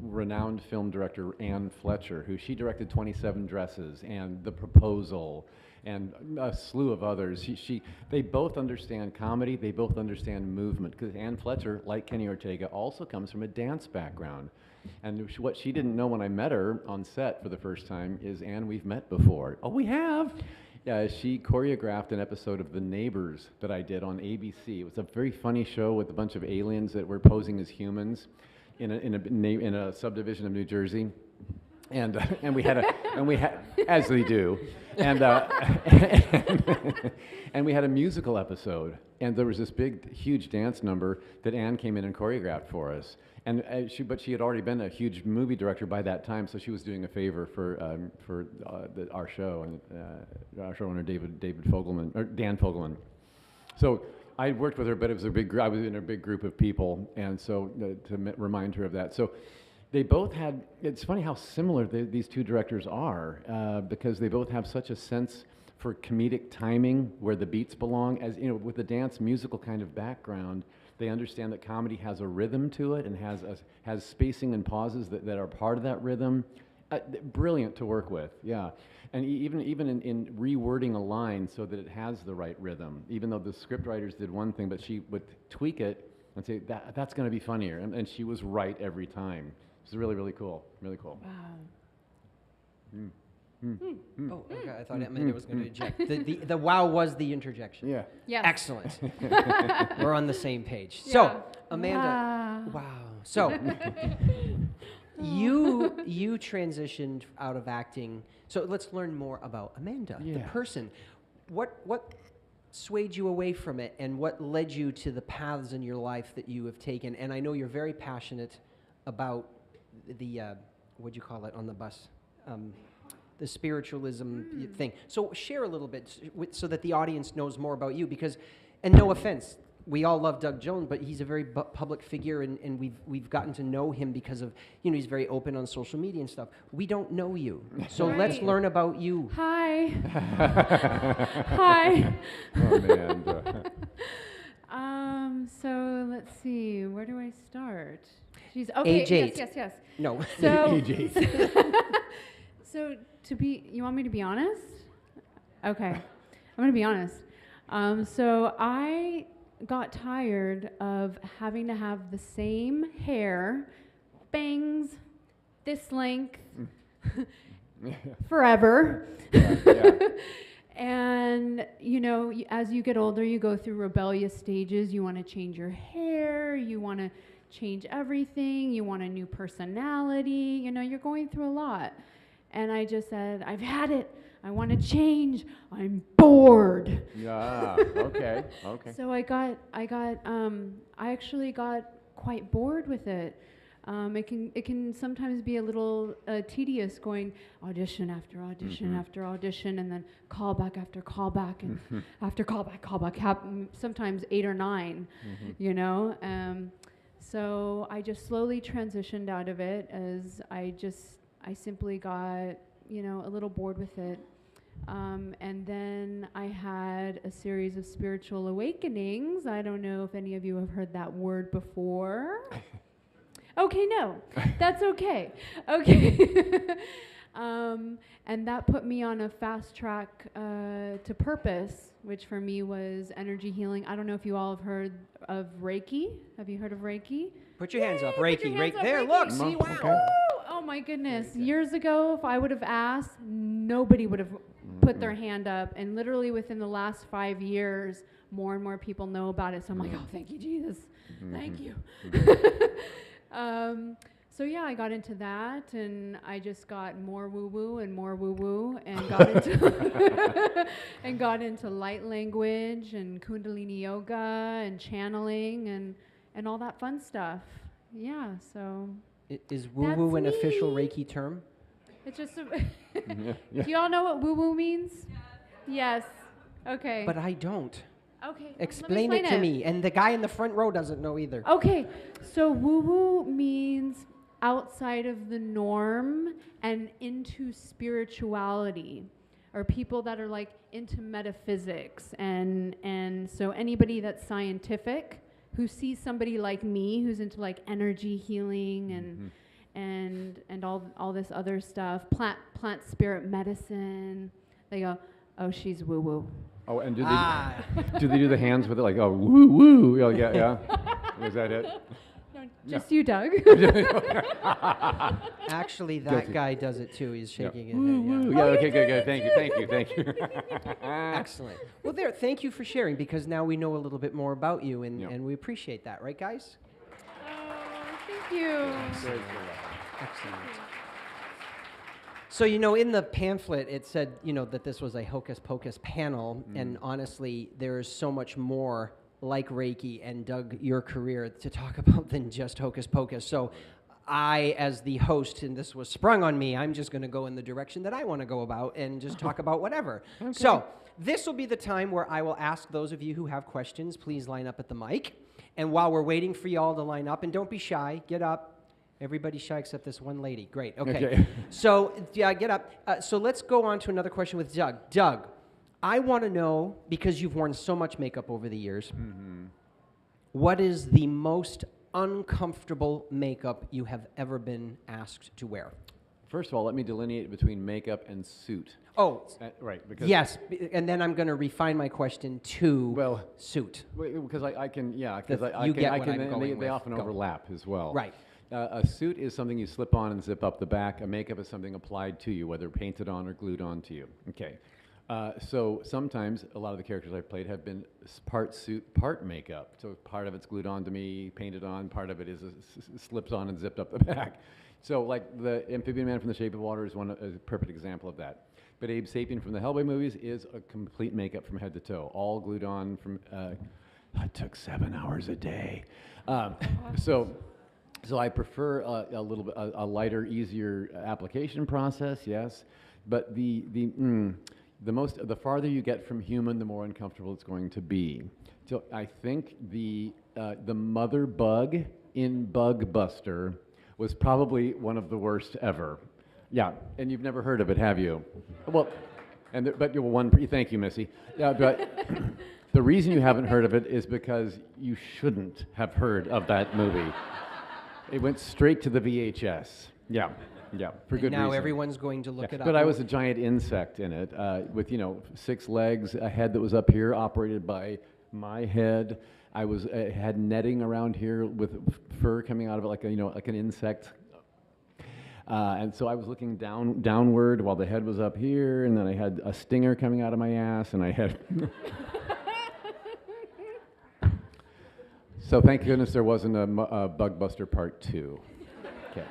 renowned film director Anne Fletcher, who she directed 27 Dresses and The Proposal and a slew of others. They both understand comedy. They both understand movement, because Anne Fletcher, like Kenny Ortega, also comes from a dance background. And what she didn't know when I met her on set for the first time is, Anne, we've met before. Oh, we have? Yeah, she choreographed an episode of The Neighbors that I did on ABC. It was a very funny show with a bunch of aliens that were posing as humans in a subdivision of New Jersey, and we had as they do, and and we had a musical episode, and there was this big, huge dance number that Anne came in and choreographed for us. And but she had already been a huge movie director by that time, so she was doing a favor for our show, and our showrunner David Fogelman, or Dan Fogelman. So I worked with her, but it was a big. I was in a big group of people, and so to remind her of that. So they both had. It's funny how similar these 2 directors are, because they both have such a sense for comedic timing, where the beats belong. As you know, with the dance musical kind of background, they understand that comedy has a rhythm to it and has spacing and pauses that are part of that rhythm. Brilliant to work with, yeah. And even in rewording a line so that it has the right rhythm, even though the script writers did one thing, but she would tweak it and say, that's going to be funnier. And she was right every time. It's really, really cool. Really cool. Wow. Oh, okay. I thought it meant it was going to eject. The wow was the interjection. Yeah. Yes. Excellent. We're on the same page. Yeah. So, Amanda. Wow. So, you transitioned out of acting. So let's learn more about Amanda, the person. What swayed you away from it, and what led you to the paths in your life that you have taken? And I know you're very passionate about the what'd you call it on the bus? The spiritualism thing. So share a little bit so that the audience knows more about you, because, and no offense, we all love Doug Jones, but he's a very public figure, and we've gotten to know him because of, he's very open on social media and stuff. We don't know you. So let's learn about you. Hi. Hi. Oh, man. So let's see, where do I start? She's okay. Age 8. Yes. No. So, Age 8. So you want me to be honest? Okay, I'm gonna be honest. So I got tired of having to have the same hair, bangs, this length, forever. And as you get older, you go through rebellious stages. You want to change your hair. You want to change everything. You want a new personality. You're going through a lot. And I just said, I've had it. I want to change. I'm bored. Yeah. Okay. Okay. So I actually got quite bored with it. It can sometimes be a little tedious going audition after audition after audition, and then callback after callback and after callback, sometimes 8 or 9, you know. So I just slowly transitioned out of it as I simply got, you know, a little bored with it. And then I had a series of spiritual awakenings. I don't know if any of you have heard that word before. Okay, no, that's okay. Okay. And that put me on a fast track to purpose, which for me was energy healing. I don't know if you all have heard of Reiki. Have you heard of Reiki? Put your hands up. Put Reiki, your right hands up, there. Reiki. Look, see, wow. Okay. Oh my goodness. Years ago, if I would have asked, nobody would have put their hand up. And literally within the last 5 years, more and more people know about it. So I'm like, oh, thank you, Jesus. Thank you. So yeah, I got into that, and I just got more woo-woo and more woo-woo, and got into and got into light language and Kundalini yoga and channeling and all that fun stuff. Yeah, so Is woo-woo an That's official me. Reiki term? it's just. Do you all know what woo-woo means? Yes. Okay. But I don't. Okay. let Explain me it to me. And the guy in the front row doesn't know either. Okay, so woo-woo means outside of the norm and into spirituality, or people that are like into metaphysics, and so anybody that's scientific who sees somebody like me who's into like energy healing and all this other stuff, plant spirit medicine, they go, oh, she's woo-woo. Oh, and do they do the hands with it like, oh, woo woo? Yeah. Was that it? Just you, Doug. Actually, that Guilty. guy does it too. He's shaking his Woo head. woo. Yeah. Yeah. Okay. Good. Thank you. Excellent. Well, thank you for sharing, because now we know a little bit more about you, and we appreciate that, right, guys? Thank you. Excellent. So, you know, in the pamphlet, it said, you know, that this was a Hocus Pocus panel, and honestly, there is so much more like Reiki and Doug, your career, to talk about than just Hocus Pocus. So I, as the host, and this was sprung on me, I'm just going to go in the direction that I want to go about and just talk about whatever. Okay. So this will be the time where I will ask those of you who have questions, please line up at the mic. And while we're waiting for you all to line up, and don't be shy, get up. Everybody's shy except this one lady. Great, okay. So, yeah, get up. So let's go on to another question with Doug. Doug, I want to know, because you've worn so much makeup over the years, what is the most uncomfortable makeup you have ever been asked to wear? First of all, let me delineate between makeup and suit. Oh, right. Because yes, and then I'm going to refine my question to suit. Because I can, yeah, That because you get what I'm and going they with. often Go. overlap as well. Right. A suit is something you slip on and zip up the back. A makeup is something applied to you, whether painted on or glued on to you. Okay. So sometimes a lot of the characters I've played have been part suit, part makeup. So part of it's glued onto me, painted on. Part of it is slips on and zipped up the back. So like the Amphibian Man from The Shape of Water is a perfect example of that. But Abe Sapien from the Hellboy movies is a complete makeup from head to toe, all glued on from. It took 7 hours a day. So I prefer a little bit a lighter, easier application process, yes. But the farther you get from human, the more uncomfortable it's going to be. So I think the mother bug in Bug Buster was probably one of the worst ever. Yeah, and you've never heard of it, have you? Well, thank you, Missy. Yeah, but the reason you haven't heard of it is because you shouldn't have heard of that movie. It went straight to the VHS. Yeah, for good reason. Now everyone's going to look it up. But I was a giant insect in it, with 6 legs, a head that was up here, operated by my head. I had netting around here with fur coming out of it, like an insect. And so I was looking downward while the head was up here, and then I had a stinger coming out of my ass, and I had. So thank goodness there wasn't a Bug Buster Part 2. Okay.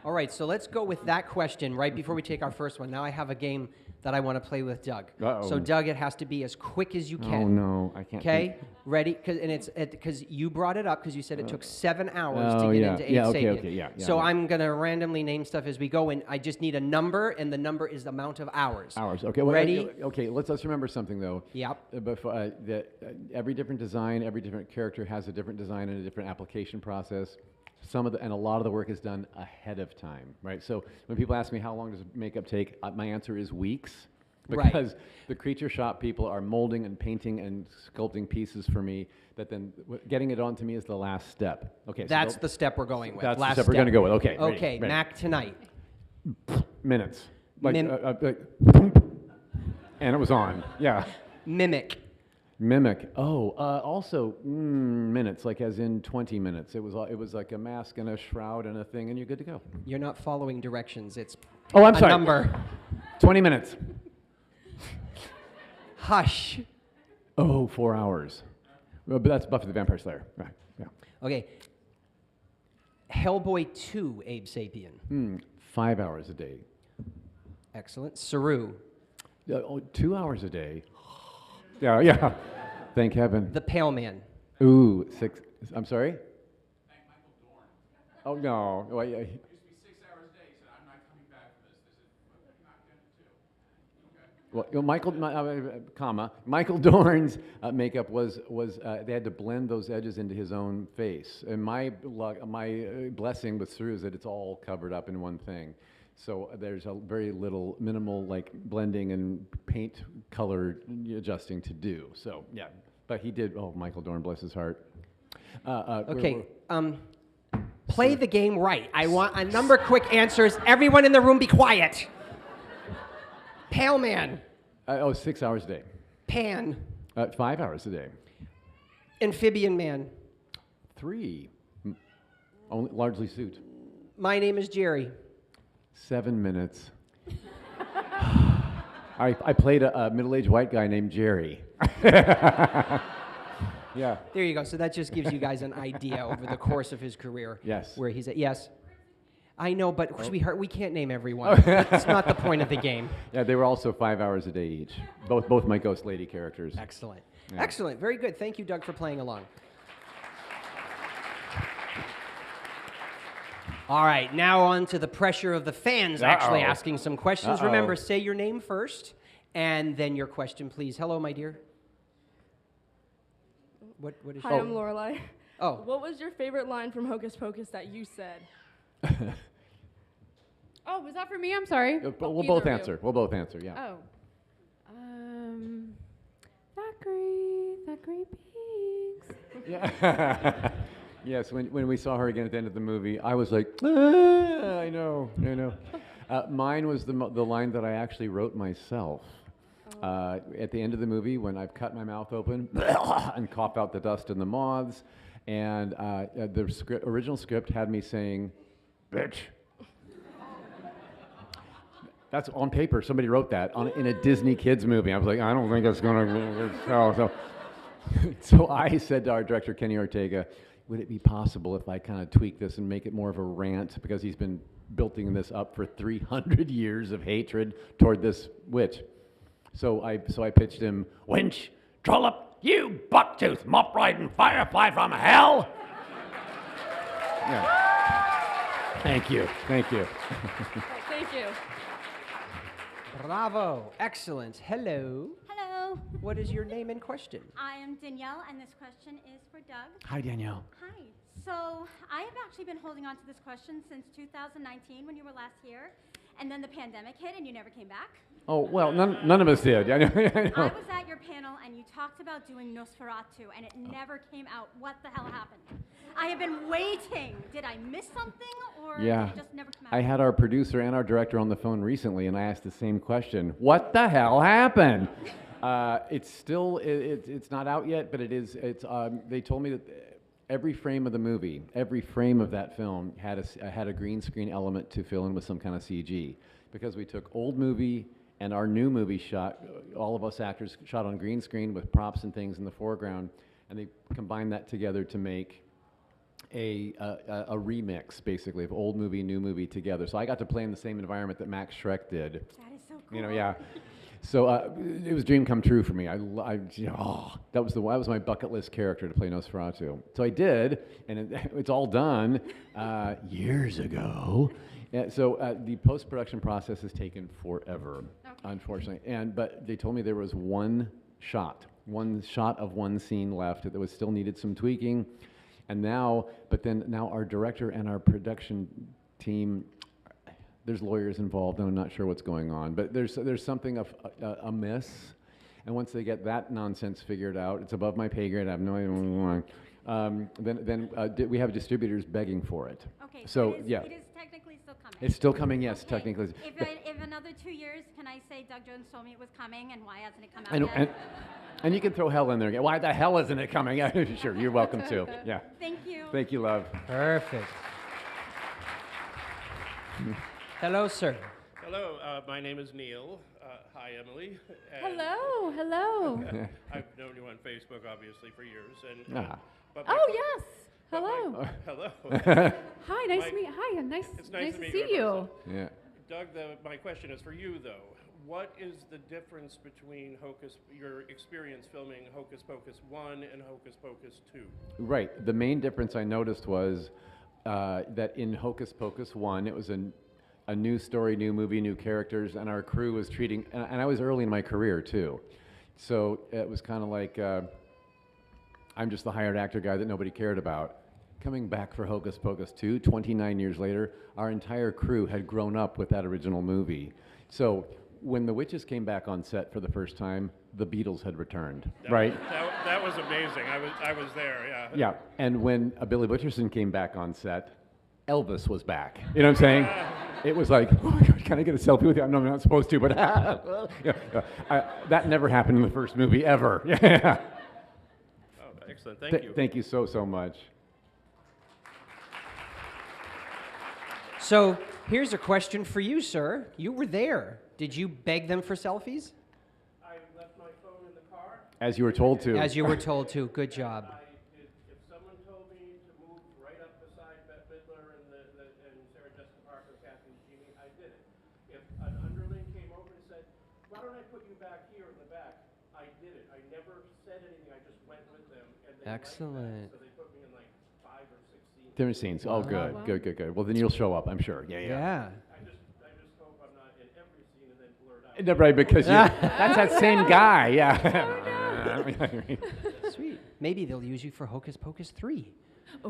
All right, so let's go with that question right before we take our first one. Now I have a game that I want to play with Doug. Uh-oh. So Doug, it has to be as quick as you can. Oh no, I can't. Okay, ready? Because you brought it up because you said it took 7 hours Oh, to get yeah. into Yeah, Abe okay, Sapien. okay, yeah, So yeah. I'm gonna randomly name stuff as we go, and I just need a number, and the number is the amount of hours. Hours. Okay. Well, Ready? Okay. Let's remember something though. Yep. Before that, every different design, every different character has a different design and a different application process. And a lot of the work is done ahead of time, right? So when people ask me how long does makeup take, my answer is weeks. Right. Because the creature shop people are molding and painting and sculpting pieces for me that then getting it onto me is the last step. Okay. So That's the step we're going with. That's Last the step we're going to go with. Okay. ready, Okay, ready. Mac tonight. Minutes. Like, Mim- and it was on. Yeah. Mimic. Mimic. Oh, also minutes, like as in 20 minutes. It was like a mask and a shroud and a thing, and you're good to go. You're not following directions. It's I'm a sorry. number. 20 minutes. Hush. Oh, 4 hours. Well, but that's Buffy the Vampire Slayer. Right. Yeah. Okay. Hellboy 2, Abe Sapien. 5 hours a day. Excellent. Saru. 2 hours a day. Yeah, yeah. Thank heaven. The Pale Man. Ooh, 6. I'm sorry? Oh, no. Well, yeah. Well, Michael Dorn's makeup was they had to blend those edges into his own face, and my blessing with Saru is that it's all covered up in one thing, so there's a very little minimal like blending and paint color adjusting to do. So yeah, but he did. Oh, Michael Dorn, bless his heart. Okay. Play the game right. I want a number quick answers. Everyone in the room be quiet. Pale Man. 6 hours a day. Pan. 5 hours a day. Amphibian Man. 3. Only largely suit. My name is Jerry. 7 minutes. I played a middle-aged white guy named Jerry. Yeah. There you go. So that just gives you guys an idea over the course of his career. Yes. Where he's at. Yes. I know, but sweetheart, we can't name everyone. That's not the point of the game. Yeah, they were also 5 hours a day each. Both my Ghost Lady characters. Excellent. Yeah. Excellent. Very good. Thank you, Doug, for playing along. All right, now on to the pressure of the fans actually asking some questions. Remember, say your name first, and then your question, please. Hello, my dear. What is Hi, I'm Lorelai. Oh. What was your favorite line from Hocus Pocus that you said? Oh, was that for me? I'm sorry. We'll both answer. We'll both answer, yeah. Oh. Thackeray Binks. Yeah. Yes, when we saw her again at the end of the movie, I was like, I know. Mine was the line that I actually wrote myself. At the end of the movie, when I've cut my mouth open and cough out the dust and the moths, and the original script had me saying, "Bitch." That's on paper. Somebody wrote that in a Disney kids movie. I was like, I don't think it's gonna. So I said to our director Kenny Ortega, would it be possible if I kind of tweak this and make it more of a rant, because he's been building this up for 300 years of hatred toward this witch. So I pitched him, "Winch, trollop, you bucktooth, mop-riding firefly from hell." Yeah. Thank you. Thank you. Bravo. Excellent. Hello. Hello. What is your name and question? I am Danielle, and this question is for Doug. Hi, Danielle. Hi. So I have actually been holding on to this question since 2019 when you were last here, and then the pandemic hit and you never came back. Oh, well, none of us did. I know. I was at your panel, and you talked about doing Nosferatu, and it never came out. What the hell happened? I have been waiting. Did I miss something, or did it just never come out? I had our producer and our director on the phone recently, and I asked the same question. What the hell happened? It's still, it's not out yet, but it is. They told me that every frame of the movie, every frame of that film had a green screen element to fill in with some kind of CG, because we took old movie and our new movie shot, all of us actors shot on green screen with props and things in the foreground, and they combined that together to make a remix, basically, of old movie, new movie together. So I got to play in the same environment that Max Schreck did. That is so cool. You know, yeah. So it was a dream come true for me. That was my bucket list character to play Nosferatu. So I did, and it's all done years ago. So the post-production process has taken forever, unfortunately. But they told me there was one shot of one scene left that was still needed some tweaking. And now our director and our production team, there's lawyers involved, and I'm not sure what's going on, but there's something amiss. And once they get that nonsense figured out, it's above my pay grade. I have no idea. Then we have distributors begging for it. Okay, so it is technically still coming. It's still coming, yes, Okay. technically. If another 2 years, can I say Doug Jones told me it was coming, and why hasn't it come out yet? And you can throw hell in there again. Why the hell isn't it coming? Sure, you're welcome to. Yeah. Thank you. Thank you, love. Perfect. Hello, sir. Hello, my name is Neil. Hi, Emily. Hello, hello. I've known you on Facebook, obviously, for years. Yes. Hello. Hello. Hi, nice to meet. Hi, nice to meet see you. you. Yeah. Doug, my question is for you, though. What is the difference between your experience filming Hocus Pocus 1 and Hocus Pocus 2? Right. The main difference I noticed was that in Hocus Pocus 1, it was a new story, new movie, new characters, and our crew was treating, and I was early in my career too. So it was kind of like, I'm just the hired actor guy that nobody cared about. Coming back for Hocus Pocus 2, 29 years later, our entire crew had grown up with that original movie. So when the witches came back on set for the first time, the Beatles had returned, right? That was amazing. I was there, yeah. Yeah, and when Billy Butcherson came back on set, Elvis was back. You know what I'm saying? It was like, oh my God, can I get a selfie with you? No, I'm not supposed to, but that never happened in the first movie ever. Yeah. Oh, excellent. Thank you. Thank you so much. So here's a question for you, sir. You were there. Did you beg them for selfies? I left my phone in the car. As you were told to. As you were told to. Good job. If someone told me to move right up beside Bette Midler and Sarah Jessica Parker, Kathy Genie, I did it. If an underling came over and said, why don't I put you back here in the back, I did it. I never said anything. I just went with them. And they Excellent. liked that, so they put me in like 5 or 6 scenes. Different scenes. Oh, good, good. Well, then you'll show up, I'm sure. Yeah. I just hope I'm not in every scene and then blurred out. Right, because that's that same guy. Yeah. Sweet. Maybe they'll use you for Hocus Pocus 3. Ooh.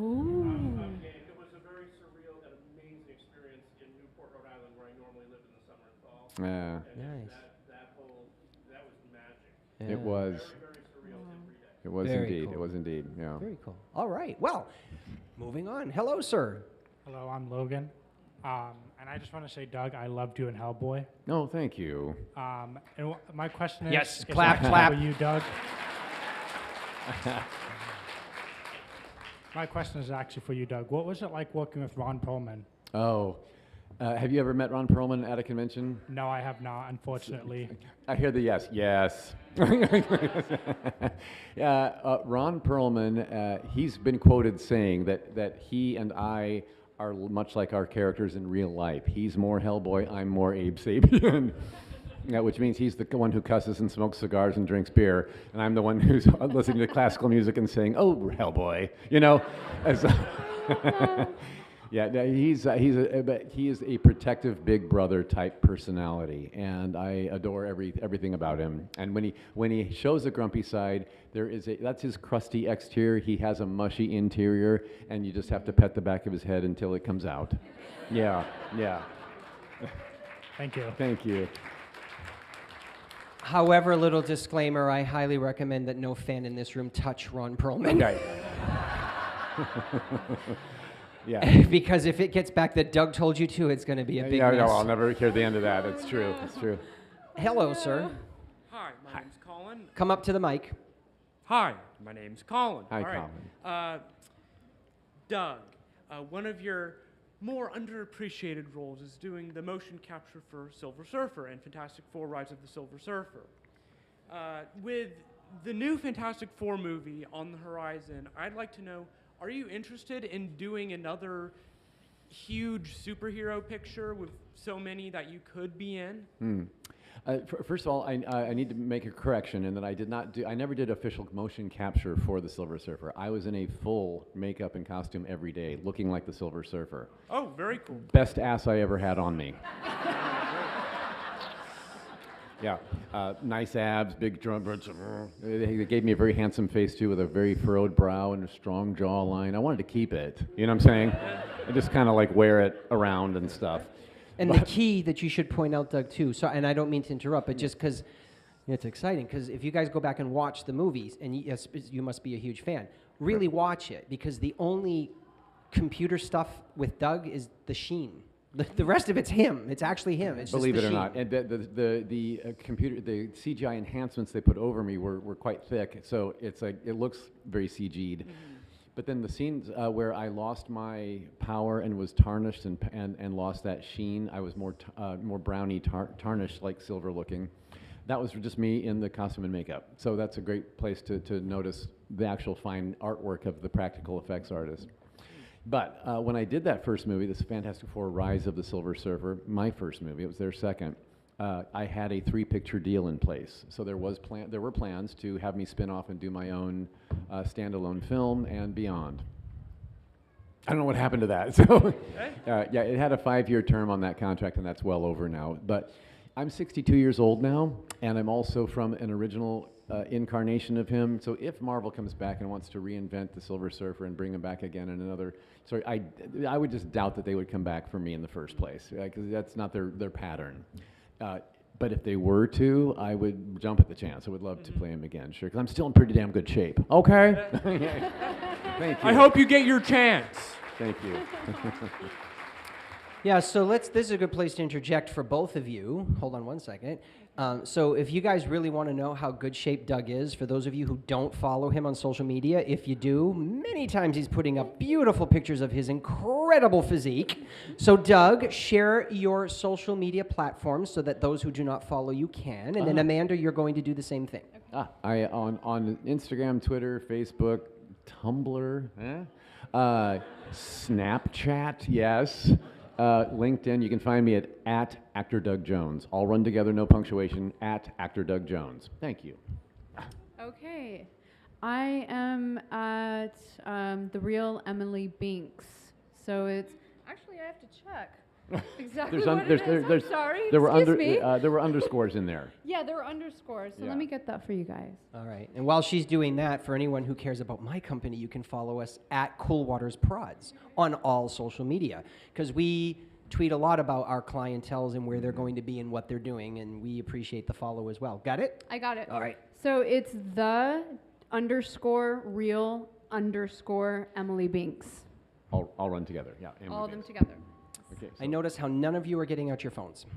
It was a very surreal and amazing experience in Newport, Rhode Island, where I normally live in the summer and fall. Yeah. And Nice. that was magic. Yeah. It was. Very surreal every day. It was Very indeed. cool. It was indeed. Yeah. Very cool. All right. Well, moving on. Hello, sir. Hello, I'm Logan. And I just want to say, Doug, I loved you in Hellboy. No, thank you. My question is, Yes, is clap, actually clap. for you, Doug. My question is actually for you, Doug. What was it like working with Ron Perlman? Oh, have you ever met Ron Perlman at a convention? No, I have not, unfortunately. I hear the yes. Yes. Ron Perlman, he's been quoted saying that he and I are much like our characters in real life. He's more Hellboy, I'm more Abe Sapien. Which means he's the one who cusses and smokes cigars and drinks beer, and I'm the one who's listening to classical music and saying, "Oh, Hellboy," you know. Yeah, he is a protective big brother type personality, and I adore everything about him. And when he shows a grumpy side, that's his crusty exterior. He has a mushy interior, and you just have to pet the back of his head until it comes out. Yeah. Thank you. Thank you. However, a little disclaimer, I highly recommend that no fan in this room touch Ron Perlman. Okay. Yeah. Because if it gets back that Doug told you to, it's going to be a big mess. No, I'll never hear the end of that. It's true. It's true. Hello, sir. Hi, my name's Colin. Come up to the mic. Hi, my name's Colin. Hi, All right. Doug, one of your more underappreciated roles is doing the motion capture for Silver Surfer and Fantastic Four: Rise of the Silver Surfer. With the new Fantastic Four movie on the horizon, I'd like to know, are you interested in doing another huge superhero picture with so many that you could be in? First of all, I need to make a correction in that I never did official motion capture for the Silver Surfer. I was in a full makeup and costume every day, looking like the Silver Surfer. Oh, very cool. Best ass I ever had on me. Yeah, nice abs, big trumpets. They gave me a very handsome face too, with a very furrowed brow and a strong jawline. I wanted to keep it. You know what I'm saying? I just kind of like wear it around and stuff. And the key that you should point out, Doug, too, so, and I don't mean to interrupt, but just because it's exciting, because if you guys go back and watch the movies, and yes, you must be a huge fan, really watch it, because the only computer stuff with Doug is the sheen. The rest of it's him. It's actually him. It's Believe just it the or sheen. not, and the computer, the CGI enhancements they put over me were quite thick, so it's like it looks very CG'd. But then the scenes where I lost my power and was tarnished and lost that sheen, I was more browny, tarnished, like silver looking. That was just me in the costume and makeup. So that's a great place to notice the actual fine artwork of the practical effects artist. But when I did that first movie, this Fantastic Four: Rise of the Silver Surfer, my first movie, it was their second. I had a 3-picture deal in place, so there were plans to have me spin off and do my own standalone film and beyond. I don't know what happened to that. So, yeah, it had a 5-year term on that contract, and that's well over now. But I'm 62 years old now, and I'm also from an original incarnation of him. So if Marvel comes back and wants to reinvent the Silver Surfer and bring him back again in another, I would just doubt that they would come back for me in the first place, because that's not their pattern. But if they were to, I would jump at the chance. I would love to play him again, sure, because I'm still in pretty damn good shape. Okay? Thank you. I hope you get your chance. Thank you. Yeah, so this is a good place to interject for both of you. Hold on one second. So if you guys really want to know how good shape Doug is, for those of you who don't follow him on social media, if you do, many times he's putting up beautiful pictures of his incredible physique. So Doug, share your social media platforms so that those who do not follow you can. And then Amanda, you're going to do the same thing. I on Instagram, Twitter, Facebook, Tumblr, Snapchat, yes. LinkedIn, you can find me at Actor Doug Jones. All run together, no punctuation, at Actor Doug Jones. Thank you. Okay. I am at The Real Emily Binks. So it's, actually I have to check exactly what it is. I'm sorry, there were underscores in there. Yeah, there were underscores. So let me get that for you guys. All right. And while she's doing that, for anyone who cares about my company, you can follow us at Cool Waters Prods on all social media, because we tweet a lot about our clientels and where they're going to be and what they're doing, and we appreciate the follow as well. Got it? I got it. All right. So it's the_real_Emily Binks. All run together, yeah. All of them together. Okay, I notice how none of you are getting out your phones.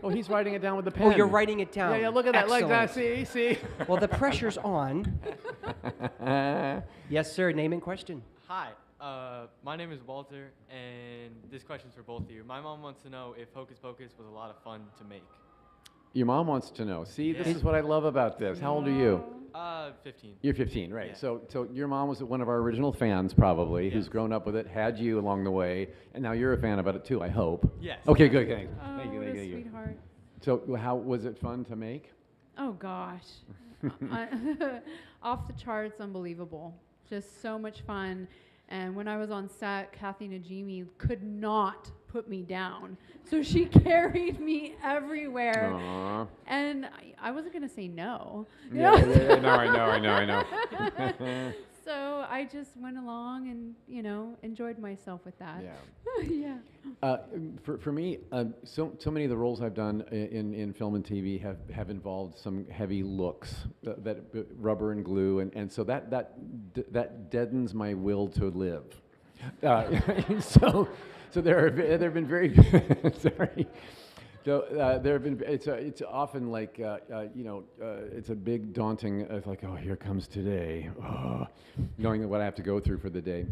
Oh, he's writing it down with the pen. Oh, you're writing it down. Yeah, look at that. Like that. Excellent. See. Well, the pressure's on. Yes, sir. Name and question. Hi, my name is Walter, and this question's for both of you. My mom wants to know if Hocus Pocus was a lot of fun to make. Your mom wants to know. See, this is what I love about this. How old are you? 15. You're 15, right. Yeah. So your mom was one of our original fans, probably, who's grown up with it, had you along the way, and now you're a fan about it too, I hope. Yes. Okay, good, thanks. Oh, Thank you, what thank a you. sweetheart. So how was it fun to make? Oh gosh. Off the charts, unbelievable. Just so much fun. And when I was on set, Kathy Najimy could not put me down. So she carried me everywhere. Aww. And I wasn't going to say no. Yeah, no, I know. So I just went along and, enjoyed myself with that. Yeah. Yeah. For me, so many of the roles I've done in film and TV have involved some heavy looks, that rubber and glue, and so that deadens my will to live. So there have been very sorry. So there have been. It's often like it's a big daunting. It's like, oh, here comes today, knowing what I have to go through for the day.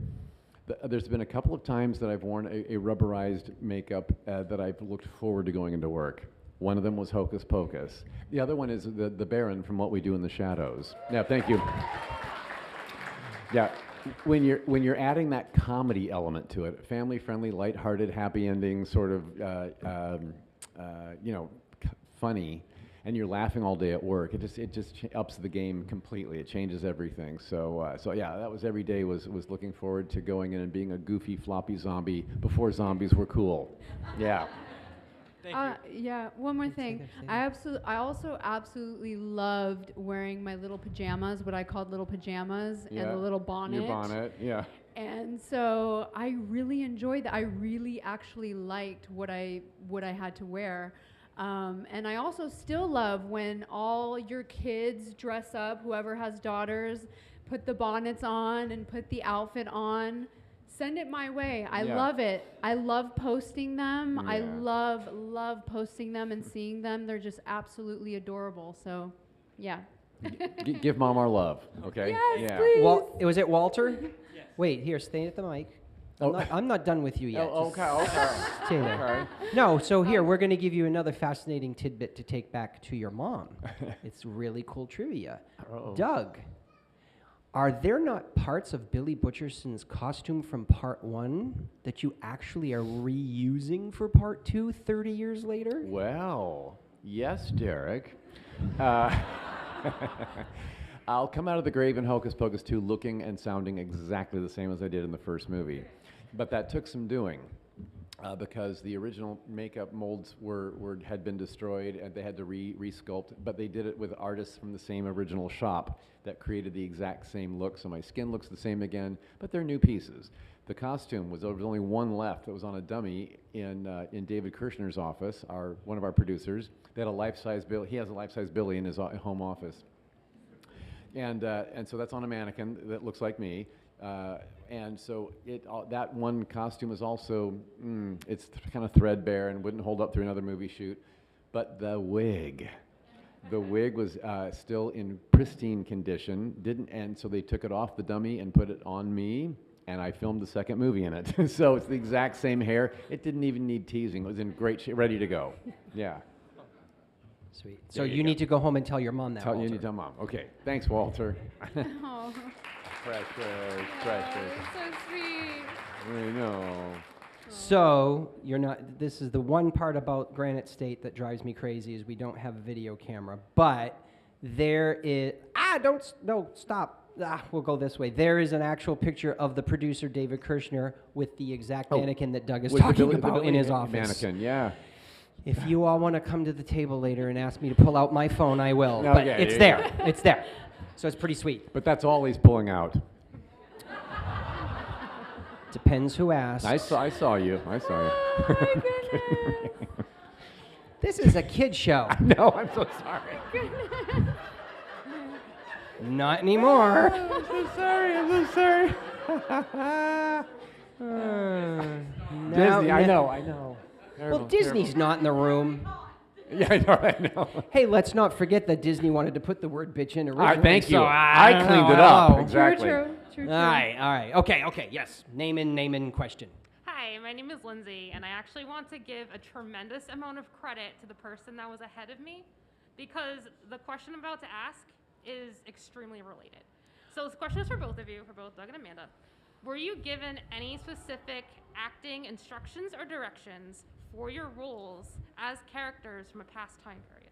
There's been a couple of times that I've worn a rubberized makeup that I've looked forward to going into work. One of them was Hocus Pocus. The other one is the Baron from What We Do in the Shadows. Yeah, thank you. Yeah. When you're adding that comedy element to it, family-friendly, lighthearted, happy ending, sort of, funny, and you're laughing all day at work, it just ups the game completely. It changes everything. So yeah, that was every day was looking forward to going in and being a goofy, floppy zombie before zombies were cool. Yeah. Thank you. Yeah, one more thing. I also absolutely loved wearing my little pajamas, what I called little pajamas, and the little bonnet. Your bonnet, yeah. And so I really enjoyed that. I really actually liked what I had to wear. And I also still love when all your kids dress up, whoever has daughters, put the bonnets on and put the outfit on. Send it my way. I love it. I love posting them. Yeah. I love posting them and seeing them. They're just absolutely adorable. So, yeah. Give Mom our love, okay? Yes, please. Was it Walter? Yes. Wait, here, stay at the mic. I'm not done with you yet. Okay. Stay there. Okay. No, so here, we're going to give you another fascinating tidbit to take back to your mom. It's really cool trivia. Uh-oh. Doug, are there not parts of Billy Butcherson's costume from part 1 that you actually are reusing for part 2 30 years later? Well, yes, Derek. I'll come out of the grave in Hocus Pocus 2 looking and sounding exactly the same as I did in the first movie. But that took some doing because the original makeup molds had been destroyed and they had to re-sculpt, but they did it with artists from the same original shop that created the exact same look. So my skin looks the same again, but they're new pieces. The costume there was only one left that was on a dummy in David Kirshner's office, one of our producers. They had a life-size Billy. He has a life-size Billy in his home office. And so that's on a mannequin that looks like me. And so that one costume is also, it's kind of threadbare and wouldn't hold up through another movie shoot. But the wig was still in pristine condition, and so they took it off the dummy and put it on me, and I filmed the second movie in it. So it's the exact same hair. It didn't even need teasing. It was in great shape, ready to go. Yeah. Sweet. So you need to go home and tell your mom that, Walter. You need to tell Mom. Okay. Thanks, Walter. Oh. Precious. So sweet. I know. So you're not. This is the one part about Granite State that drives me crazy is we don't have a video camera, but there is. Stop. We'll go this way. There is an actual picture of the producer David Kirshner with the exact mannequin that Doug is talking about in his office. Mannequin, yeah. If you all want to come to the table later and ask me to pull out my phone, I will. But it's there. It's there. So it's pretty sweet. But that's all he's pulling out. Depends who asks. I saw you. I saw you. Oh my goodness. This is a kid show. No, I'm so sorry. Not anymore. Oh, I'm so sorry. I'm so sorry. Disney, I know. Terrible, Well, Disney's not in the room. Yeah, I know. Hey, let's not forget that Disney wanted to put the word bitch in originally. Thank you. So I cleaned it up. Exactly. True. All right. Okay, yes. Name in question. Hi, my name is Lindsay, and I actually want to give a tremendous amount of credit to the person that was ahead of me because the question I'm about to ask is extremely related. So this question is for both of you, for both Doug and Amanda. Were you given any specific acting instructions or directions for your roles as characters from a past time period?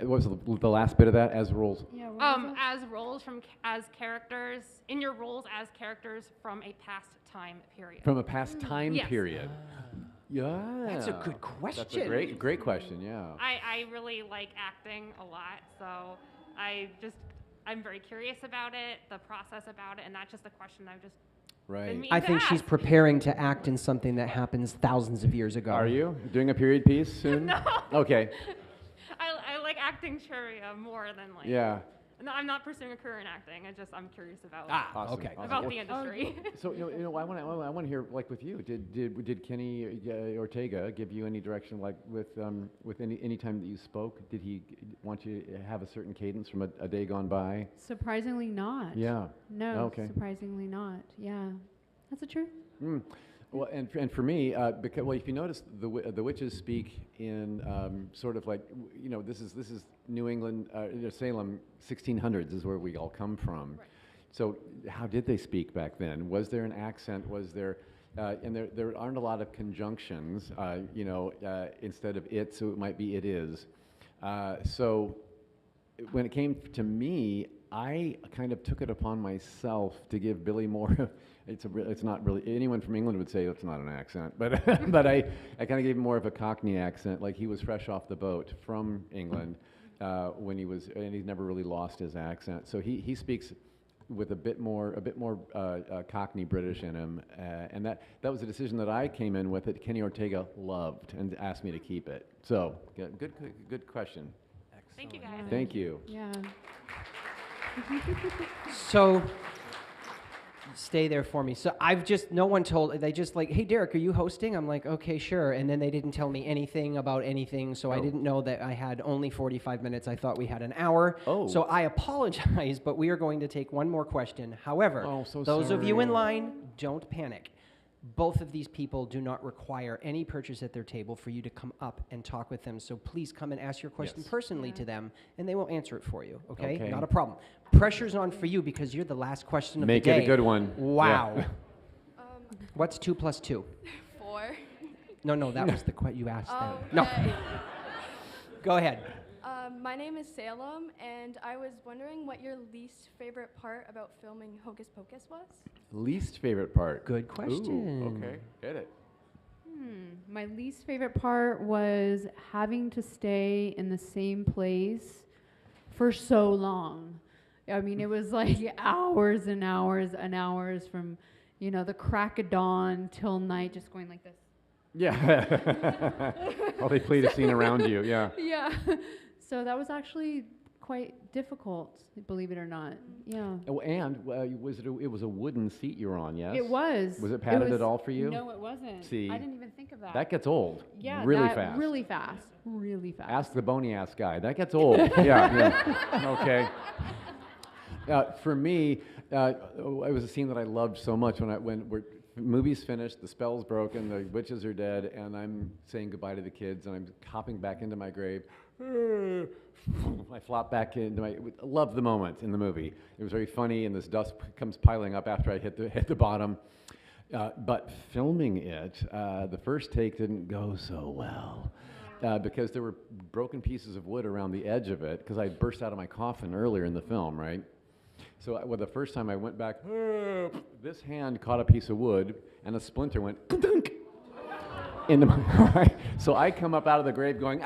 What was the last bit of that? As roles? Yeah. As roles as characters, in your roles as characters from a past time period. From a past time Yes. period. Yeah. That's a good question. That's a great question, yeah. I really like acting a lot, so I'm very curious about it, the process about it, and that's just a question I've just been meaning I to think she's ask. preparing to act in something that happens thousands of years ago. Are you doing a period piece soon? No. Okay. I like acting trivia more than like. Yeah. No, I'm not pursuing a career in acting. I'm curious about. Awesome. Okay. About the industry. So I want to hear like with you. Did Kenny Ortega give you any direction like with any time that you spoke? Did he want you to have a certain cadence from a day gone by? Surprisingly not. Yeah. No. Okay. Surprisingly not. Yeah. That's the truth. Well, and for me, because if you notice, the witches speak in sort of like this is New England, Salem, 1600s is where we all come from. Right. So how did they speak back then? Was there an accent? Was there and there aren't a lot of conjunctions, instead of it, so it might be it is. So when it came to me, I kind of took it upon myself to give Billy more. It's not really, anyone from England would say that's not an accent, but but I kind of gave him more of a Cockney accent, like he was fresh off the boat from England when he was, and he's never really lost his accent. So he speaks with a bit more Cockney British in him, and that was a decision that I came in with that Kenny Ortega loved and asked me to keep it. So good question. Thank you, guys. Thank you. Yeah. So, stay there for me. So no one told, they just like, hey, Derek, are you hosting? I'm like, okay, sure. And then they didn't tell me anything about anything, so I didn't know that I had only 45 minutes. I thought we had an hour. Oh. So I apologize, but we are going to take one more question. However, those of you in line, don't panic. Both of these people do not require any purchase at their table for you to come up and talk with them. So please come and ask your question personally to them, and they will answer it for you, okay? Not a problem. Pressure's on for you because you're the last question of Make the day. it a good one. Wow. Yeah. What's 2 plus 2? 4. No, that was the question you asked them. Okay. No. Go ahead. My name is Salem, and I was wondering what your least favorite part about filming Hocus Pocus was? Least favorite part? Good question. Ooh, okay, get it. My least favorite part was having to stay in the same place for so long. I mean, it was like hours and hours and hours from, the crack of dawn till night, just going like this. Yeah. While they played a scene around you, yeah. Yeah. So that was actually quite difficult, believe it or not. Yeah. Oh, and it was a wooden seat you were on, yes? It was. Was it padded at all for you? No, it wasn't. See, I didn't even think of that. That gets old. Yeah, really fast. Really fast. Really fast. Ask the bony ass guy. That gets old. yeah. Okay. For me, it was a scene that I loved so much when movie's finished, the spell's broken, the witches are dead, and I'm saying goodbye to the kids, and I'm hopping back into my grave. I flop back into I love the moment in the movie. It was very funny, and this dust comes piling up after I hit the bottom. But filming it, the first take didn't go so well. Because there were broken pieces of wood around the edge of it, because I burst out of my coffin earlier in the film, right? So the first time I went back, this hand caught a piece of wood, and a splinter went into my eye. So I come up out of the grave going,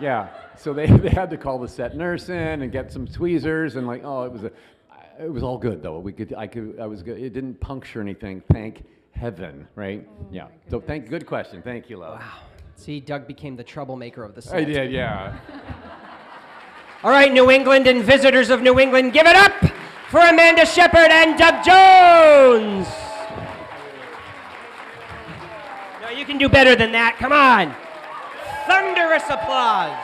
yeah. So they had to call the set nurse in and get some tweezers, and it was all good though. I was good. It didn't puncture anything, thank heaven, right? Yeah. So good question. Thank you, love. Wow. See, Doug became the troublemaker of the set. I did, yeah. All right, New England and visitors of New England, give it up for Amanda Shepard and Doug Jones. No, you can do better than that. Come on. Thunderous applause.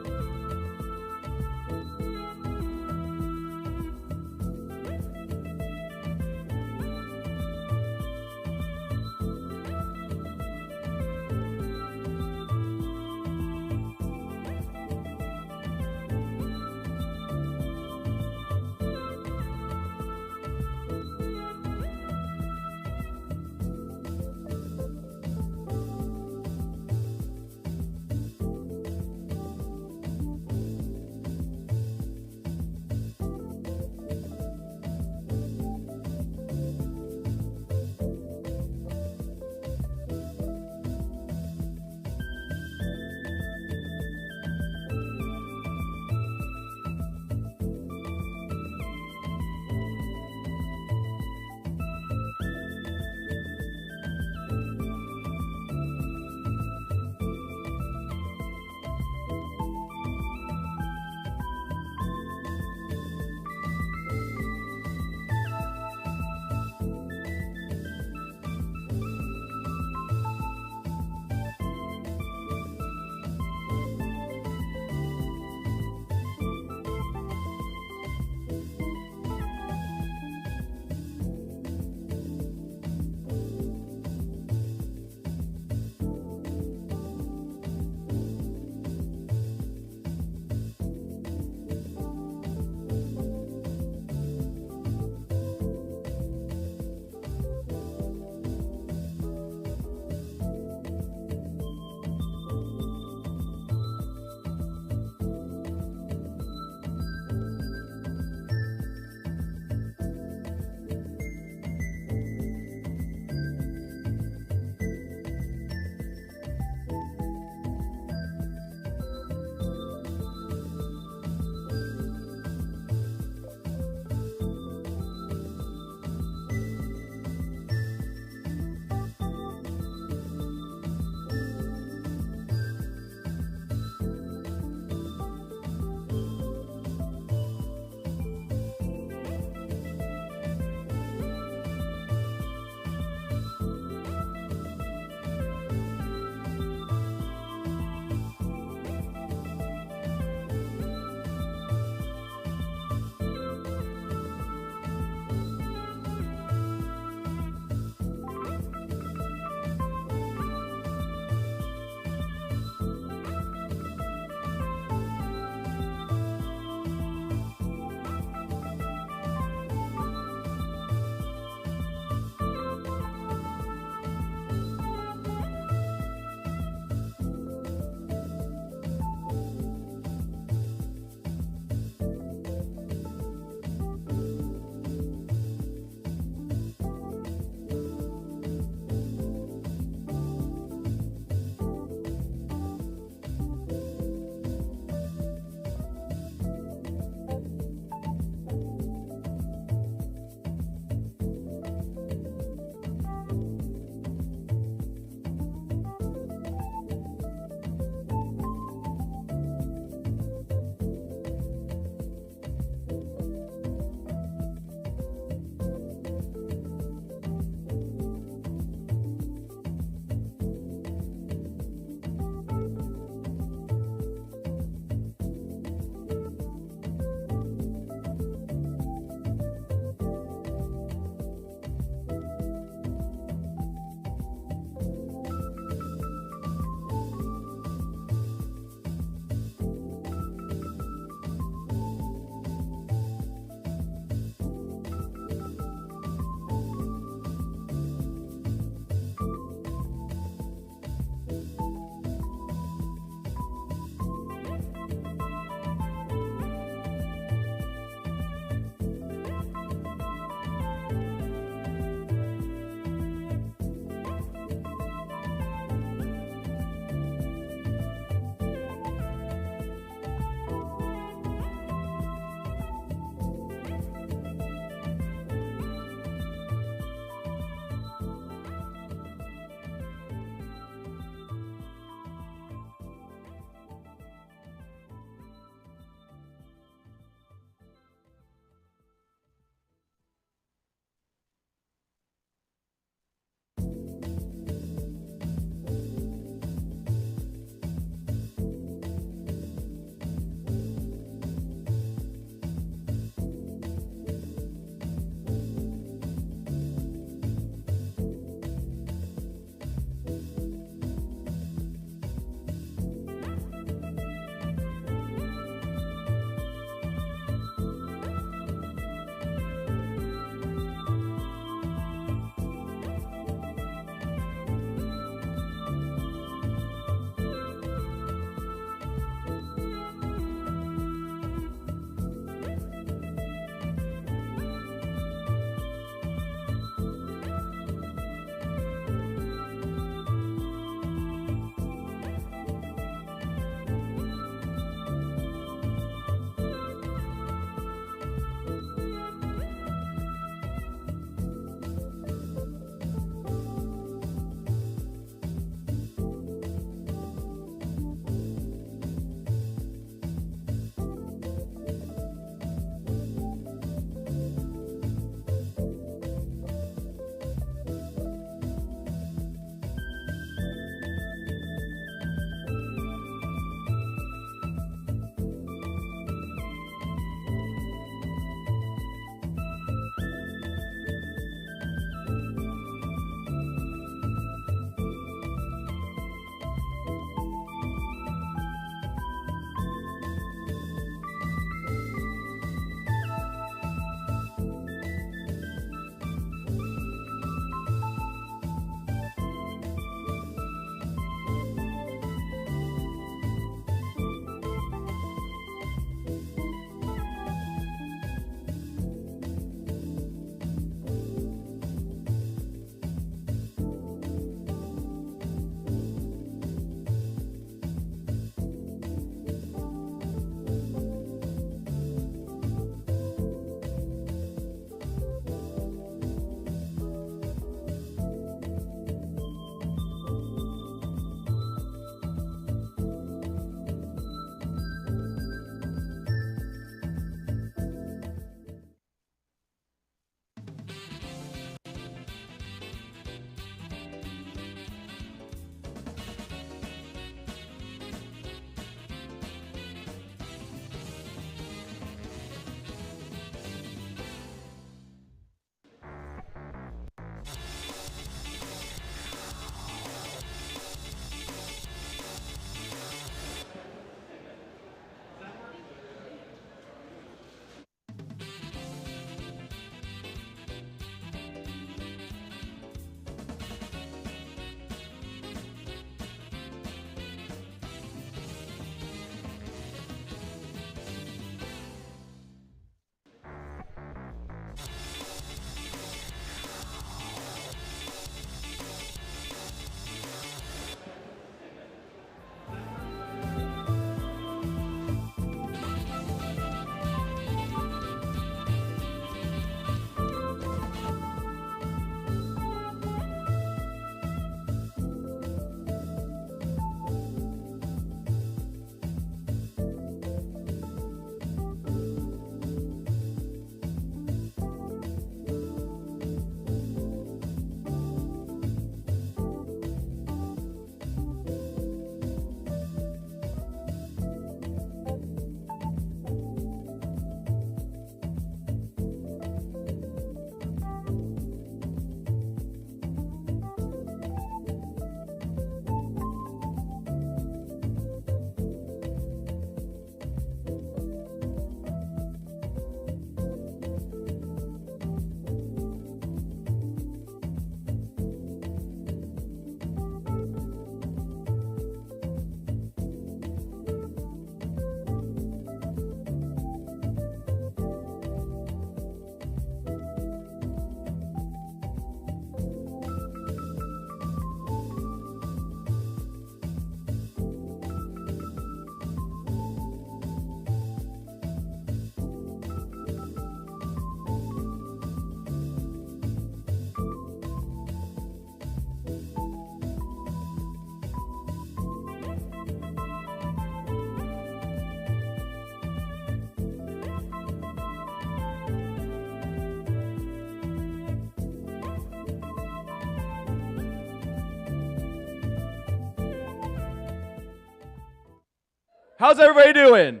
How's everybody doing?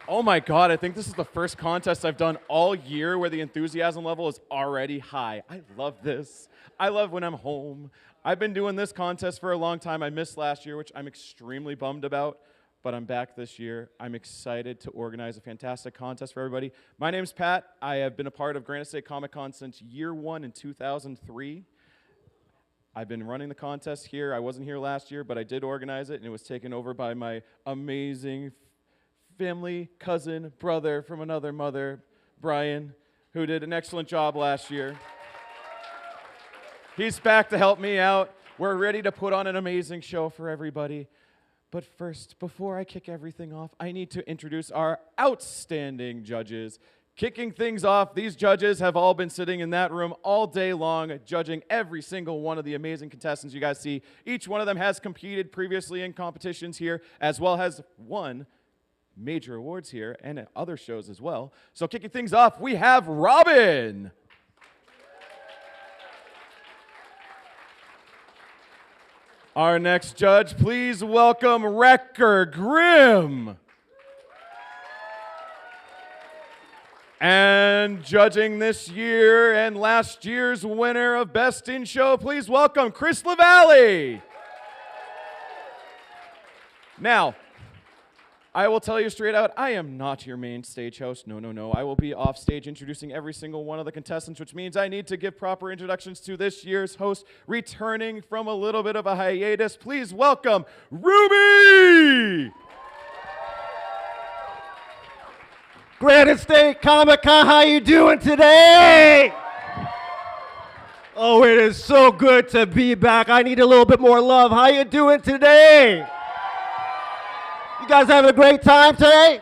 Oh my God, I think this is the first contest I've done all year where the enthusiasm level is already high. I love this. I love when I'm home. I've been doing this contest for a long time. I missed last year, which I'm extremely bummed about, but I'm back this year. I'm excited to organize a fantastic contest for everybody. My name's Pat. I have been a part of Granite State Comicon since year 1 in 2003. I've been running the contest here. I wasn't here last year, but I did organize it, and it was taken over by my amazing family, cousin, brother from another mother, Brian, who did an excellent job last year. He's back to help me out. We're ready to put on an amazing show for everybody. But first, before I kick everything off, I need to introduce our outstanding judges. Kicking things off, these judges have all been sitting in that room all day long, judging every single one of the amazing contestants you guys see. Each one of them has competed previously in competitions here, as well as won major awards here and at other shows as well. So kicking things off, we have Robin. Our next judge, please welcome Wrecker Grimm. And judging this year and last year's winner of Best in Show, please welcome Chris LaValle. Now, I will tell you straight out, I am not your main stage host. No, no, no. I will be off stage introducing every single one of the contestants, which means I need to give proper introductions to this year's host, returning from a little bit of a hiatus. Please welcome Ruby! Granite State Comicon, how you doing today? Oh, it is so good to be back. I need a little bit more love. How you doing today? You guys having a great time today?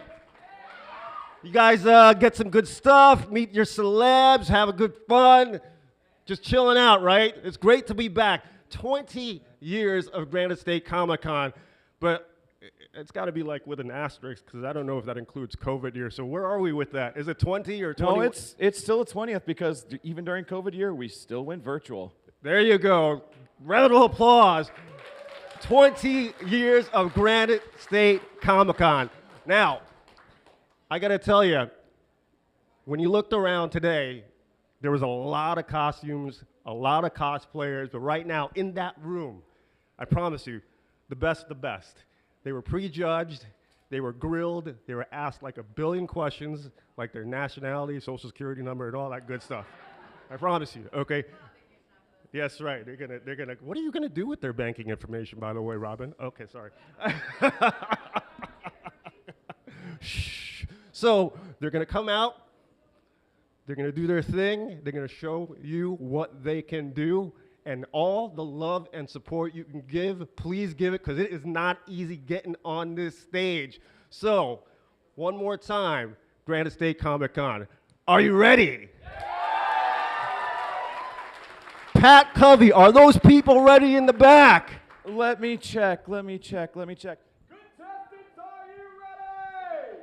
You guys get some good stuff, meet your celebs, have a good fun, just chilling out, right? It's great to be back. 20 years of Granite State Comicon, but it's got to be like with an asterisk because I don't know if that includes COVID year. So where are we with that? Is it 20 or 20? No, it's still a 20th because even during COVID year, we still went virtual. There you go. Round of applause. 20 years of Granite State Comicon. Now, I got to tell you, when you looked around today, there was a lot of costumes, a lot of cosplayers, but right now in that room, I promise you, the best of the best. They were prejudged, they were grilled, they were asked like 1 billion questions, like their nationality, social security number, and all that good stuff. I promise you, okay? Yes, right. They're gonna. What are you gonna do with their banking information, by the way, Robin? Okay, sorry. Shh. So they're gonna come out. They're gonna do their thing. They're gonna show you what they can do, and all the love and support you can give, please give it, because it is not easy getting on this stage. So, one more time, Granite State Comicon. Are you ready? Pat Covey, are those people ready in the back? Let me check. Contestants, are you ready?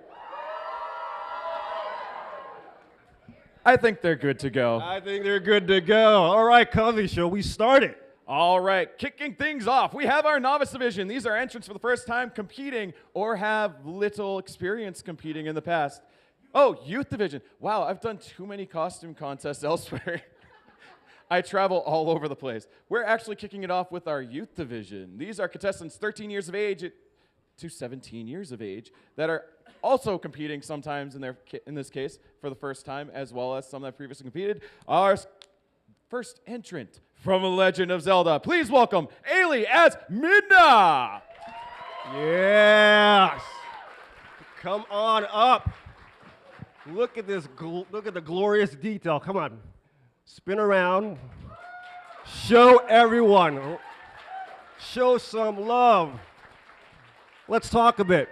I think they're good to go. I think they're good to go. All right, Covey, shall we start it? All right, kicking things off, we have our novice division. These are entrants for the first time competing or have little experience competing in the past. Oh, youth division. Wow, I've done too many costume contests elsewhere. I travel all over the place. We're actually kicking it off with our youth division. These are contestants 13 years of age to 17 years of age that are also competing sometimes in this case for the first time, as well as some that previously competed. Our first entrant from The Legend of Zelda. Please welcome Ailey as Midna. Yes. Come on up. Look at this. Look at the glorious detail. Come on. Spin around. Show everyone. Show some love. Let's talk a bit.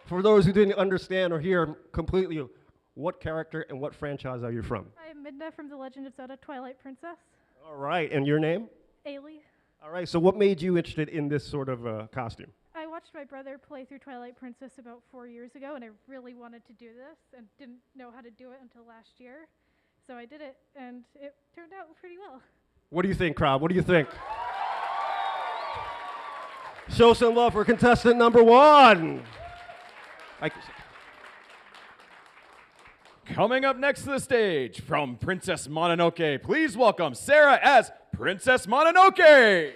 For those who didn't understand or hear completely, what character and what franchise are you from? I'm Midna from The Legend of Zelda Twilight Princess. All right, and your name? Ailey. All right, so what made you interested in this sort of costume? I watched my brother play through Twilight Princess about 4 years ago, and I really wanted to do this and didn't know how to do it until last year. So I did it, and it turned out pretty well. What do you think, crowd? What do you think? Show some love for contestant number 1. Thank you. Coming up next to the stage from Princess Mononoke, please welcome Sarah as Princess Mononoke.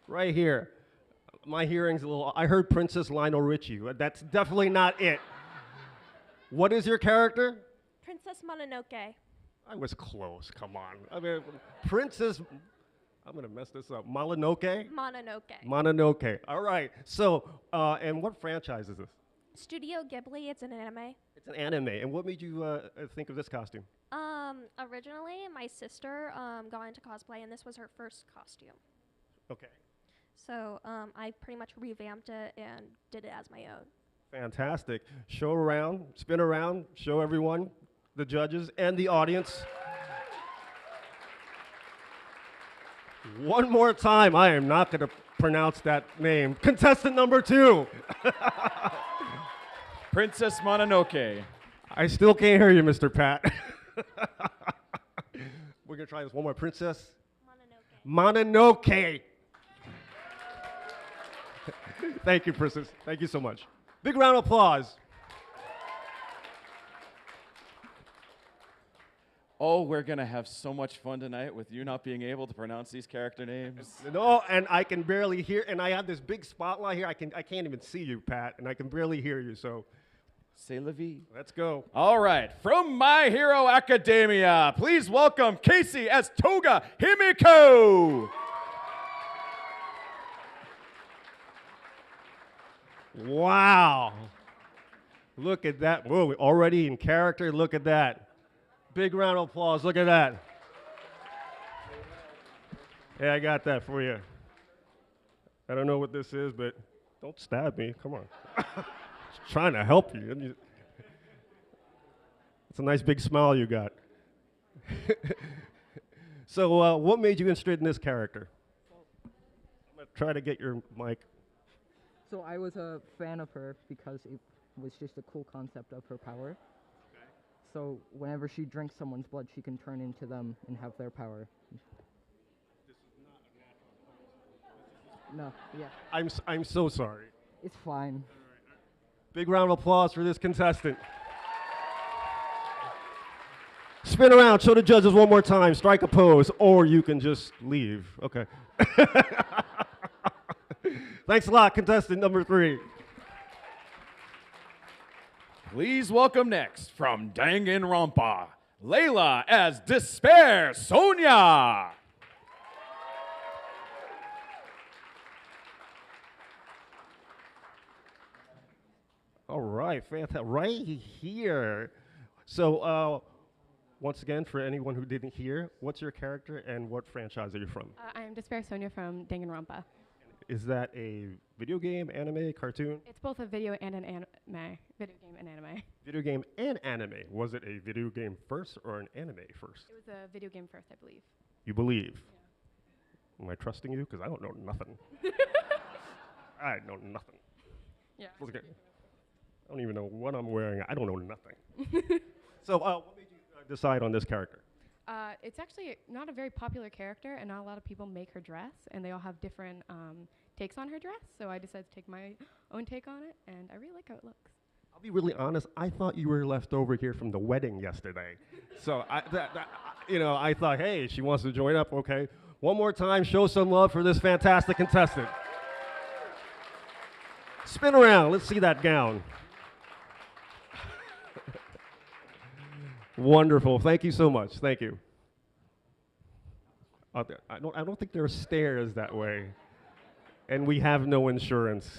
Right here. My hearing's a little, I heard Princess Lionel Richie. That's definitely not it. What is your character? Princess Mononoke. I was close, come on. I mean, Princess, I'm gonna mess this up. Mononoke? Mononoke. Mononoke, all right. So, and what franchise is this? Studio Ghibli, it's an anime. It's an anime, and what made you think of this costume? Originally, my sister got into cosplay, and this was her first costume. Okay. So I pretty much revamped it and did it as my own. Fantastic. Show around, spin around, show everyone, the judges and the audience. One more time, I am not going to pronounce that name. Contestant number 2. Princess Mononoke. I still can't hear you, Mr. Pat. We're going to try this one more. Princess Mononoke. Mononoke. Thank you, Princess. Thank you so much. Big round of applause. Oh, we're going to have so much fun tonight with you not being able to pronounce these character names. No, and I can barely hear, and I have this big spotlight here. I can't even see you, Pat, and I can barely hear you, so. C'est la vie. Let's go. All right, from My Hero Academia, please welcome Casey as Toga Himiko. Wow. Look at that. Whoa, already in character. Look at that. Big round of applause. Look at that. Yeah, I got that for you. I don't know what this is, but don't stab me. Come on. Just trying to help you. It's a nice big smile you got. So what made you interested in this character? I'm going to try to get your mic. So I was a fan of her because it was just a cool concept of her power. Okay. So whenever she drinks someone's blood, she can turn into them and have their power. This is not a natural. No, yeah. I'm so sorry. It's fine. Big round of applause for this contestant. Spin around, show the judges one more time, strike a pose, or you can just leave. Okay. Thanks a lot, contestant number 3. Please welcome next from Danganronpa, Layla as Despair Sonia. All right, fantastic. Right here. So, once again, for anyone who didn't hear, what's your character and what franchise are you from? I'm Despair Sonia from Danganronpa. Is that a video game, anime, cartoon? It's both a video and an anime. Video game and anime. Video game and anime. Was it a video game first or an anime first? It was a video game first, I believe. You believe? Yeah. Am I trusting you? Because I don't know nothing. I know nothing. Yeah. Okay. I don't even know what I'm wearing. I don't know nothing. So what made you decide on this character? It's actually not a very popular character, and not a lot of people make her dress, and they all have different takes on her dress, so I decided to take my own take on it, and I really like how it looks. I'll be really honest, I thought you were left over here from the wedding yesterday. So, I thought, hey, she wants to join up, okay. One more time, show some love for this fantastic contestant. Spin around, let's see that gown. Wonderful, thank you so much, thank you. I don't think there are stairs that way. And we have no insurance.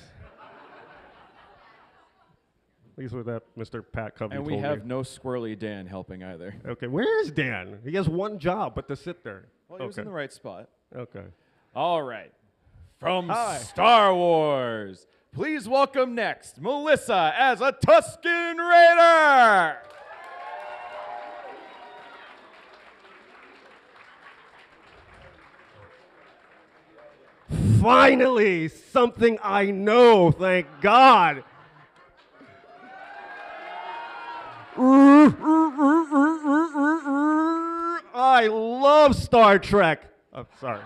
At least with that Mr. Pat Covey And told we have me. no squirrely Dan helping either. Okay, where is Dan? He has one job, but to sit there. Well, he was in the right spot. Okay. All right. From Hi. Star Wars, please welcome next Melissa as a Tusken Raider. Finally, something I know, thank God. I love Star Trek. Oh, sorry.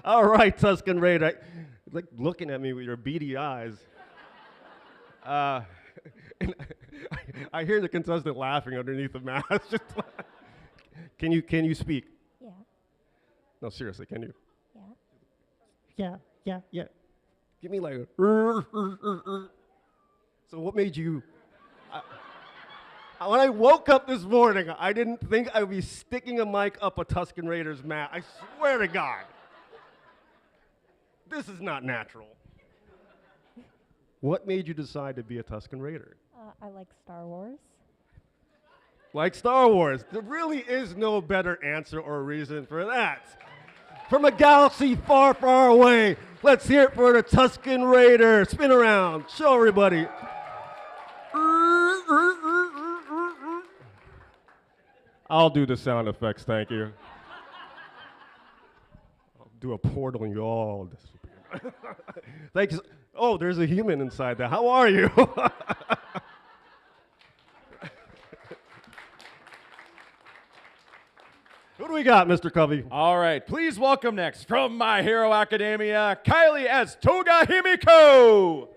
All right, Tuscan Raider. Like looking at me with your beady eyes. And I hear the contestant laughing underneath the mask. Just can you speak? Yeah. No, seriously, can you? Yeah. Give me like a. So what made you? When I woke up this morning, I didn't think I would be sticking a mic up a Tuscan Raiders mat. I swear to God. This is not natural. What made you decide to be a Tuscan Raider? I like Star Wars. Like Star Wars. There really is no better answer or reason for that. From a galaxy far, far away, let's hear it for the Tuscan Raider. Spin around. Show everybody. I'll do the sound effects, thank you. I'll do a portal and you all. Thank you. Oh, there's a human inside there. How are you? Who do we got, Mr. Covey? All right, please welcome next from My Hero Academia, Kylie as Toga Himiko.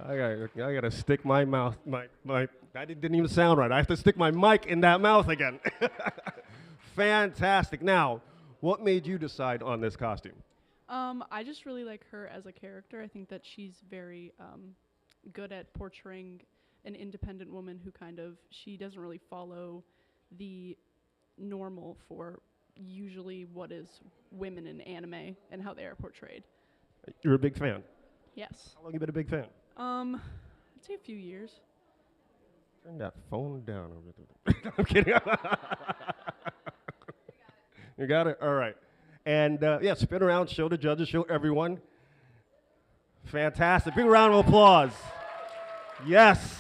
I gotta stick my mouth, that didn't even sound right. I have to stick my mic in that mouth again. Fantastic. Now, what made you decide on this costume? I just really like her as a character. I think that she's very good at portraying an independent woman who she doesn't really follow the normal for usually what is women in anime and how they are portrayed. You're a big fan? Yes. How long have you been a big fan? I'd say a few years. Turn that phone down over there. I'm kidding. You got it? All right. And yeah, spin around, show the judges, show everyone. Fantastic. Big round of applause. Yes.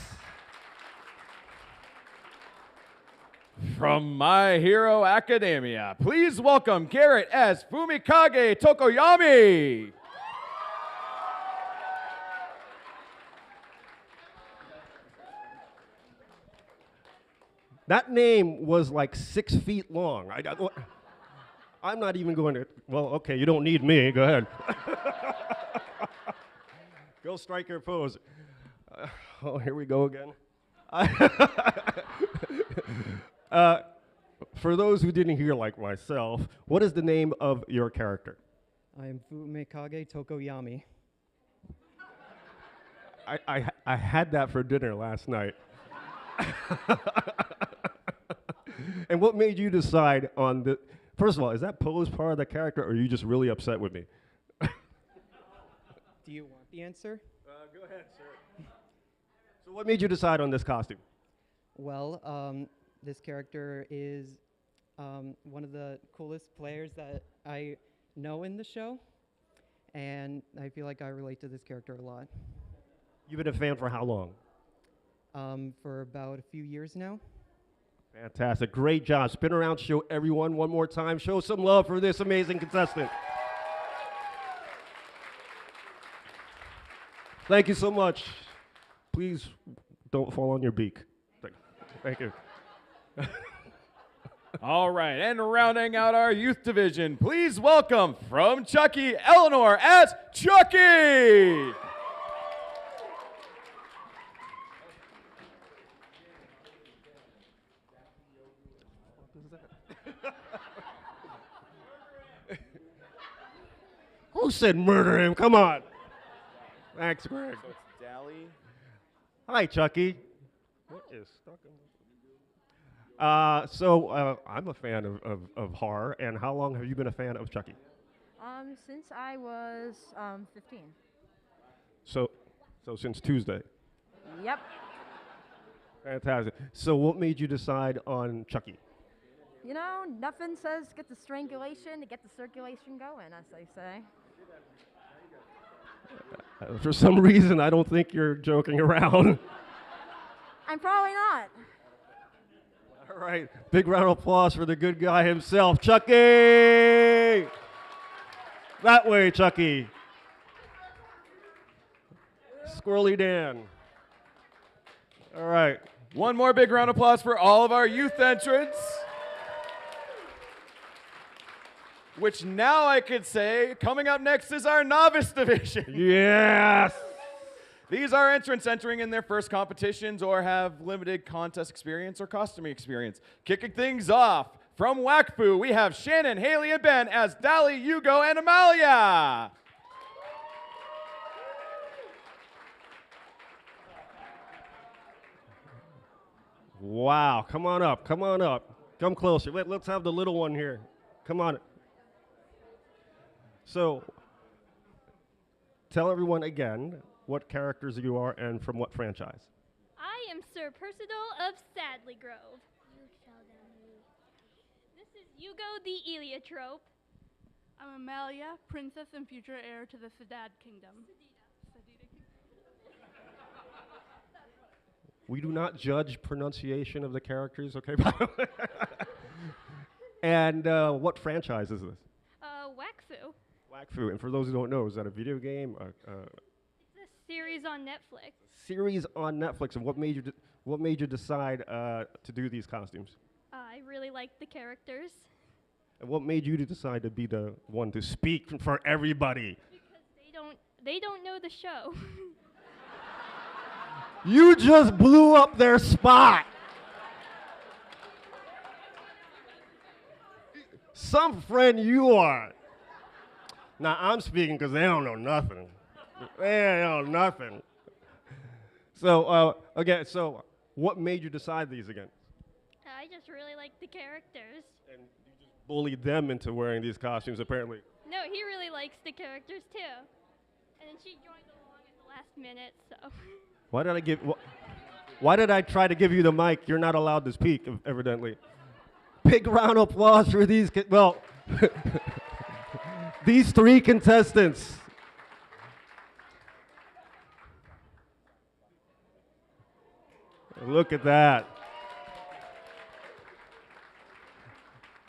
From My Hero Academia, please welcome Garrett as Fumikage Tokoyami. That name was like 6 feet long. I'm not even going to, well, okay, you don't need me. Go ahead. Go strike your pose. Oh, here we go again. For those who didn't hear like myself, what is the name of your character? I am Fumikage Tokoyami. I had that for dinner last night. And what made you decide on the, first of all, is that pose part of the character or are you just really upset with me? Do you want the answer? Go ahead, sir. So what made you decide on this costume? Well, this character is one of the coolest players that I know in the show, and I feel like I relate to this character a lot. You've been a fan for how long? For about a few years now. Fantastic. Great job. Spin around, show everyone one more time. Show some love for this amazing contestant. Thank you so much. Please don't fall on your beak. Thank you. All right, and rounding out our youth division, please welcome from Chucky, Eleanor as Chucky. Who said murder him? Come on. Thanks, Greg. So it's Dally. Hi, Chucky. What is stuck in So I'm a fan of horror, and how long have you been a fan of Chucky? Since I was 15. So since Tuesday. Yep. Fantastic. So what made you decide on Chucky? You know, nothing says get the strangulation to get the circulation going, as they say. For some reason, I don't think you're joking around. I'm probably not. All right, big round of applause for the good guy himself, Chucky! That way, Chucky. Squirrely Dan. All right. One more big round of applause for all of our youth entrants. Which now I could say, coming up next is our novice division. Yes! These are entrants entering in their first competitions or have limited contest experience or costuming experience. Kicking things off, from Wakfu, we have Shannon, Haley, and Ben as Dali, Hugo, and Amalia. Wow, come on up, come on up. Come closer. Let's have the little one here. Come on. So, tell everyone again what characters you are and from what franchise. I am Sir Percival of Sadley Grove. This is Hugo the Eliotrope. I'm Amalia, princess and future heir to the Sedad Kingdom. We do not judge pronunciation of the characters, okay? And what franchise is this? Wakfu. Wakfu. And for those who don't know, is that a video game? It's a series on Netflix. Series on Netflix. And what made you decide to do these costumes? I really like the characters. And what made you to decide to be the one to speak for everybody? Because they don't know the show. You just blew up their spot. Some friend you are. Now I'm speaking because they don't know nothing. They don't know nothing. So again, so what made you decide these again? I just really like the characters. And you just bullied them into wearing these costumes, apparently. No, he really likes the characters too. And then she joined along at the last minute, so. Why did I try to give you the mic? You're not allowed to speak, evidently. Big round of applause for these, these three contestants. Look at that.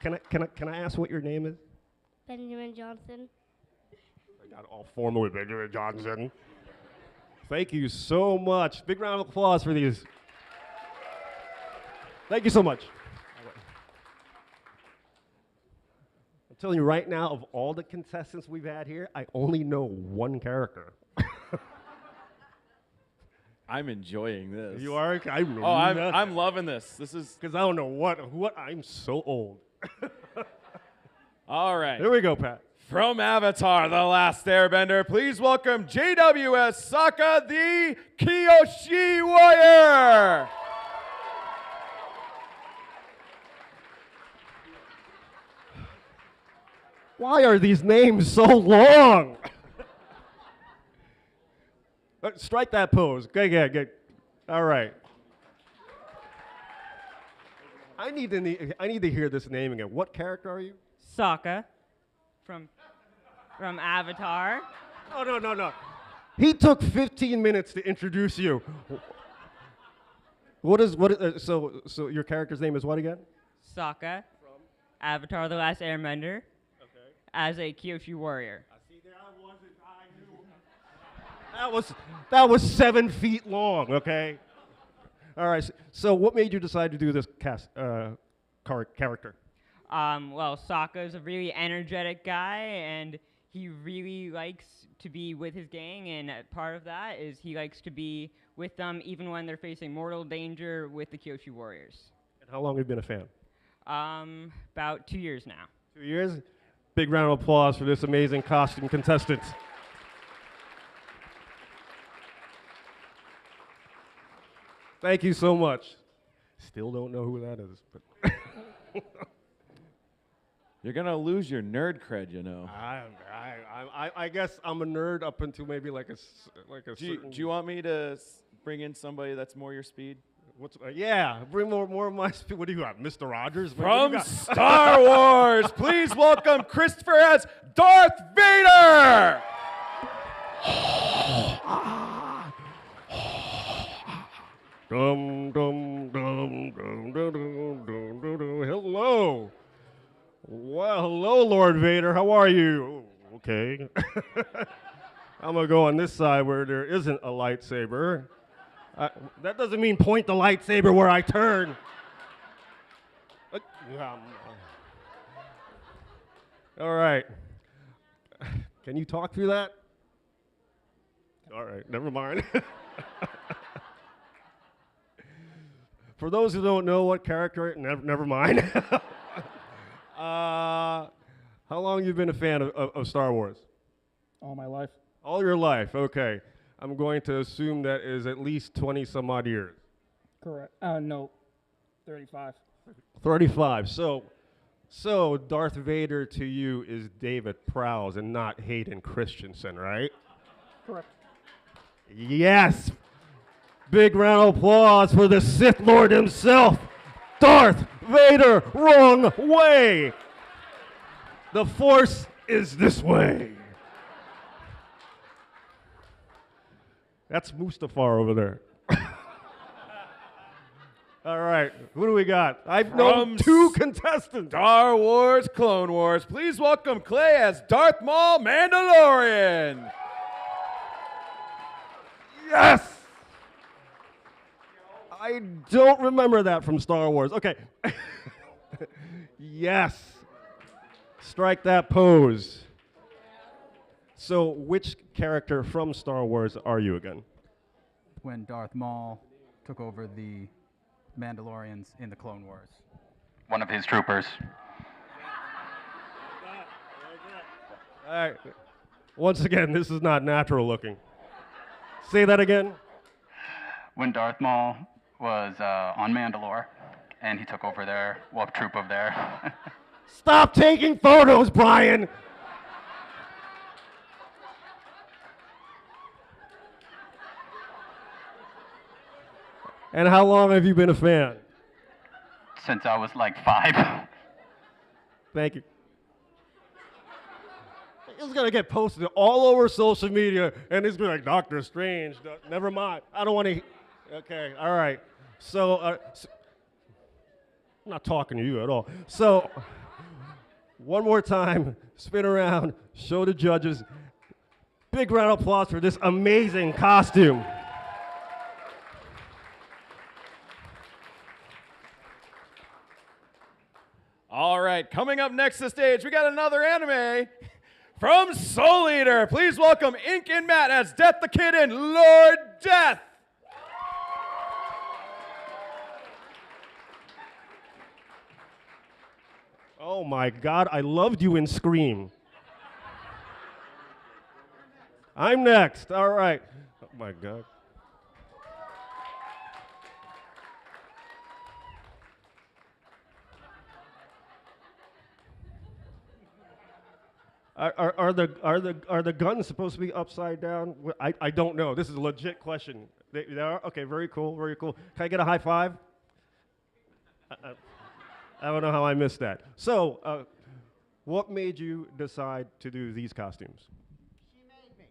Can I ask what your name is? Benjamin Johnson. I got all formal with Benjamin Johnson. Thank you so much. Big round of applause for these. Thank you so much. I'm telling you right now, of all the contestants we've had here, I only know one character. I'm enjoying this. You are? I'm loving this. This is because I don't know what I'm so old. All right. Here we go, Pat. From Avatar, The Last Airbender, please welcome JWS Sokka, the Kyoshi Warrior. Why are these names so long? Strike that pose. Good. All right. I need to hear this name again. What character are you? Sokka from Avatar. No. He took 15 minutes to introduce you. So your character's name is what again? Sokka. From Avatar: The Last Airbender. Okay. As a Kyoshi warrior. That was 7 feet long, okay? All right, so what made you decide to do this character? Well, Sokka is a really energetic guy, and he really likes to be with his gang, and part of that is he likes to be with them even when they're facing mortal danger with the Kyoshi warriors. And how long have you been a fan? About 2 years now. 2 years? Big round of applause for this amazing costume contestant. Thank you so much. Still don't know who that is, but you're gonna lose your nerd cred, you know. I guess I'm a nerd up until maybe like a do you want me to bring in somebody that's more your speed? Yeah, bring more of my speed. What do you got, Mr. Rogers? From Star Wars, please welcome Christopher as Darth Vader. Dum dum dum dum dum dum dum dum. Hello. Well, hello, Lord Vader. How are you? Okay. I'm gonna go on this side where there isn't a lightsaber. That doesn't mean point the lightsaber where I turn. All right. Can you talk through that? All right, never mind. For those who don't know what character, never mind. How long you been a fan of Star Wars? All my life. All your life, okay. I'm going to assume that is at least 20 some odd years. Correct. No, 35. 35. So Darth Vader to you is David Prowse and not Hayden Christensen, right? Correct. Yes. Big round of applause for the Sith Lord himself, Darth Vader. Wrong way. The Force is this way. That's Mustafar over there. All right, who do we got? I've known two contestants. Star Wars Clone Wars. Please welcome Clay as Darth Maul Mandalorian. Yes! I don't remember that from Star Wars. Okay. Yes. Strike that pose. So which character from Star Wars are you again? When Darth Maul took over the Mandalorians in the Clone Wars. One of his troopers. All right. Once again, this is not natural looking. Say that again. When Darth Maul was on Mandalore, and he took over there, well, a troop of there. Stop taking photos, Brian! And how long have you been a fan? Since I was like 5. Thank you. It's gonna get posted all over social media, and it's gonna be like Doctor Strange. Never mind. I don't want to. Okay. All right. So, I'm not talking to you at all. So, one more time, spin around, show the judges. Big round of applause for this amazing costume. All right, coming up next to stage, we got another anime from Soul Eater. Please welcome Ink and Matt as Death the Kid and Lord Death. Oh my God, I loved you in Scream. I'm next. All right. Oh my God. Are the guns supposed to be upside down? I don't know. This is a legit question. They are? Okay, very cool, very cool. Can I get a high five? I don't know how I missed that. So, what made you decide to do these costumes? She made me.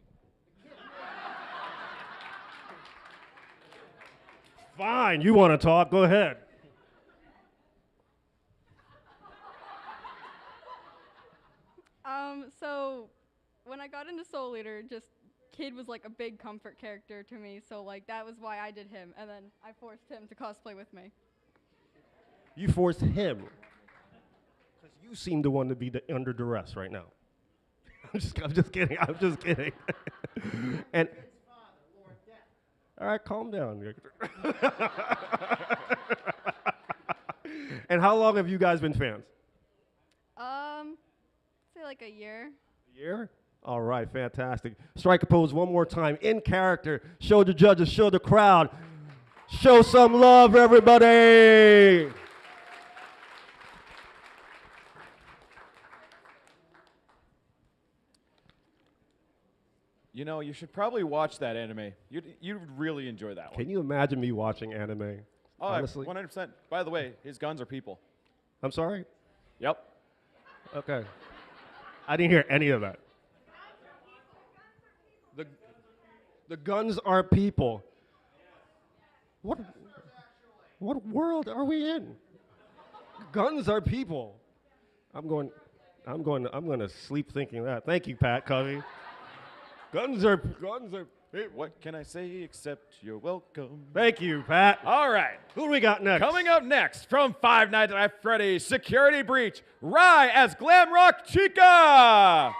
Fine, you want to talk, go ahead. So when I got into Soul Eater, just Kid was like a big comfort character to me, so like that was why I did him, and then I forced him to cosplay with me. You forced him. Because you seem to want to be under duress right now. I'm just kidding. I'm just kidding. And all right, calm down. And how long have you guys been fans? Say like a year. A year? All right, fantastic. Strike a pose one more time in character. Show the judges, show the crowd. Show some love, everybody. You know, you should probably watch that anime. You'd really enjoy that one. Can you imagine me watching anime? Oh, honestly? 100%. By the way, his guns are people. I'm sorry? Yep. Okay. I didn't hear any of that. The guns are people. What world are we in? Guns are people. I'm going to sleep thinking that. Thank you, Pat Covey. Guns are. Hey, what can I say except you're welcome? Thank you, Pat. All right. Who do we got next? Coming up next from Five Nights at Freddy's Security Breach, Rye as Glam Rock Chica.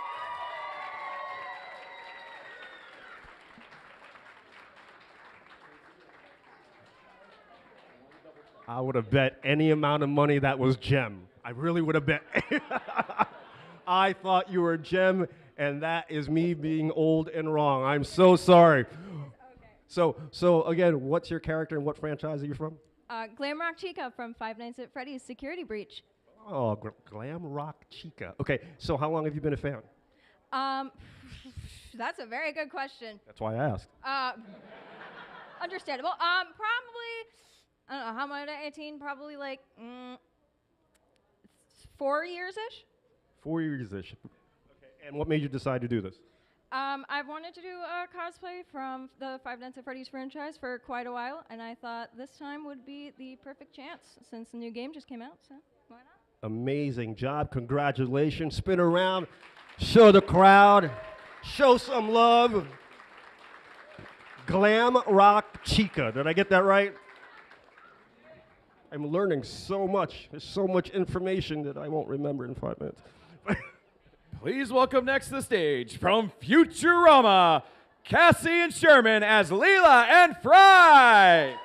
I would have bet any amount of money that was Gem. I really would have bet. I thought you were Gem, and that is me being old and wrong. I'm so sorry. So again, what's your character and what franchise are you from? Glam Rock Chica from Five Nights at Freddy's Security Breach. Oh, Glam Rock Chica. Okay, so how long have you been a fan? That's a very good question. That's why I asked. Understandable. Probably, I don't know, how am I 18? Probably like 4 years-ish. 4 years-ish. Okay, and what made you decide to do this? I've wanted to do a cosplay from the Five Nights at Freddy's franchise for quite a while, and I thought this time would be the perfect chance since the new game just came out, so why not? Amazing job. Congratulations. Spin around. Show the crowd. Show some love. Glam Rock Chica. Did I get that right? I'm learning so much. There's so much information that I won't remember in 5 minutes. Please welcome next to the stage from Futurama, Cassie and Sherman as Leela and Fry.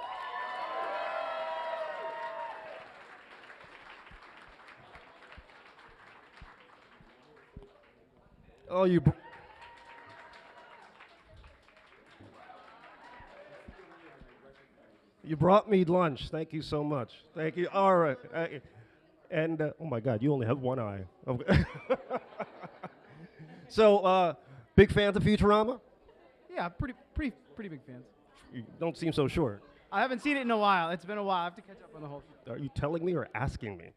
Oh, you brought me lunch. Thank you so much. Thank you. All right. And oh my God, you only have one eye. Okay. So, big fans of Futurama? Yeah, pretty big fans. You don't seem so sure. I haven't seen it in a while. It's been a while. I have to catch up on the whole. Are you telling me or asking me?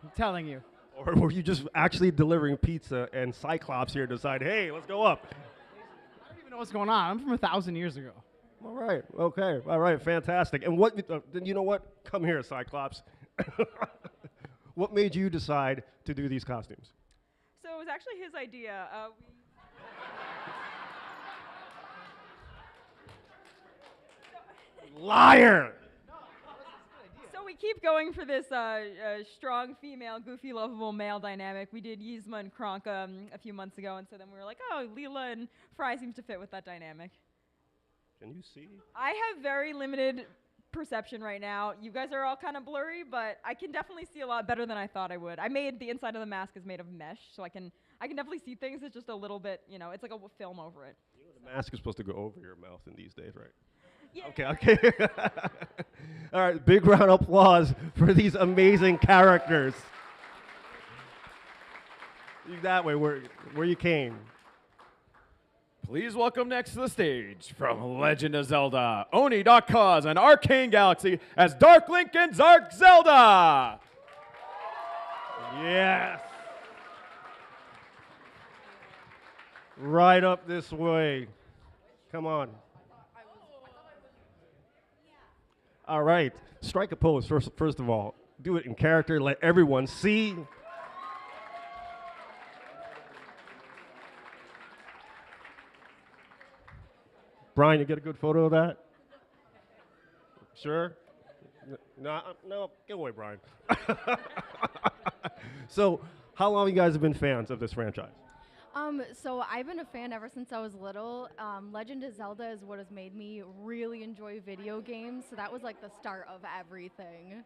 I'm telling you. Or were you just actually delivering pizza and Cyclops here decide, hey, let's go up? I don't even know what's going on. I'm from 1,000 years ago. All right. Okay. All right. Fantastic. And what? Then you know what? Come here, Cyclops. What made you decide to do these costumes? So it was actually his idea. Liar! So we keep going for this strong female, goofy, lovable male dynamic. We did Yzma and Kronk a few months ago, and so then we were like, oh, Leela and Fry seems to fit with that dynamic. Can you see? I have very limited perception right now. You guys are all kind of blurry, but I can definitely see a lot better than I thought I would. I made the inside of the mask is made of mesh, so I can definitely see things. It's just a little bit, it's like a film over it. The mask is supposed to go over your mouth in these days, right? Yeah. Okay. All right, big round of applause for these amazing characters. You that way, where you came. Please welcome next to the stage from Legend of Zelda, Oni.Cause and Arcane Galaxy as Dark Link and Zark Zelda. Yes. Right up this way. Come on. All right. Strike a pose first of all. Do it in character. Let everyone see. Brian, you get a good photo of that? Sure? No, get away, Brian. So, how long you guys have been fans of this franchise? So I've been a fan ever since I was little. Legend of Zelda is what has made me really enjoy video games. So that was like the start of everything.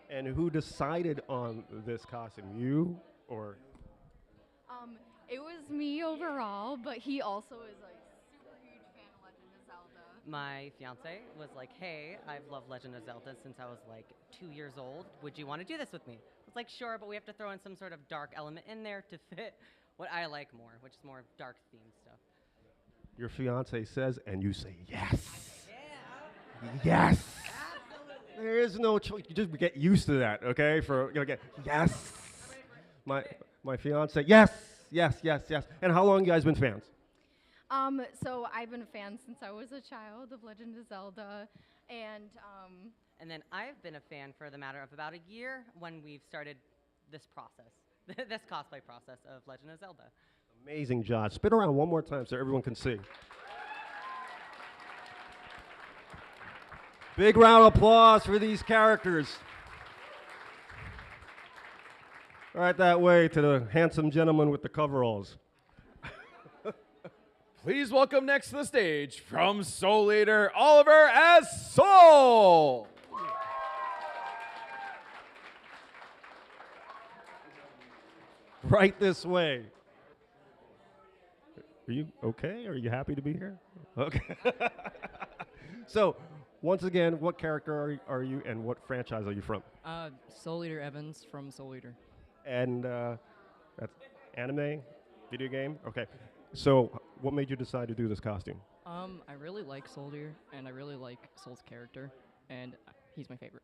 And who decided on this costume? You or? It was me overall, but he also is like super huge fan of Legend of Zelda. My fiance was like, hey, I've loved Legend of Zelda since I was like 2 years old. Would you want to do this with me? I was like, sure, but we have to throw in some sort of dark element in there to fit what I like more, which is more dark themed stuff. Your fiance says, and you say yes. Yeah. Yes. Absolutely. There is no choice. You just get used to that, okay? Yes. My fiance, yes. And how long you guys been fans? So I've been a fan since I was a child of Legend of Zelda, and then I've been a fan for the matter of about a year when we've started this process, this cosplay process of Legend of Zelda. Amazing job. Spin around one more time so everyone can see. Big round of applause for these characters. Right that way to the handsome gentleman with the coveralls. Please welcome next to the stage from Soul Leader, Oliver as Soul. Right this way. Are you okay? Are you happy to be here? Okay. So, once again, what character are you and what franchise are you from? Soul Leader Evans from Soul Leader. And that's anime, video game? Okay. So, what made you decide to do this costume? I really like Soul Leader, and I really like Soul's character, and he's my favorite.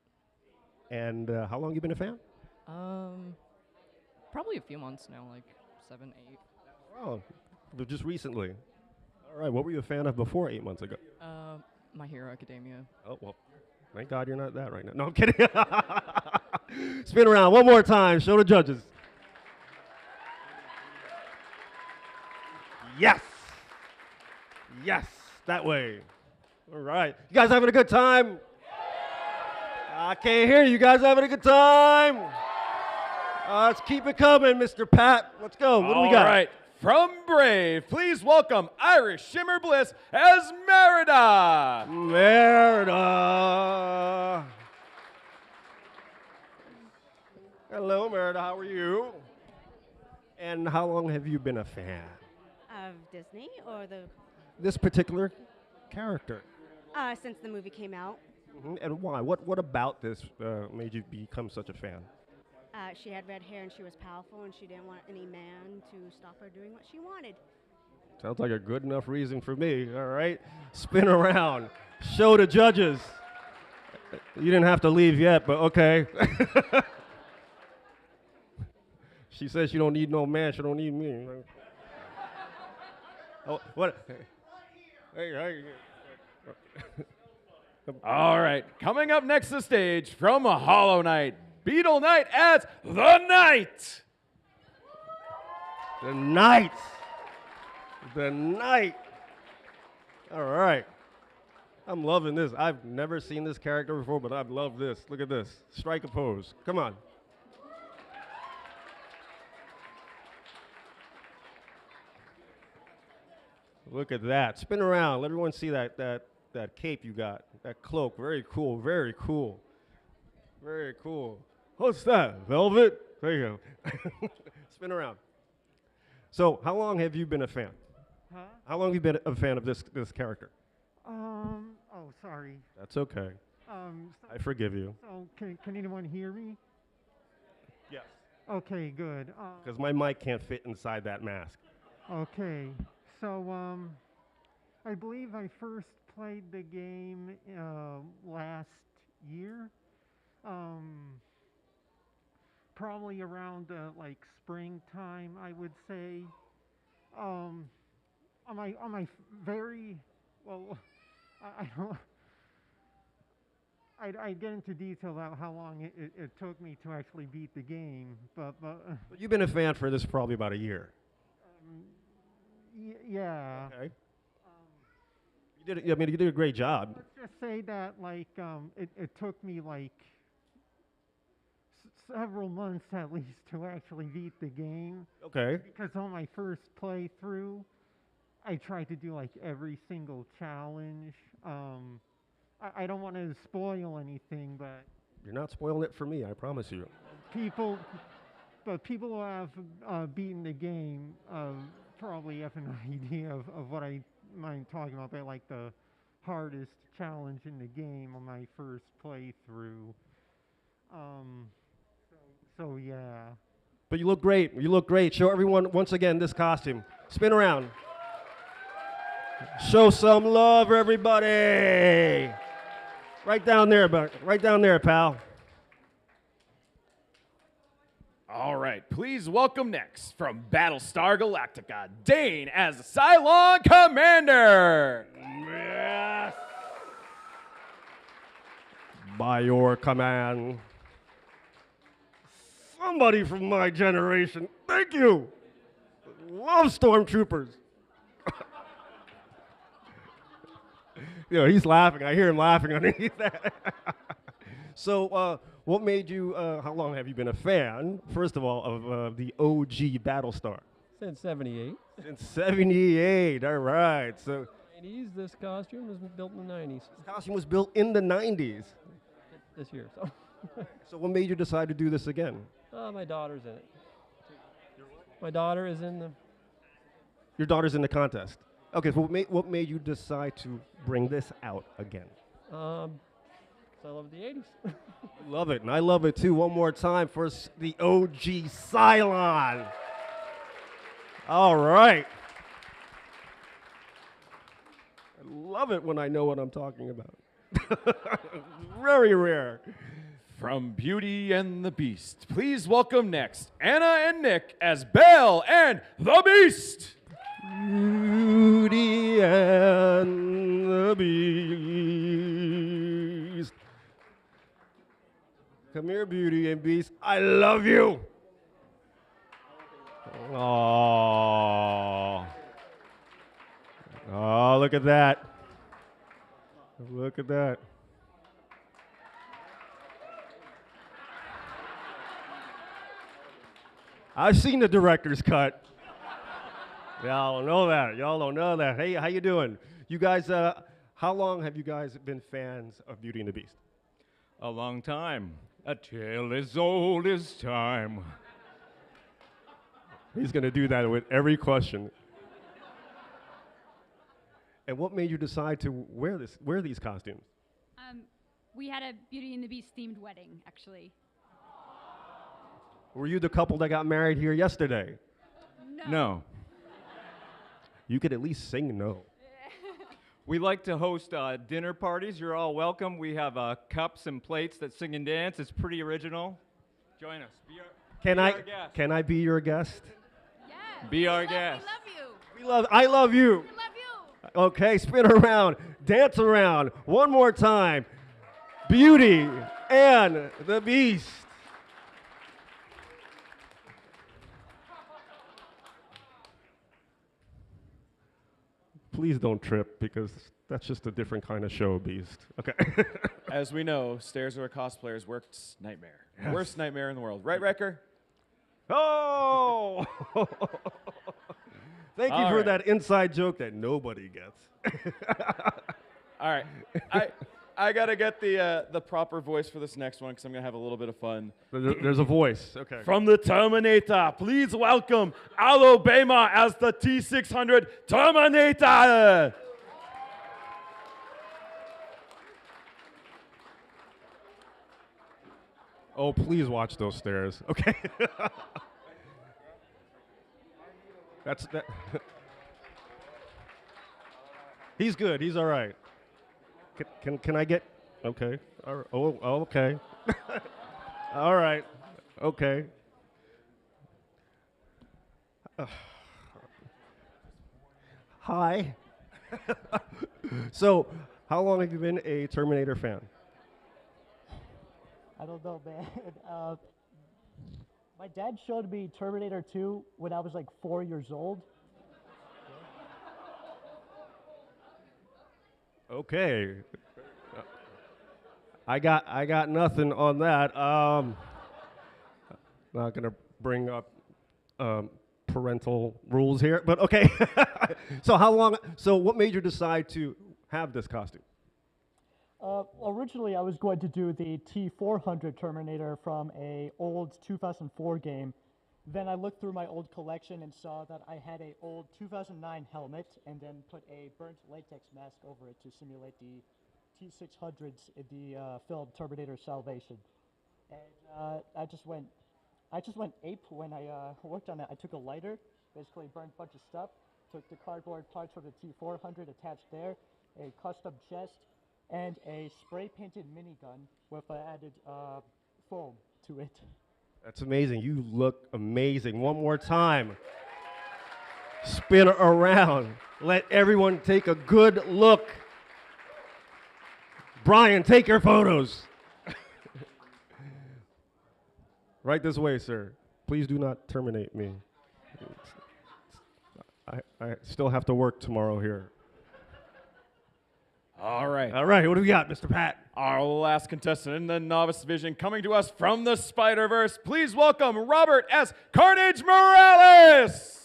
And how long you been a fan? Probably a few months now, like 7, 8. Oh, but just recently. All right, what were you a fan of before 8 months ago? My Hero Academia. Oh, well, thank God you're not that right now. No, I'm kidding. Spin around one more time. Show the judges. Yes. Yes, that way. All right. You guys having a good time? I can't hear you. You guys having a good time? Let's keep it coming, Mr. Pat. Let's go. What do we got? All right. From Brave, please welcome Irish Shimmer Bliss as Merida. Merida. Hello, Merida. How are you? And how long have you been a fan? Of Disney or the This particular character. since the movie came out. And why? What about this made you become such a fan? She had red hair and she was powerful and she didn't want any man to stop her doing what she wanted. Sounds like a good enough reason for me. All right. Spin around. Show the judges. You didn't have to leave yet, but okay. She says she don't need no man. She don't need me. Oh, what? Hey. All right, coming up next to the stage from Hollow Knight, Beetle Knight as the Knight. The Knight. The Knight. All right. I'm loving this. I've never seen this character before, but I love this. Look at this. Strike a pose. Come on. Look at that. Spin around. Let everyone see that cape you got. That cloak. Very cool. Very cool. Very cool. What's that? Velvet? There you go. Spin around. So, how long have you been a fan? Huh? How long have you been a fan of this character? Oh, sorry. That's okay. I forgive you. So, can anyone hear me? Yes. Okay, good. Because my mic can't fit inside that mask. Okay, so, I believe I first played the game last year. Probably around like springtime, I would say. On my very well, I don't. I'd get into detail about how long it took me to actually beat the game, but You've been a fan for this probably about a year. Yeah. Okay. You did. I mean, you did a great job. Let's just say that like it took me like several months at least to actually beat the game. Okay. Because on my first playthrough, I tried to do like every single challenge. I don't want to spoil anything, but You're not spoiling it for me, I promise you. people who have beaten the game probably have an idea of what I'm talking about. They're like the hardest challenge in the game on my first playthrough. So yeah. But you look great. You look great. Show everyone once again this costume. Spin around. Show some love, everybody. Right down there, right down there, pal. All right, please welcome next from Battlestar Galactica, Dane as the Cylon Commander. Yes. By your command. Somebody from my generation. Thank you. Love stormtroopers. You know, he's laughing. I hear him laughing underneath that. So, what made you, how long have you been a fan, first of all, of the OG Battlestar? Since 78. Since 78, all right. So, 90s, this costume was built in the 90s. this costume was built in the 90s. This year, so. So what made you decide to do this again? My daughter's in it. My daughter is in the. Your daughter's in the contest. Okay, so what made you decide to bring this out again? 'Cause I love the 80s. Love it, and I love it too. One more time for the OG Cylon. All right. I love it when I know what I'm talking about. Very rare. From Beauty and the Beast, please welcome next Anna and Nick as Belle and the Beast. Beauty and the Beast. Come here, Beauty and Beast. I love you. Oh. Oh, look at that. Look at that. I've seen the director's cut. Y'all don't know that. Y'all don't know that. Hey, how you doing? You guys, how long have you guys been fans of Beauty and the Beast? A long time. A tale as old as time. He's going to do that with every question. And what made you decide to wear these costumes? We had a Beauty and the Beast themed wedding, actually. Were you the couple that got married here yesterday? No. You could at least sing no. We like to host dinner parties. You're all welcome. We have cups and plates that sing and dance. It's pretty original. Join us. Can our I guest. can I be your guest? Be our guest. I love you. Okay, spin around, dance around. One more time. Beauty and the Beast. Please don't trip, because that's just a different kind of show, Beast. Okay. As we know, stairs are a cosplayer's worst nightmare. Yes. Worst nightmare in the world. Right, Wrecker? Oh! Thank you All for right. that inside joke that nobody gets. All right. I got to get the proper voice for this next one because I'm going to have a little bit of fun. There's a voice. Okay. From the Terminator, please welcome Alabama as the T-600 Terminator. Oh, please watch those stairs. Okay. That's that. He's good. He's all right. Can I get? Okay. All right. Oh, okay. All right. Okay. Hi. So, how long have you been a Terminator fan? I don't know, man. My dad showed me Terminator 2 when I was like 4 years old. Okay. I got nothing on that. Not gonna bring up parental rules here, but okay. So what made you decide to have this costume? Originally, I was going to do the T-400 Terminator from a old 2004 game. Then I looked through my old collection and saw that I had a old 2009 helmet, and then put a burnt latex mask over it to simulate the T-600s in the film Terminator Salvation. And I just went ape when I worked on it. I took a lighter, basically burned a bunch of stuff, took the cardboard parts for the T-400 attached there, a custom chest, and a spray-painted minigun with added foam to it. That's amazing. You look amazing. One more time. Spin around. Let everyone take a good look. Brian, take your photos. Right this way, sir. Please do not terminate me. It's I still have to work tomorrow here. All right. All right, what do we got, Mr. Pat? Our last contestant in the novice division coming to us from the Spider-Verse. Please welcome Robert S. Carnage Morales.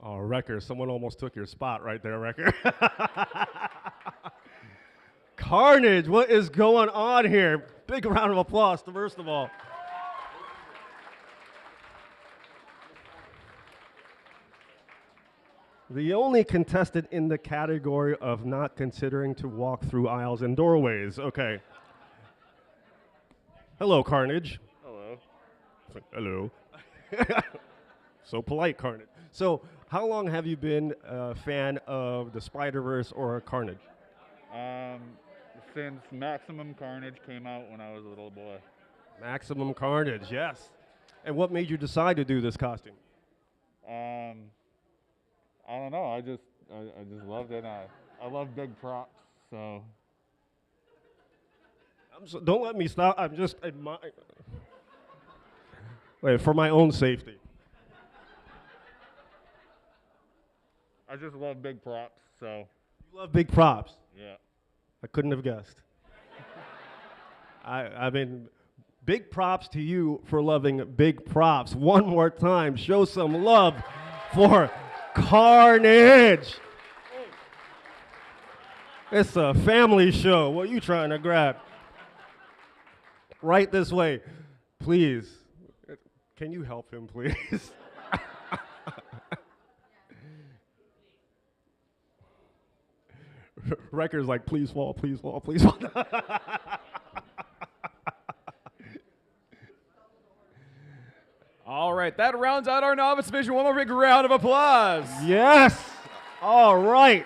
Oh, Wrecker, someone almost took your spot right there, Wrecker. Carnage, what is going on here? Big round of applause, first of all. The only contestant in the category of not considering to walk through aisles and doorways. Okay. Hello, Carnage. Hello. Hello. So polite, Carnage. So, how long have you been a fan of the Spider-Verse or Carnage? Since Maximum Carnage came out when I was a little boy. Maximum Carnage, yes. And what made you decide to do this costume? I don't know. I just loved it. I love big props, so. Don't let me stop. I'm just admiring. Wait, for my own safety. I just love big props, so. You love big props? Yeah. I couldn't have guessed. I mean, big props to you for loving big props. One more time, show some love for Carnage. It's a family show. What are you trying to grab? Right this way, please. Can you help him, please? Wrecker's like, please fall, please fall, please fall. All right, that rounds out our novice division. One more big round of applause. Yes. All right.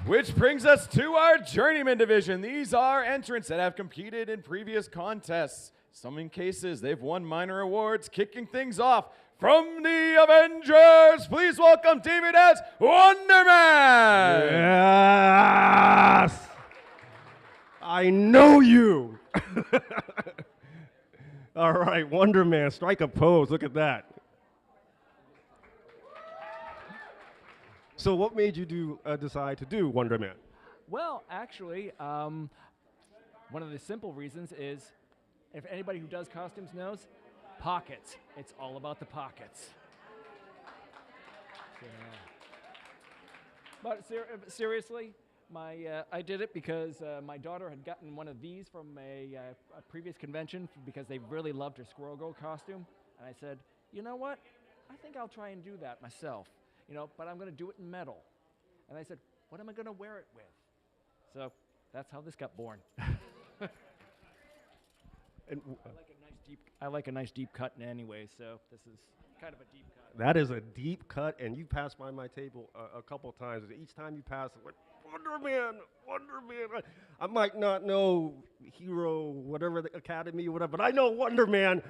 Which brings us to our journeyman division. These are entrants that have competed in previous contests. Some in cases, they've won minor awards. Kicking things off from the Avengers, please welcome David as Wonder Man. Yes. I know you. All right, Wonder Man, strike a pose. Look at that. So what made you decide to do Wonder Man? Well, actually, one of the simple reasons is, if anybody who does costumes knows, pockets. It's all about the pockets. Yeah. But seriously, I did it because my daughter had gotten one of these from a previous convention because they really loved her Squirrel Girl costume. And I said, you know what? I think I'll try and do that myself. But I'm going to do it in metal. And I said, what am I going to wear it with? So that's how this got born. And I like a nice deep cut anyway, so this is kind of a deep cut. That is a deep cut, and you passed by my table a couple times. Each time you pass, I'm like, Wonder Man, Wonder Man. I might not know Hero, whatever, the Academy, whatever, but I know Wonder Man.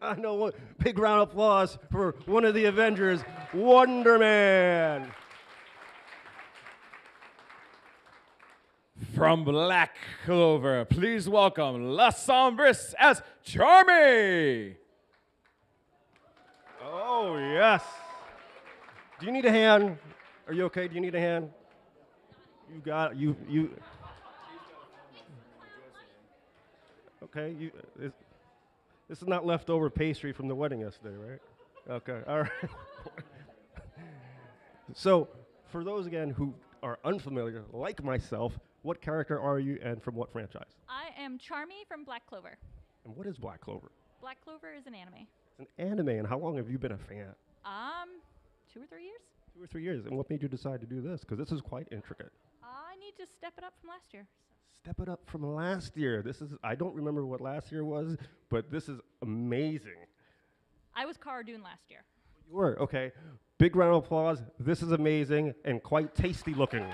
I know what. Big round of applause for one of the Avengers, Wonder Man. From Black Clover, please welcome La Sombris as Charmy. Oh, yes. Do you need a hand? Are you okay? Do you need a hand? You got it. You. Okay. This is not leftover pastry from the wedding yesterday, right? Okay. All right. So, for those again who are unfamiliar, like myself, what character are you and from what franchise? I am Charmy from Black Clover. And what is Black Clover? Black Clover is an anime. It's an anime, and how long have you been a fan? 2 or 3 years. 2 or 3 years. And what made you decide to do this? Because this is quite intricate. I need to step it up from last year. Step it up from last year. I don't remember what last year was, but this is amazing. I was Cara Dune last year. You were, okay. Big round of applause. This is amazing and quite tasty looking.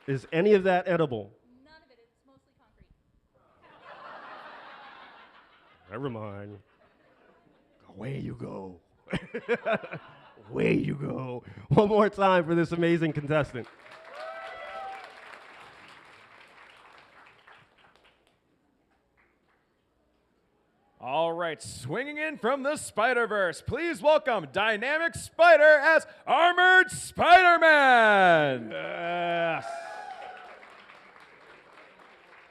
Is any of that edible? None of it. It's mostly concrete. Never mind. Away you go. Away you go. One more time for this amazing contestant. All right, swinging in from the Spider-Verse, please welcome Dynamic Spider as Armored Spider-Man. Yes.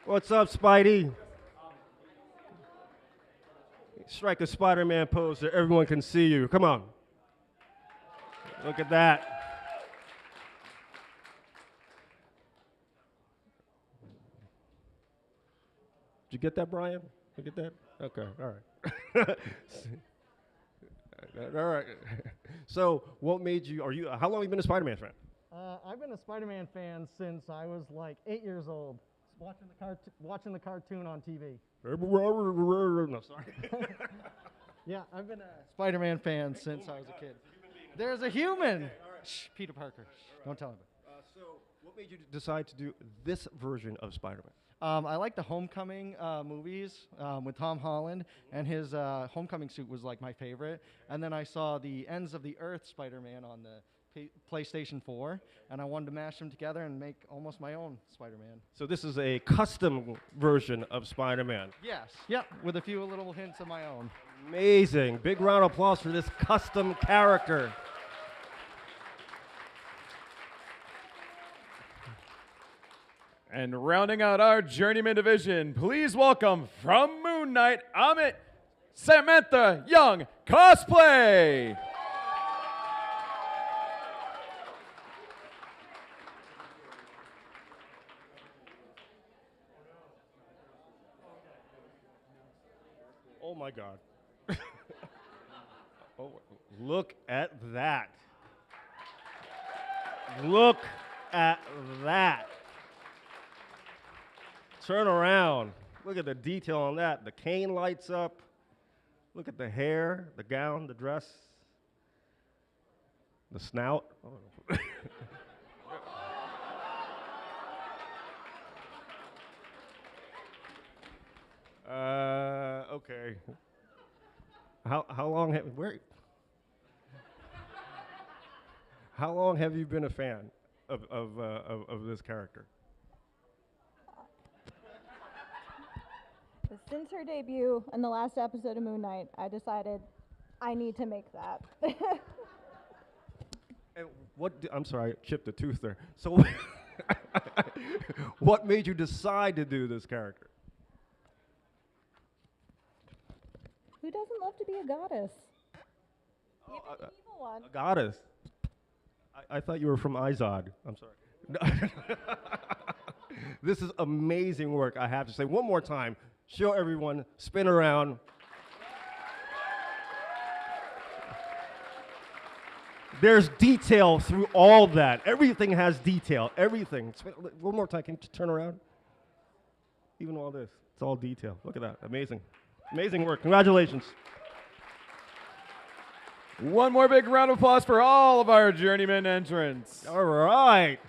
What's up, Spidey? Strike a Spider-Man pose so everyone can see you. Come on. Look at that. Did you get that, Brian? Did you get that? Okay, all right. All right. So, what made you? How long have you been a Spider-Man fan? I've been a Spider-Man fan since I was like 8 years old, watching the cartoon on TV. No, sorry. Yeah, I've been a Spider-Man fan since I was a kid. There's a human. Shh, Peter Parker. Don't tell him. So, what made you decide to do this version of Spider-Man? I like the Homecoming movies with Tom Holland, and his Homecoming suit was like my favorite. And then I saw the Ends of the Earth Spider-Man on the PlayStation 4, and I wanted to mash them together and make almost my own Spider-Man. So this is a custom version of Spider-Man. Yes. Yep, with a few little hints of my own. Amazing. Big round of applause for this custom character. And rounding out our Journeyman division, please welcome from Moon Knight, Amit Samantha Young Cosplay. Oh my God. Oh, look at that. Look at that. Turn around. Look at the detail on that. The cane lights up. Look at the hair, the gown, the dress, the snout. Oh. Okay. How long have How long have you been a fan of this character? Since her debut in the last episode of Moon Knight, I decided I need to make that. And I'm sorry, I chipped a tooth there. So what made you decide to do this character? Who doesn't love to be a goddess? Even an evil one. A goddess. I thought you were from Izod. I'm sorry. This is amazing work, I have to say. One more time. Show everyone, spin around. There's detail through all that. Everything has detail, everything. One more time, can you turn around? Even all this, it's all detail. Look at that, amazing. Amazing work, congratulations. One more big round of applause for all of our Journeyman entrants. All right.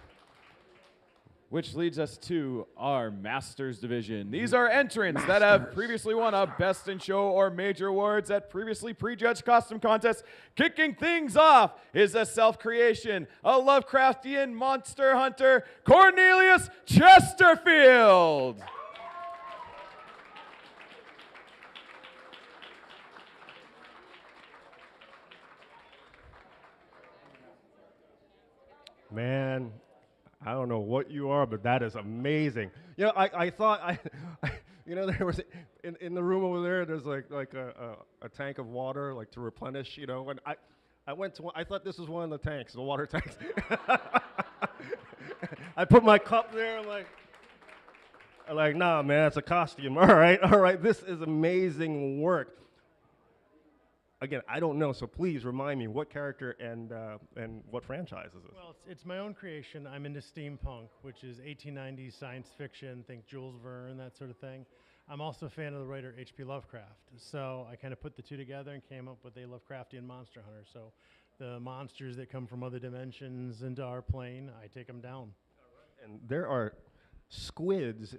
Which leads us to our Masters division. These are entrants that have previously won a Best in Show or Major awards at previously prejudged costume contests. Kicking things off is a self-creation, a Lovecraftian monster hunter, Cornelius Chesterfield. Man, I don't know what you are, but that is amazing. You know, I thought you know, there was in the room over there. There's like a tank of water, like to replenish. You know, when I went to, I thought this was one of the tanks, the water tanks. I put my cup there, I'm like, nah, man, it's a costume. All right, this is amazing work. Again, I don't know, so please remind me what character and what franchise is this? Well, it's my own creation. I'm into steampunk, which is 1890s science fiction. Think Jules Verne, that sort of thing. I'm also a fan of the writer H.P. Lovecraft. So I kind of put the two together and came up with a Lovecraftian monster hunter. So the monsters that come from other dimensions into our plane, I take them down. And there are squids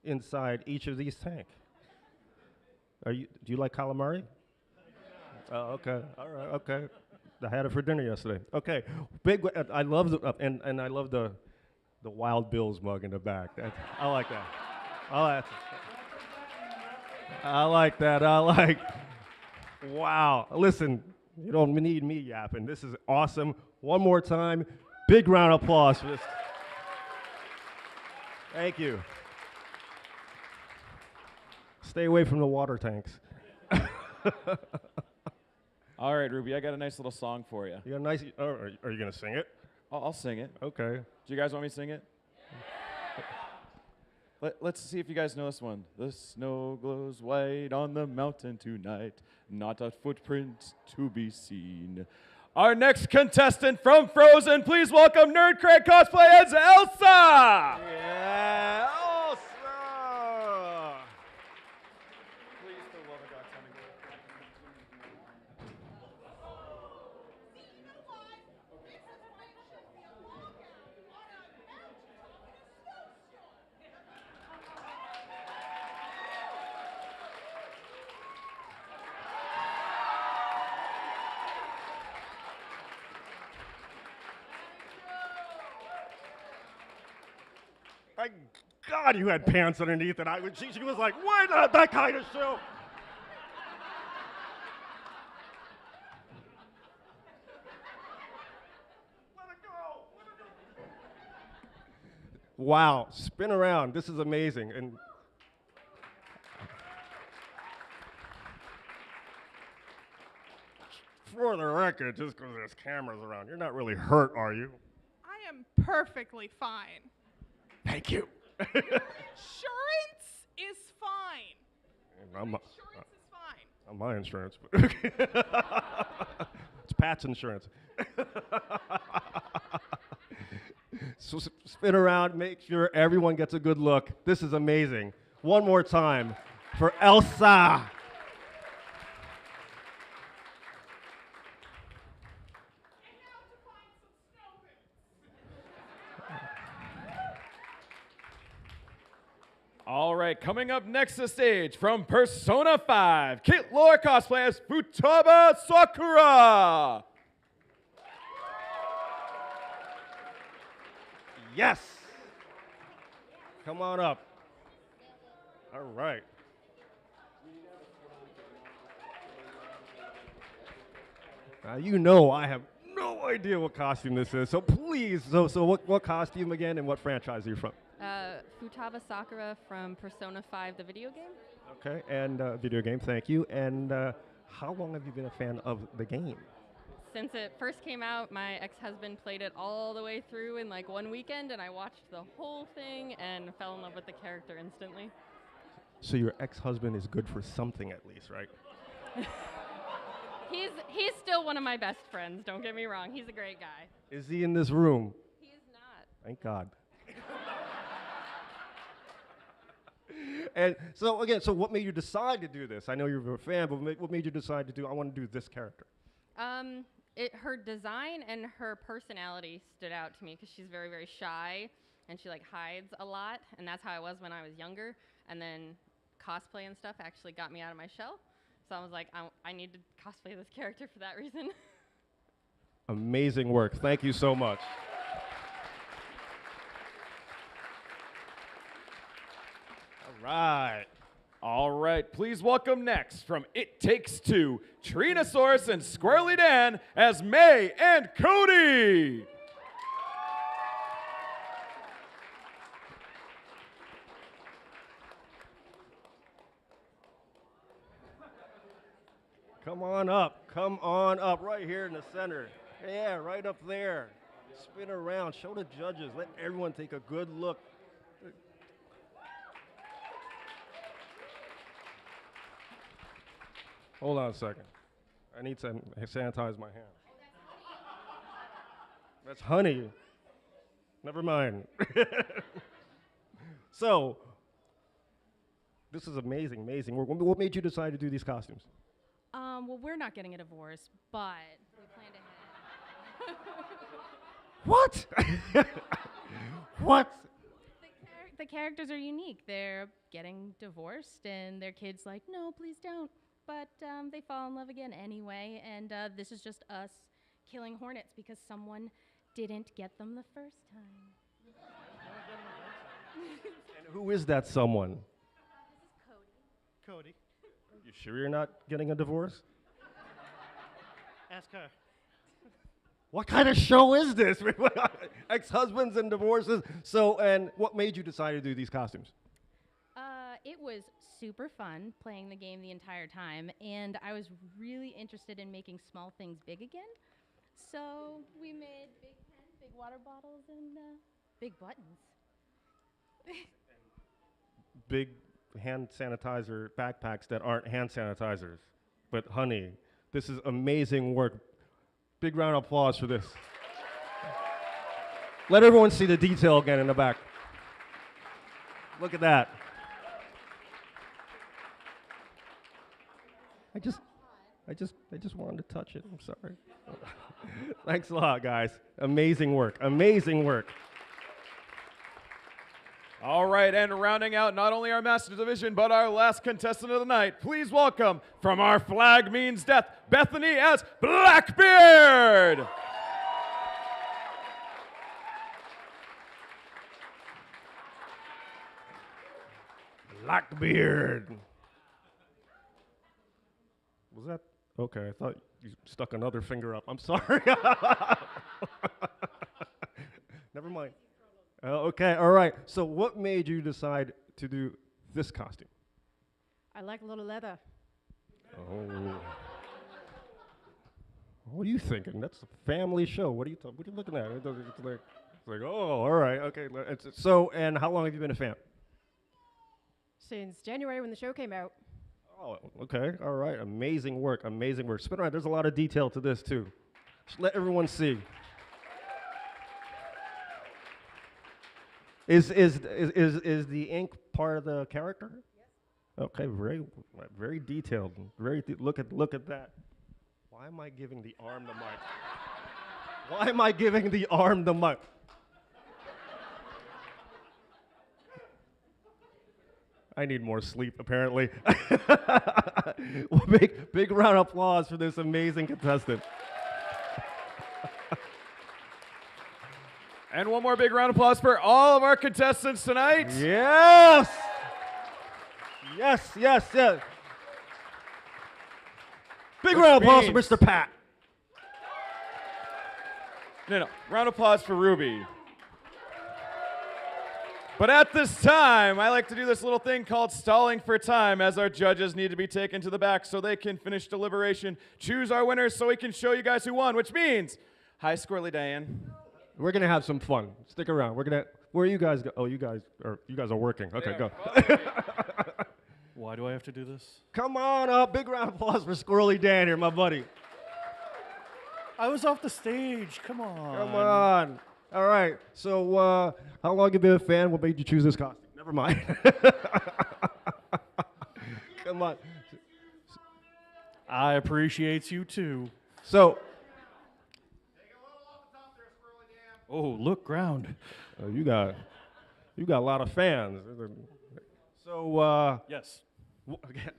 inside each of these tanks. Do you like calamari? Oh, okay. All right. Okay. I had it for dinner yesterday. Okay. I love and I love the Wild Bill's mug in the back. I like that. I like that. Wow. Listen, you don't need me yapping. This is awesome. One more time, big round of applause for this. Thank you. Stay away from the water tanks. All right, Ruby, I got a nice little song for you. You got a nice. Are you gonna sing it? I'll sing it. Okay. Do you guys want me to sing it? Let's see if you guys know this one. The snow glows white on the mountain tonight, not a footprint to be seen. Our next contestant from Frozen, please welcome Nerd Craig Cosplay as Elsa! Yeah, Elsa! Please, for the love of God, tell me. My God, you had pants underneath, and she was like, "Why not that kind of show?" Wow, spin around. This is amazing. And for the record, just because there's cameras around, you're not really hurt, are you? I am perfectly fine. Thank you. Insurance is fine. Insurance is fine. Not my insurance, but okay. It's Pat's insurance. So spin around, make sure everyone gets a good look. This is amazing. One more time for Elsa. All right, coming up next to stage from Persona 5, Kit Lore cosplay as Futaba Sakura. Yes. Come on up. All right. Now you know I have no idea what costume this is, so please, so what costume again and what franchise are you from? Futaba Sakura from Persona 5, the video game. Okay, and video game, thank you. And how long have you been a fan of the game? Since it first came out, my ex-husband played it all the way through in like one weekend, and I watched the whole thing and fell in love with the character instantly. So your ex-husband is good for something at least, right? He's still one of my best friends, don't get me wrong. He's a great guy. Is he in this room? He is not. Thank God. And so again, so what made you decide to do this? I know you're a fan, but what made you decide to do, I want to do this character? Her design and her personality stood out to me because she's very, very shy and she like hides a lot, and that's how I was when I was younger. And then cosplay and stuff actually got me out of my shell. So I was like, I need to cosplay this character for that reason. Amazing work. Thank you so much. All right. All right, please welcome next from It Takes Two, Trinosaurus and Squirrely Dan as May and Cody. Come on up, right here in the center. Yeah, right up there. Spin around, show the judges, let everyone take a good look. Hold on a second. I need to sanitize my hands. That's honey. Never mind. So, This is amazing, amazing. What made you decide to do these costumes? Well, we're not getting a divorce, but we plan to What? What? The characters are unique. They're getting divorced, and their kid's like, no, please don't. But they fall in love again anyway, and this is just us killing hornets because someone didn't get them the first time. And who is that someone? This is Cody. You sure you're not getting a divorce? Ask her. What kind of show is this? Ex-husbands and divorces. So, and what made you decide to do these costumes? It was super fun playing the game the entire time, and I was really interested in making small things big again. So we made big pens, big water bottles, and big buttons. Big hand sanitizer backpacks that aren't hand sanitizers. But honey, this is amazing work. Big round of applause for this. Let everyone see the detail again in the back. Look at that. I just wanted to touch it. I'm sorry. Thanks a lot, guys. Amazing work. Amazing work. All right, and rounding out not only our Master Division, but our last contestant of the night, please welcome, from Our Flag Means Death, Bethany as Blackbeard. Blackbeard. Was that? Okay, I thought you stuck another finger up. I'm sorry. Never mind. Okay, all right. So what made you decide to do this costume? I like a little leather. Oh. What are you thinking? That's a family show. What are you looking at? It's like, oh, all right, okay. So, and how long have you been a fan? Since January when the show came out. Oh, okay, all right. Amazing work, amazing work. Spin around. There's a lot of detail to this too. Just let everyone see. Is the ink part of the character? Yes. Okay, very detailed. Look at that. Why am I giving the arm the mic? Why am I giving the arm the mic? I need more sleep, apparently. Big round of applause for this amazing contestant. And one more big round of applause for all of our contestants tonight. Yes! Yes, yes, yes. Big round of applause for Mr. Pat. No, round of applause for Ruby. But at this time, I like to do this little thing called stalling for time, as our judges need to be taken to the back so they can finish deliberation, choose our winners so we can show you guys who won, which means, hi, Squirrely Diane. We're gonna have some fun. Stick around. Where are you guys? Oh, you guys are working. Okay, go. Why do I have to do this? Come on up. Big round of applause for Squirrely Dan here, my buddy. I was off the stage. Come on. Come on. All right. So, how long have you been a fan? What made you choose this costume? Never mind. Come on. I appreciate you too. So. Oh, look, ground. You got a lot of fans. So, yes.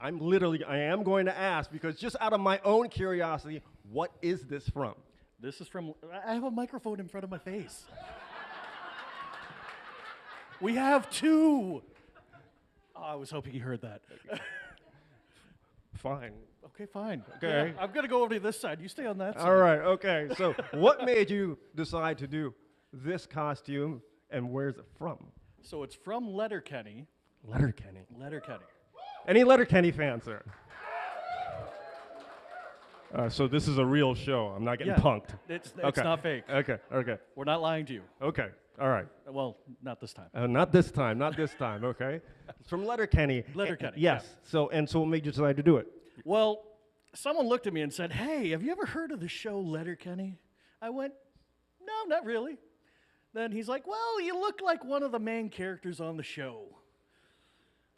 I am going to ask, because just out of my own curiosity, what is this from? This is from, I have a microphone in front of my face. We have two. Oh, I was hoping you heard that. Fine. Okay, fine. Okay. Yeah, I'm going to go over to this side. You stay on that side. All right, okay. So what made you decide to do this costume, and where's it from? So it's from Letterkenny. Letterkenny. Letterkenny. Any Letterkenny fans there? So this is a real show. I'm not getting punked. It's okay. not fake. Okay, okay. We're not lying to you. Okay, all right. Well, not this time. Not this time, not this time, okay? It's from Letterkenny. Letterkenny, yes. yeah. So what made you decide to do it? Well, someone looked at me and said, hey, have you ever heard of the show Letterkenny? I went, no, not really. Then he's like, well, you look like one of the main characters on the show.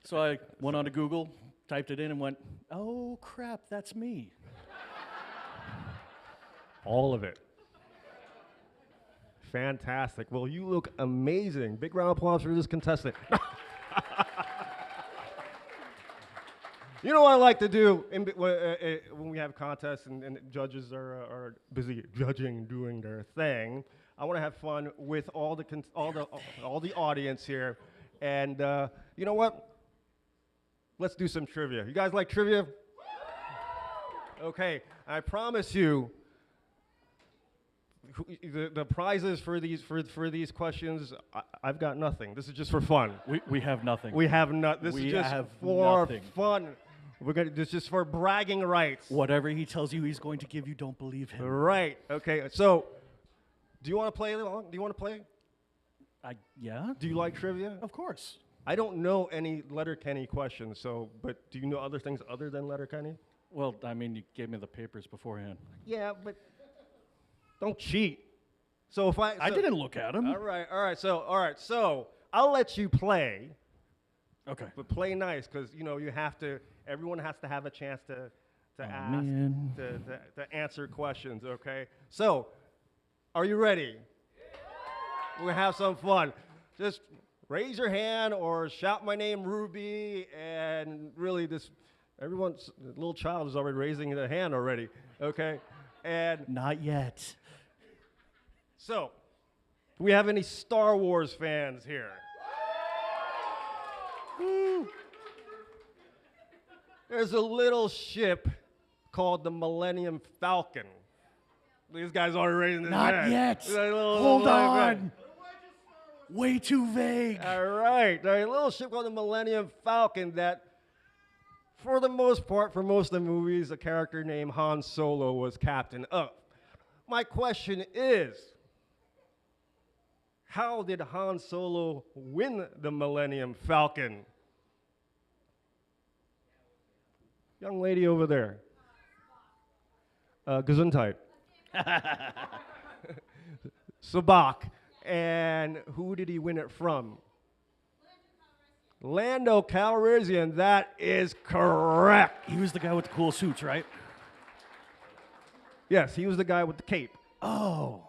So I went onto Google, typed it in, and went, oh crap, that's me. All of it. Fantastic. Well, you look amazing. Big round of applause for this contestant. You know what I like to do when we have contests and judges are busy judging, doing their thing. I want to have fun with all the audience here, and you know what? Let's do some trivia. You guys like trivia? Okay, I promise you. The prizes for these questions, I've got nothing. This is just for fun. We have nothing. We have not. This is just for fun. This is just for bragging rights. Whatever he tells you he's going to give you, don't believe him. Right. Okay. So, do you want to play along? Do you want to play? Yeah. Do you like trivia? Of course. I don't know any Letterkenny questions. So, but do you know other things other than Letterkenny? Well, I mean, you gave me the papers beforehand. Yeah, but don't cheat. So if I didn't look at them. All right. So I'll let you play. Okay. But play nice, because you have to. Everyone has to have a chance to ask, man. to answer questions. Okay. So, are you ready? We'll have some fun. Just raise your hand or shout my name, Ruby, and really the little child is already raising their hand already. Okay. And not yet. So, do we have any Star Wars fans here? Woo. There's a little ship called the Millennium Falcon. These guys already raising their hand. Not yet. Hold on. Way too vague. All right. There's a little ship called the Millennium Falcon that, for the most part, for most of the movies, a character named Han Solo was captain of. My question is, how did Han Solo win the Millennium Falcon? Young lady over there. Gesundheit. Sabak. And who did he win it from? Lando Calrissian. That is correct. He was the guy with the cool suits, right? Yes, he was the guy with the cape. Oh.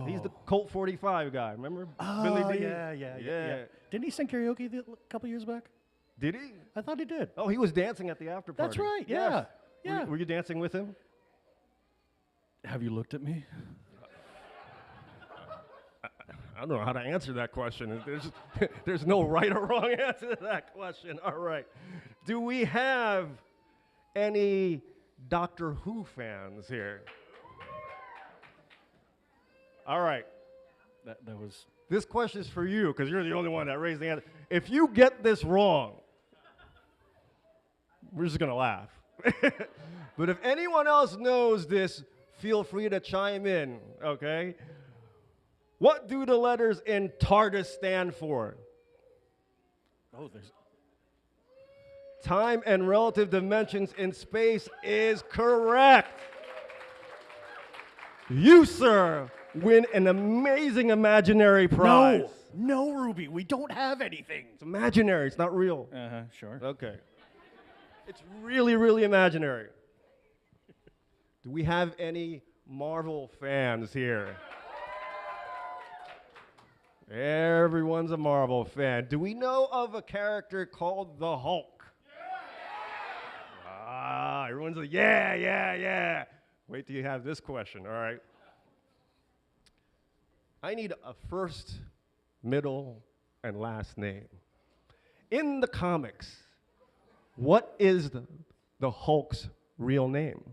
He's the Colt 45 guy, remember? Oh, Billy D? Yeah. Didn't he sing karaoke a couple years back? Did he? I thought he did. Oh, he was dancing at the after party. That's right, Yes. yeah. Were you dancing with him? Have you looked at me? I don't know how to answer that question. There's no right or wrong answer to that question. All right. Do we have any Doctor Who fans here? All right. That was. This question is for you because you're the only one that raised the hand. If you get this wrong, we're just going to laugh. But if anyone else knows this, feel free to chime in, okay? What do the letters in TARDIS stand for? Oh, there's. Time and relative dimensions in space is correct. You, sir, win an amazing imaginary prize. No, Ruby, we don't have anything. It's imaginary, it's not real. Sure. Okay. It's really, really imaginary. Do we have any Marvel fans here? Everyone's a Marvel fan. Do we know of a character called the Hulk? Ah, everyone's like, yeah. Wait till you have this question, all right? I need a first, middle, and last name. In the comics, what is the Hulk's real name?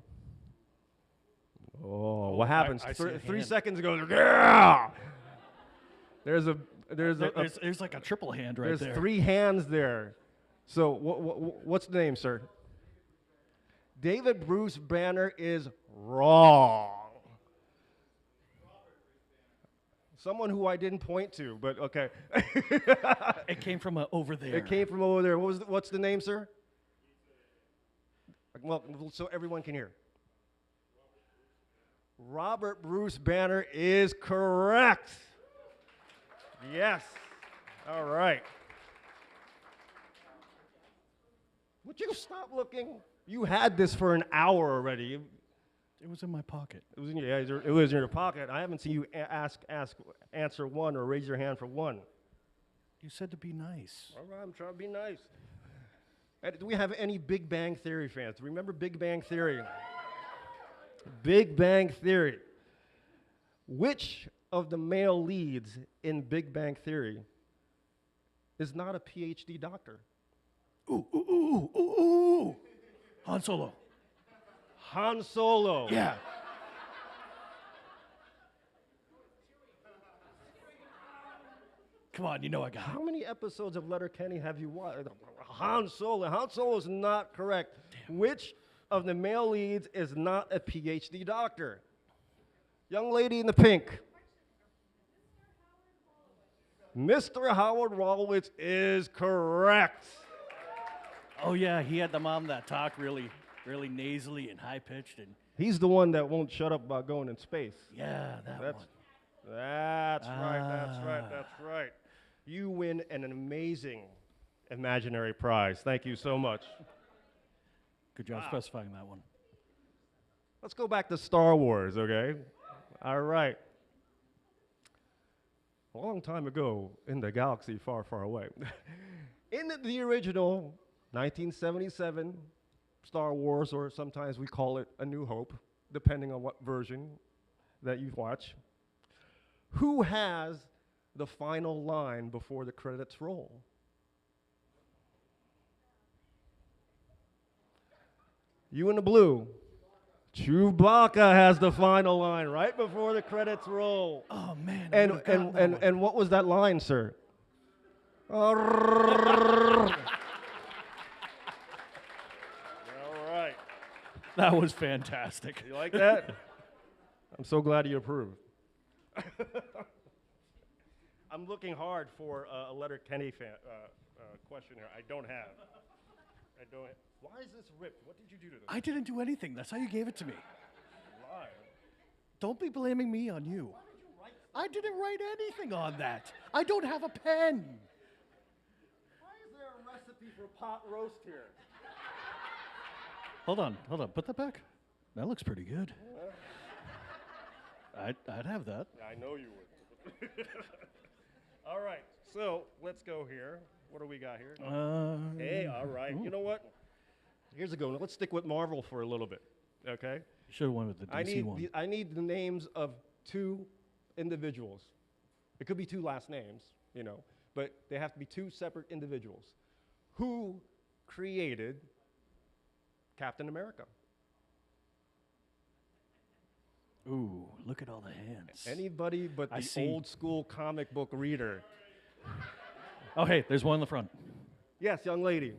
Oh, what happens? I see a 3 hand. seconds ago, yeah! There's like a triple hand right there's there. 3 hands there. So what's the name, sir? David Bruce Banner is wrong. Someone who I didn't point to, but okay. It came from over there. It came from over there. What's the name, sir? Well, so everyone can hear. Robert Bruce Banner is correct. Yes. All right. Would you stop looking? You had this for an hour already. It was in my pocket. It was in your, yeah, it was in your pocket. I haven't seen you answer one or raise your hand for one. You said to be nice. All right, I'm trying to be nice. Do we have any Big Bang Theory fans? Do you remember Big Bang Theory? Big Bang Theory. Which of the male leads in Big Bang Theory is not a PhD doctor? Ooh, ooh, ooh, ooh, ooh. Han Solo. Han Solo. Yeah. Come on, you know I got it. How many episodes of Letterkenny have you watched? Han Solo. Han Solo is not correct. Damn. Which of the male leads is not a PhD doctor? Young lady in the pink. Mr. Howard Wolowitz is correct. Oh yeah, he had the mom that talked really nasally and high pitched, and he's the one that won't shut up about going in space. Yeah, that's one. That's right. You win an amazing imaginary prize. Thank you so much. Good job specifying that one. Let's go back to Star Wars, okay? All right. A long time ago in the galaxy far, far away. In the original 1977 Star Wars, or sometimes we call it A New Hope, depending on what version that you watch, who has the final line before the credits roll? You in the blue. Chewbacca has the final line right before the credits roll. Oh man! And what was that line, sir? All right. That was fantastic. You like that? I'm so glad you approve. I'm looking hard for a Letterkenny question here. I don't have. Why is this ripped? What did you do to this? I didn't do anything. That's how you gave it to me. Liar. Don't be blaming me on you. I didn't write anything on that. I don't have a pen. Why is there a recipe for pot roast here? Hold on. Put that back. That looks pretty good. I'd have that. I know you would. All right, so let's go here. What do we got here? Hey, all right. Ooh. You know what? Here's a good one. Let's stick with Marvel for a little bit, okay? You should have went with the DC one. I need the names of two individuals. It could be two last names, you know, but they have to be two separate individuals. Who created Captain America? Ooh, look at all the hands. Anybody but the old school comic book reader. Oh, hey, there's one in the front. Yes, young lady.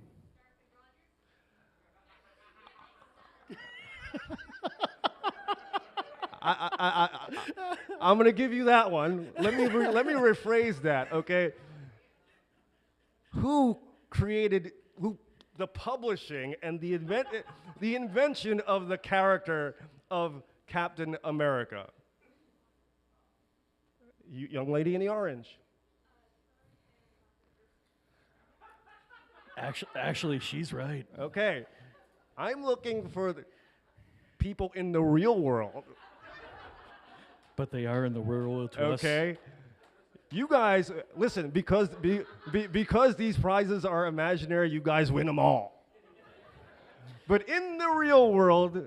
I'm going to give you that one. Let me rephrase that, okay? Who created the publishing and the invention of the character of Captain America? Young lady in the orange. Actually, she's right. Okay. I'm looking for the people in the real world. But they are in the real world to us. Okay. You guys, listen, because these prizes are imaginary, you guys win them all. But in the real world,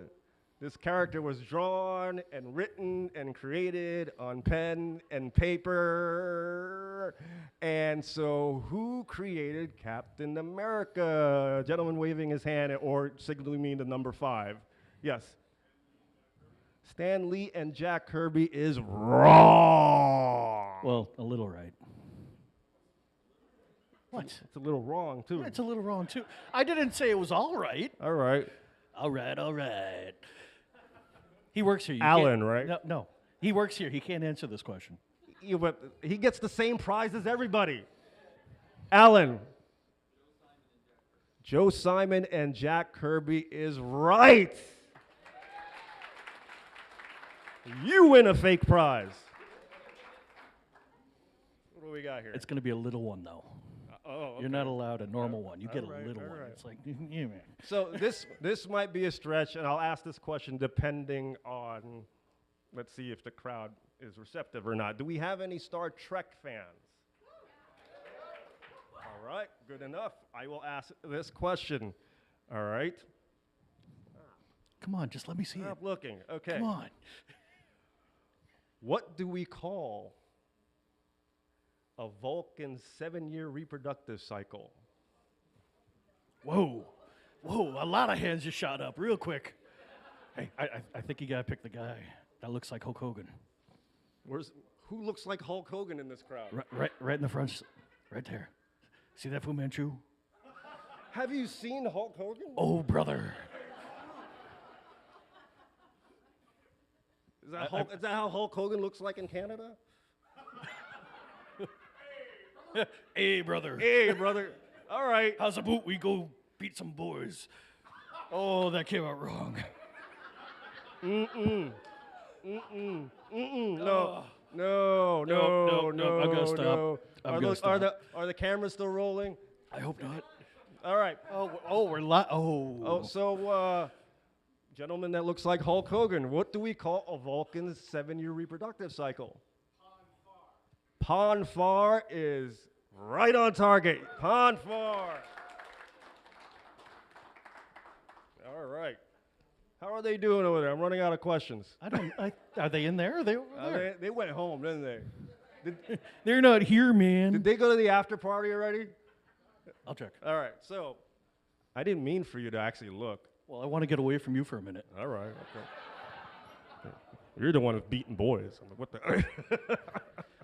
this character was drawn and written and created on pen and paper. And so who created Captain America? Gentleman waving his hand or signaling me the number 5. Yes. Stan Lee and Jack Kirby is wrong. Well, a little right. What? It's a little wrong, too. Yeah, it's a little wrong, too. I didn't say it was all right. All right. All right. He works here. Alan, right? No. He works here. He can't answer this question. But he gets the same prize as everybody. Alan. Joe Simon and Jack Kirby is right. You win a fake prize. What do we got here? It's going to be a little one, though. Oh, You're not okay. allowed a normal one. You get Alright, a little one. alright. It's like, yeah, man. So this might be a stretch, and I'll ask this question depending on, let's see if the crowd is receptive or not. Do we have any Star Trek fans? All right, good enough. I will ask this question. All right. Come on, just let me see it. Stop looking. Okay. Come on. What do we call a Vulcan's 7-year reproductive cycle? Whoa. Whoa, a lot of hands just shot up real quick. Hey, I think you got to pick the guy that looks like Hulk Hogan. Who looks like Hulk Hogan in this crowd? Right in the front, right there. See that Fu Manchu? Have you seen Hulk Hogan? Oh, brother. Is that how Hulk Hogan looks like in Canada? Hey, brother. Hey, brother. All right. How's about we go beat some boys? Oh, that came out wrong. Mm-mm. Mm-mm. Mm-mm. Oh. No. I'm gonna stop. Are the cameras still rolling? I hope not. All right. We're live. So, gentleman that looks like Hulk Hogan, what do we call a Vulcan's 7-year reproductive cycle? Ponfar is right on target. Ponfar. All right. How are they doing over there? I'm running out of questions. Are they in there? Or are they over there? They went home, didn't they? They're not here, man. Did they go to the after party already? I'll check. All right. So, I didn't mean for you to actually look. Well, I want to get away from you for a minute. All right. Okay. You're the one who's beating boys. I'm like, what the?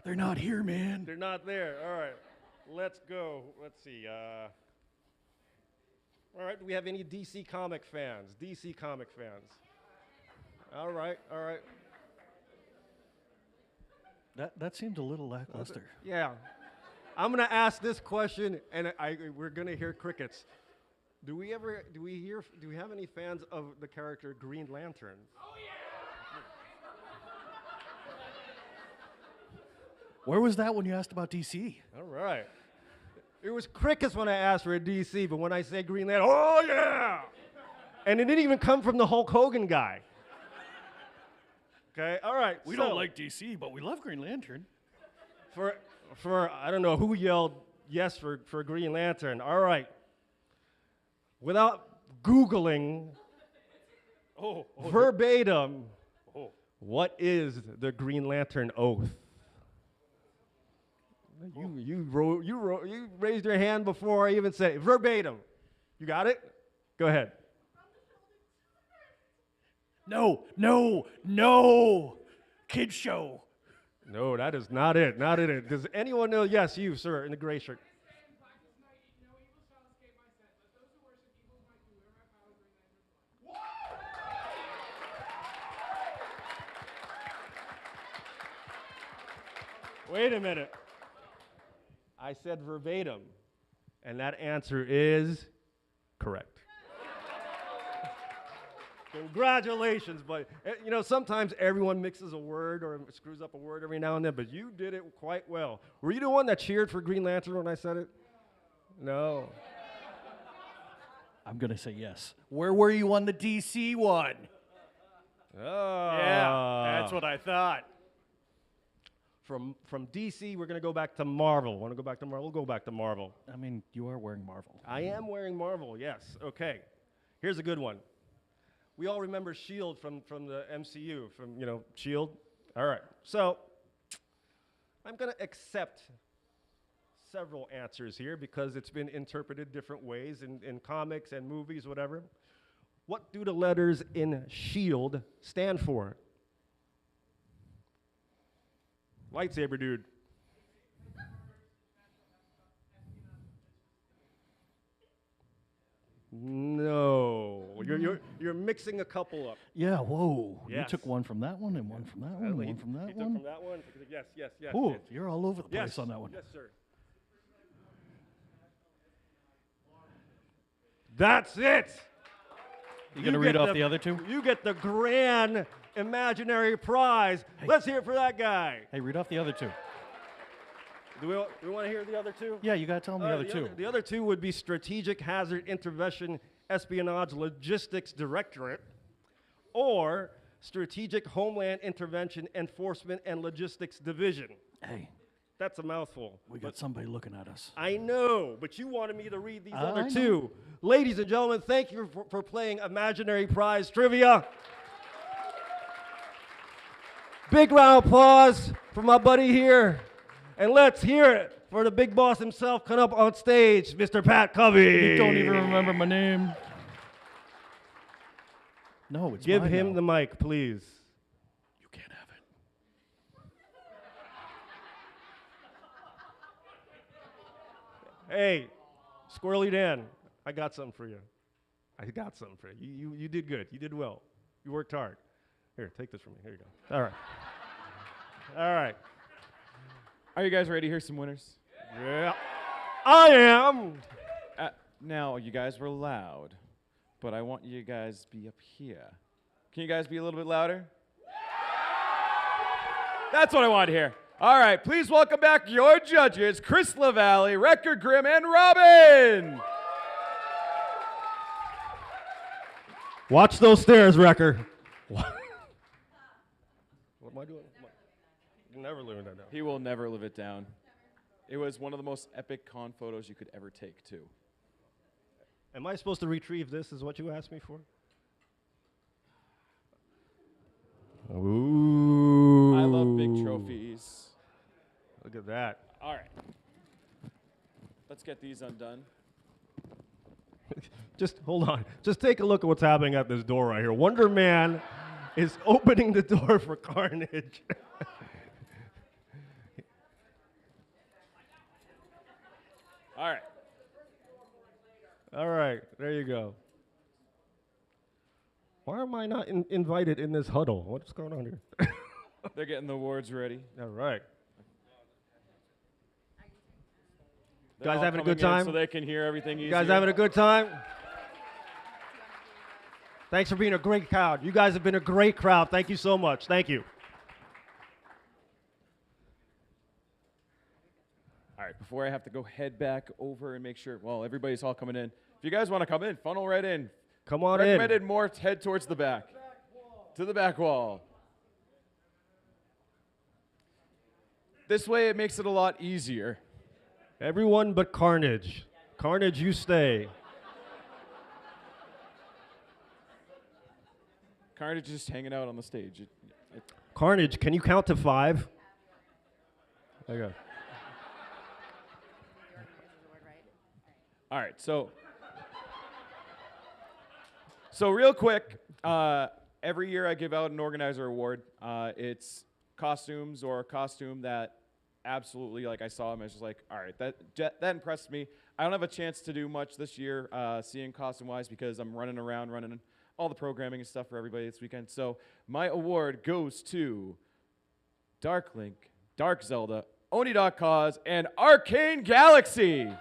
They're not here, man. They're not there. All right. Let's go. Let's see. All right. Do we have any DC comic fans? DC comic fans. All right. All right. That seemed a little lackluster. Yeah. I'm gonna ask this question, and we're gonna hear crickets. Do we have any fans of the character Green Lantern? Oh yeah. Where was that when you asked about DC? All right. It was crickets when I asked for a DC, but when I said Green Lantern, oh yeah! And it didn't even come from the Hulk Hogan guy. Okay, all right. We don't like DC, but we love Green Lantern. For I don't know who yelled yes for Green Lantern. All right. Without Googling verbatim, what is the Green Lantern oath? You raised your hand before I even said it. Verbatim. You got it? Go ahead. No. Kid show. No, that is not it. Not it. Does anyone know? Yes, you, sir, in the gray shirt. Wait a minute. I said verbatim, and that answer is correct. Congratulations, buddy. You know, sometimes everyone mixes a word or screws up a word every now and then, but you did it quite well. Were you the one that cheered for Green Lantern when I said it? No. I'm going to say yes. Where were you on the DC one? Oh. Yeah, that's what I thought. From DC, we're going to go back to Marvel. Want to go back to Marvel? We'll go back to Marvel. I mean, you are wearing Marvel. I am wearing Marvel, yes. Okay. Here's a good one. We all remember S.H.I.E.L.D. from the MCU, from, S.H.I.E.L.D. All right. So I'm going to accept several answers here because it's been interpreted different ways in comics and movies, whatever. What do the letters in S.H.I.E.L.D. stand for? Lightsaber dude. No, you're mixing a couple up. Yeah, whoa. Yes. You took one from that one and one from that one and one from that He one. took from that one. Yes. Ooh, you're all over the place Yes. on that one. Yes, sir. That's it. You gonna read off the other two? You get the grand imaginary prize. Let's hear it for that guy. Hey, read off the other two. Do we want to hear the other two? Yeah, you got to tell them the other two. The other two would be Strategic Hazard Intervention Espionage Logistics Directorate or Strategic Homeland Intervention Enforcement and Logistics Division. Hey. That's a mouthful. We got somebody looking at us. I know, but you wanted me to read these other I two. know. Ladies and gentlemen, thank you for playing Imaginary Prize Trivia. Big round of applause for my buddy here. And let's hear it for the big boss himself coming up on stage, Mr. Pat Covey. You don't even remember my name. No, it's Give mine him now. the mic, please. You can't have it. Hey, Squirrely Dan, I got something for you. You did good. You did well. You worked hard. Here, take this from me. Here you go. All right. All right. Are you guys ready to hear some winners? Yeah. I am. Now, you guys were loud, but I want you guys to be up here. Can you guys be a little bit louder? That's what I want to hear. All right, please welcome back your judges, Chris LaValle, Record Grimm, and Robin. Watch those stairs, Wrecker. What am I doing? You'll never live that down. He will never live it down. It was one of the most epic con photos you could ever take, too. Am I supposed to retrieve this, is what you asked me for? Ooh. I love big trophies. Look at that. All right. Let's get these undone. Just hold on. Just take a look at what's happening at this door right here. Wonder Man is opening the door for Carnage. All right. All right, there you go. Why am I not invited in this huddle? What's going on here? They're getting the awards ready. All right. They're Guys all having a good coming in time? so they can hear everything easier. You guys having a good time? Thanks for being a great crowd. You guys have been a great crowd. Thank you so much. Thank you. All right, before I have to go head back over and make sure, well, everybody's all coming in. If you guys want to come in, funnel right in. Come on in. Recommended more head towards the back. To the back wall. This way it makes it a lot easier. Everyone but Carnage. Carnage, you stay. Carnage is just hanging out on the stage. Carnage, can you count to 5? There you go. All right, so real quick, every year I give out an organizer award. It's costumes or a costume that absolutely, like I saw him, I was just like, all right, that impressed me. I don't have a chance to do much this year, seeing costume-wise, because I'm running around, running all the programming and stuff for everybody this weekend. So my award goes to Dark Link, Dark Zelda, Oni.Cause, and Arcane Galaxy.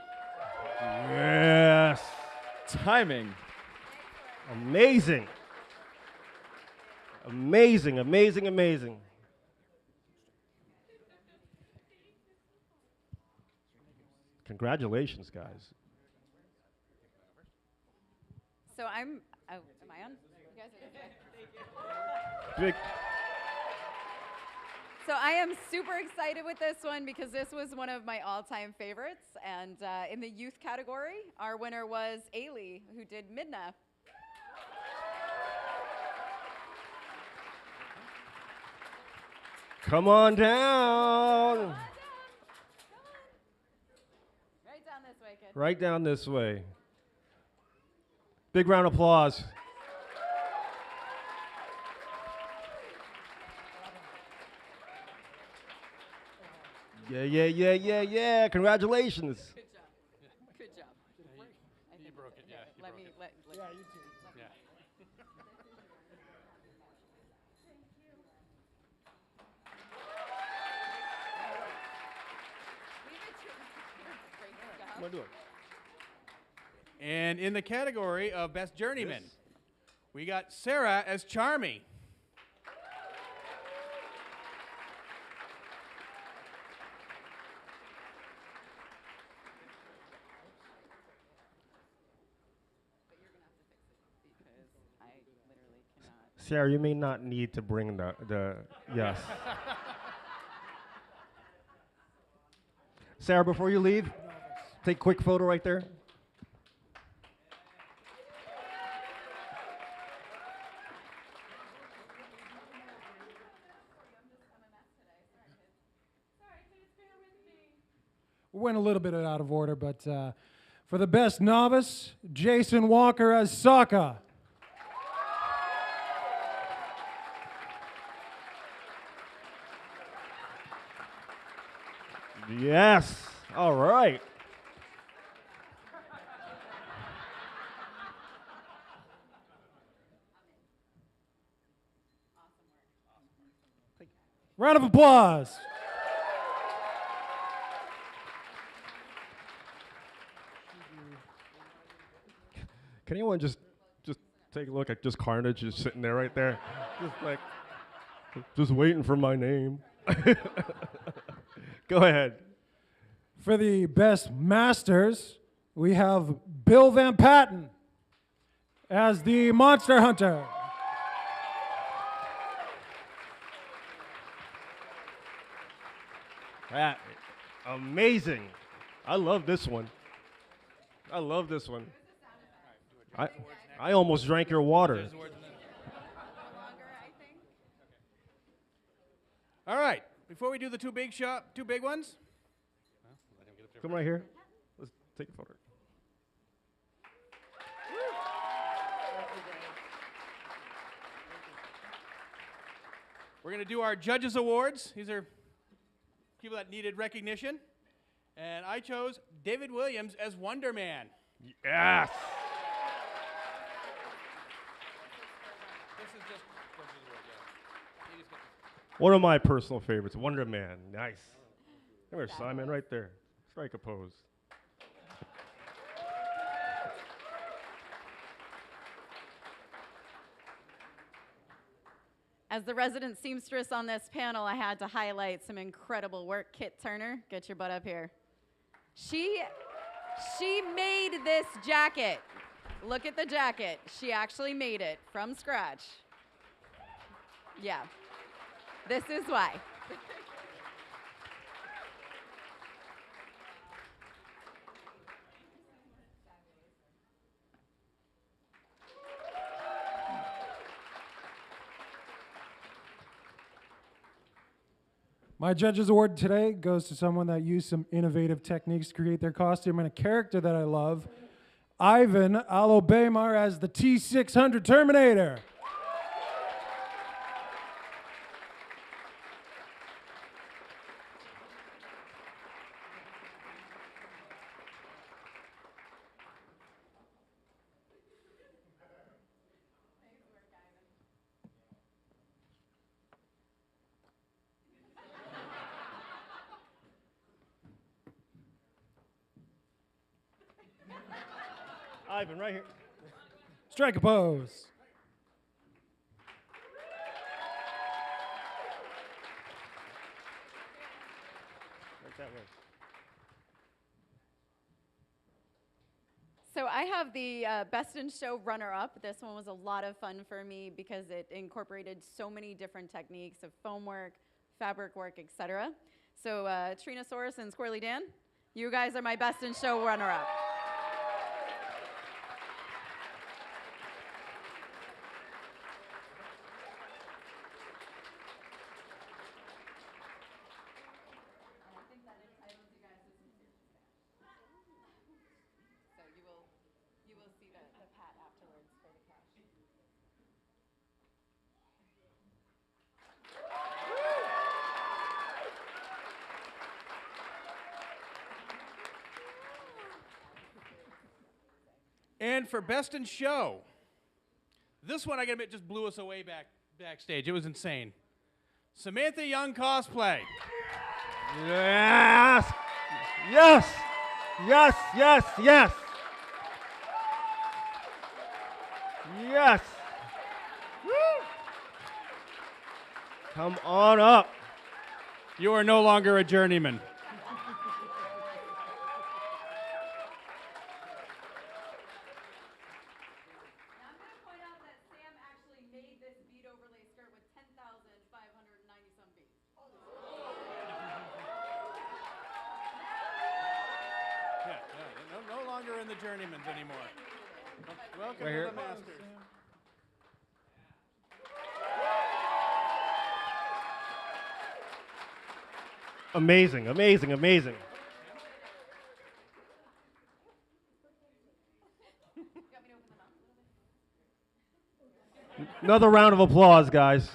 Yes. Timing. Amazing. Amazing, amazing, amazing. Congratulations, guys. So am I on? You guys are Big. So I am super excited with this one because this was one of my all-time favorites. And in the youth category, our winner was Ailey, who did Midna. Come on down. Right down this way, kid. Right down this way. Big round of applause. Yeah. Congratulations. Good job. Good job. You broke it, yeah. Let me. Yeah, you too. Yeah. I'm gonna do it. And in the category of Best Journeyman, we got Sarah as Charmy. Sarah, you may not need to bring the yes. Sarah, before you leave, take a quick photo right there. We went a little bit out of order, but for the best novice, Jason Walker as Sokka. Yes. All right. Round of applause. Can anyone just take a look at just Carnage just sitting there right there? Just like, just waiting for my name. Go ahead. For the best masters, we have Bill Van Patten as the Monster Hunter. That amazing. I love this one. I love this one. I almost drank your water. All right. Before we do the two big ones. Come right here. Let's take a photo. We're going to do our judges' awards. These are people that needed recognition. And I chose David Williams as Wonder Man. Yes. This is just judges' award, yeah. You just get this. One of my personal favorites, Wonder Man. Nice. There's Simon right there. Strike a pose. As the resident seamstress on this panel, I had to highlight some incredible work. Kit Turner, get your butt up here. She made this jacket. Look at the jacket. She actually made it from scratch. Yeah, this is why. My judges award today goes to someone that used some innovative techniques to create their costume and a character that I love, Ivan Alobamar as the T-600 Terminator. Ivan, right here. Strike a pose. Right that way. So I have the Best in Show runner-up. This one was a lot of fun for me because it incorporated so many different techniques of foam work, fabric work, etc. So Trinosaurus and Squirrely Dan, you guys are my Best in Show runner-up. And for Best in Show, this one I gotta admit just blew us away backstage. It was insane. Samantha Young Cosplay. Yes. Yes. Yes. Yes. Yes. Yes. Woo. Come on up. You are no longer a journeyman. longer in the journeymans anymore. Welcome Right to here. the masters. Amazing, amazing, amazing. Another round of applause, guys.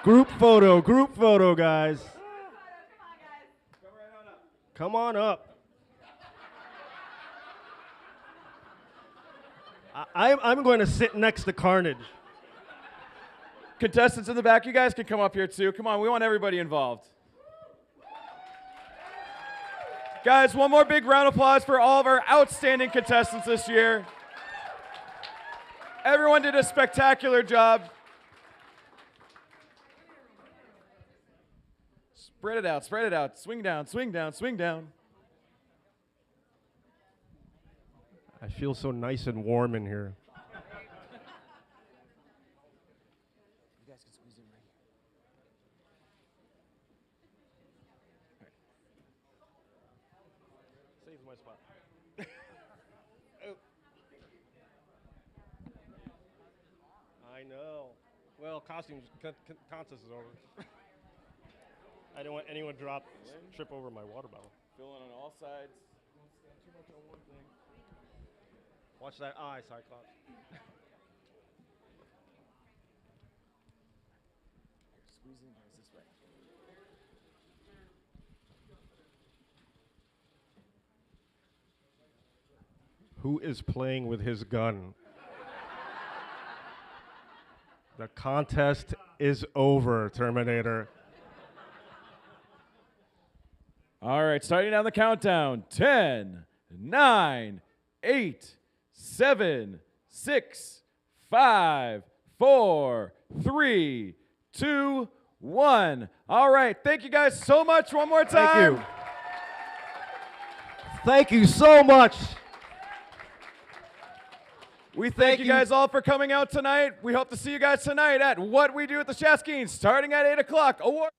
Group photo, guys. Come on up. I'm going to sit next to Carnage. Contestants in the back, you guys can come up here too. Come on, we want everybody involved. Guys, one more big round of applause for all of our outstanding contestants this year. Everyone did a spectacular job. Spread it out, spread it out. Swing down, swing down, swing down. I feel so nice and warm in here. You guys can squeeze in right here. Save my spot. I know. Well, costumes contest is over. I don't want anyone to trip over my water bottle. Filling on all sides. Watch that eye, Cyclops. Squeeze in here, this way. Who is playing with his gun? The contest is over, Terminator. All right, starting down the countdown. 10, 9, 8, 7, 6, 5, 4, 3, 2, 1. All right, thank you guys so much one more time. Thank you. Thank you so much. We thank you guys all for coming out tonight. We hope to see you guys tonight at What We Do at the Shaskins, starting at 8 o'clock. Award.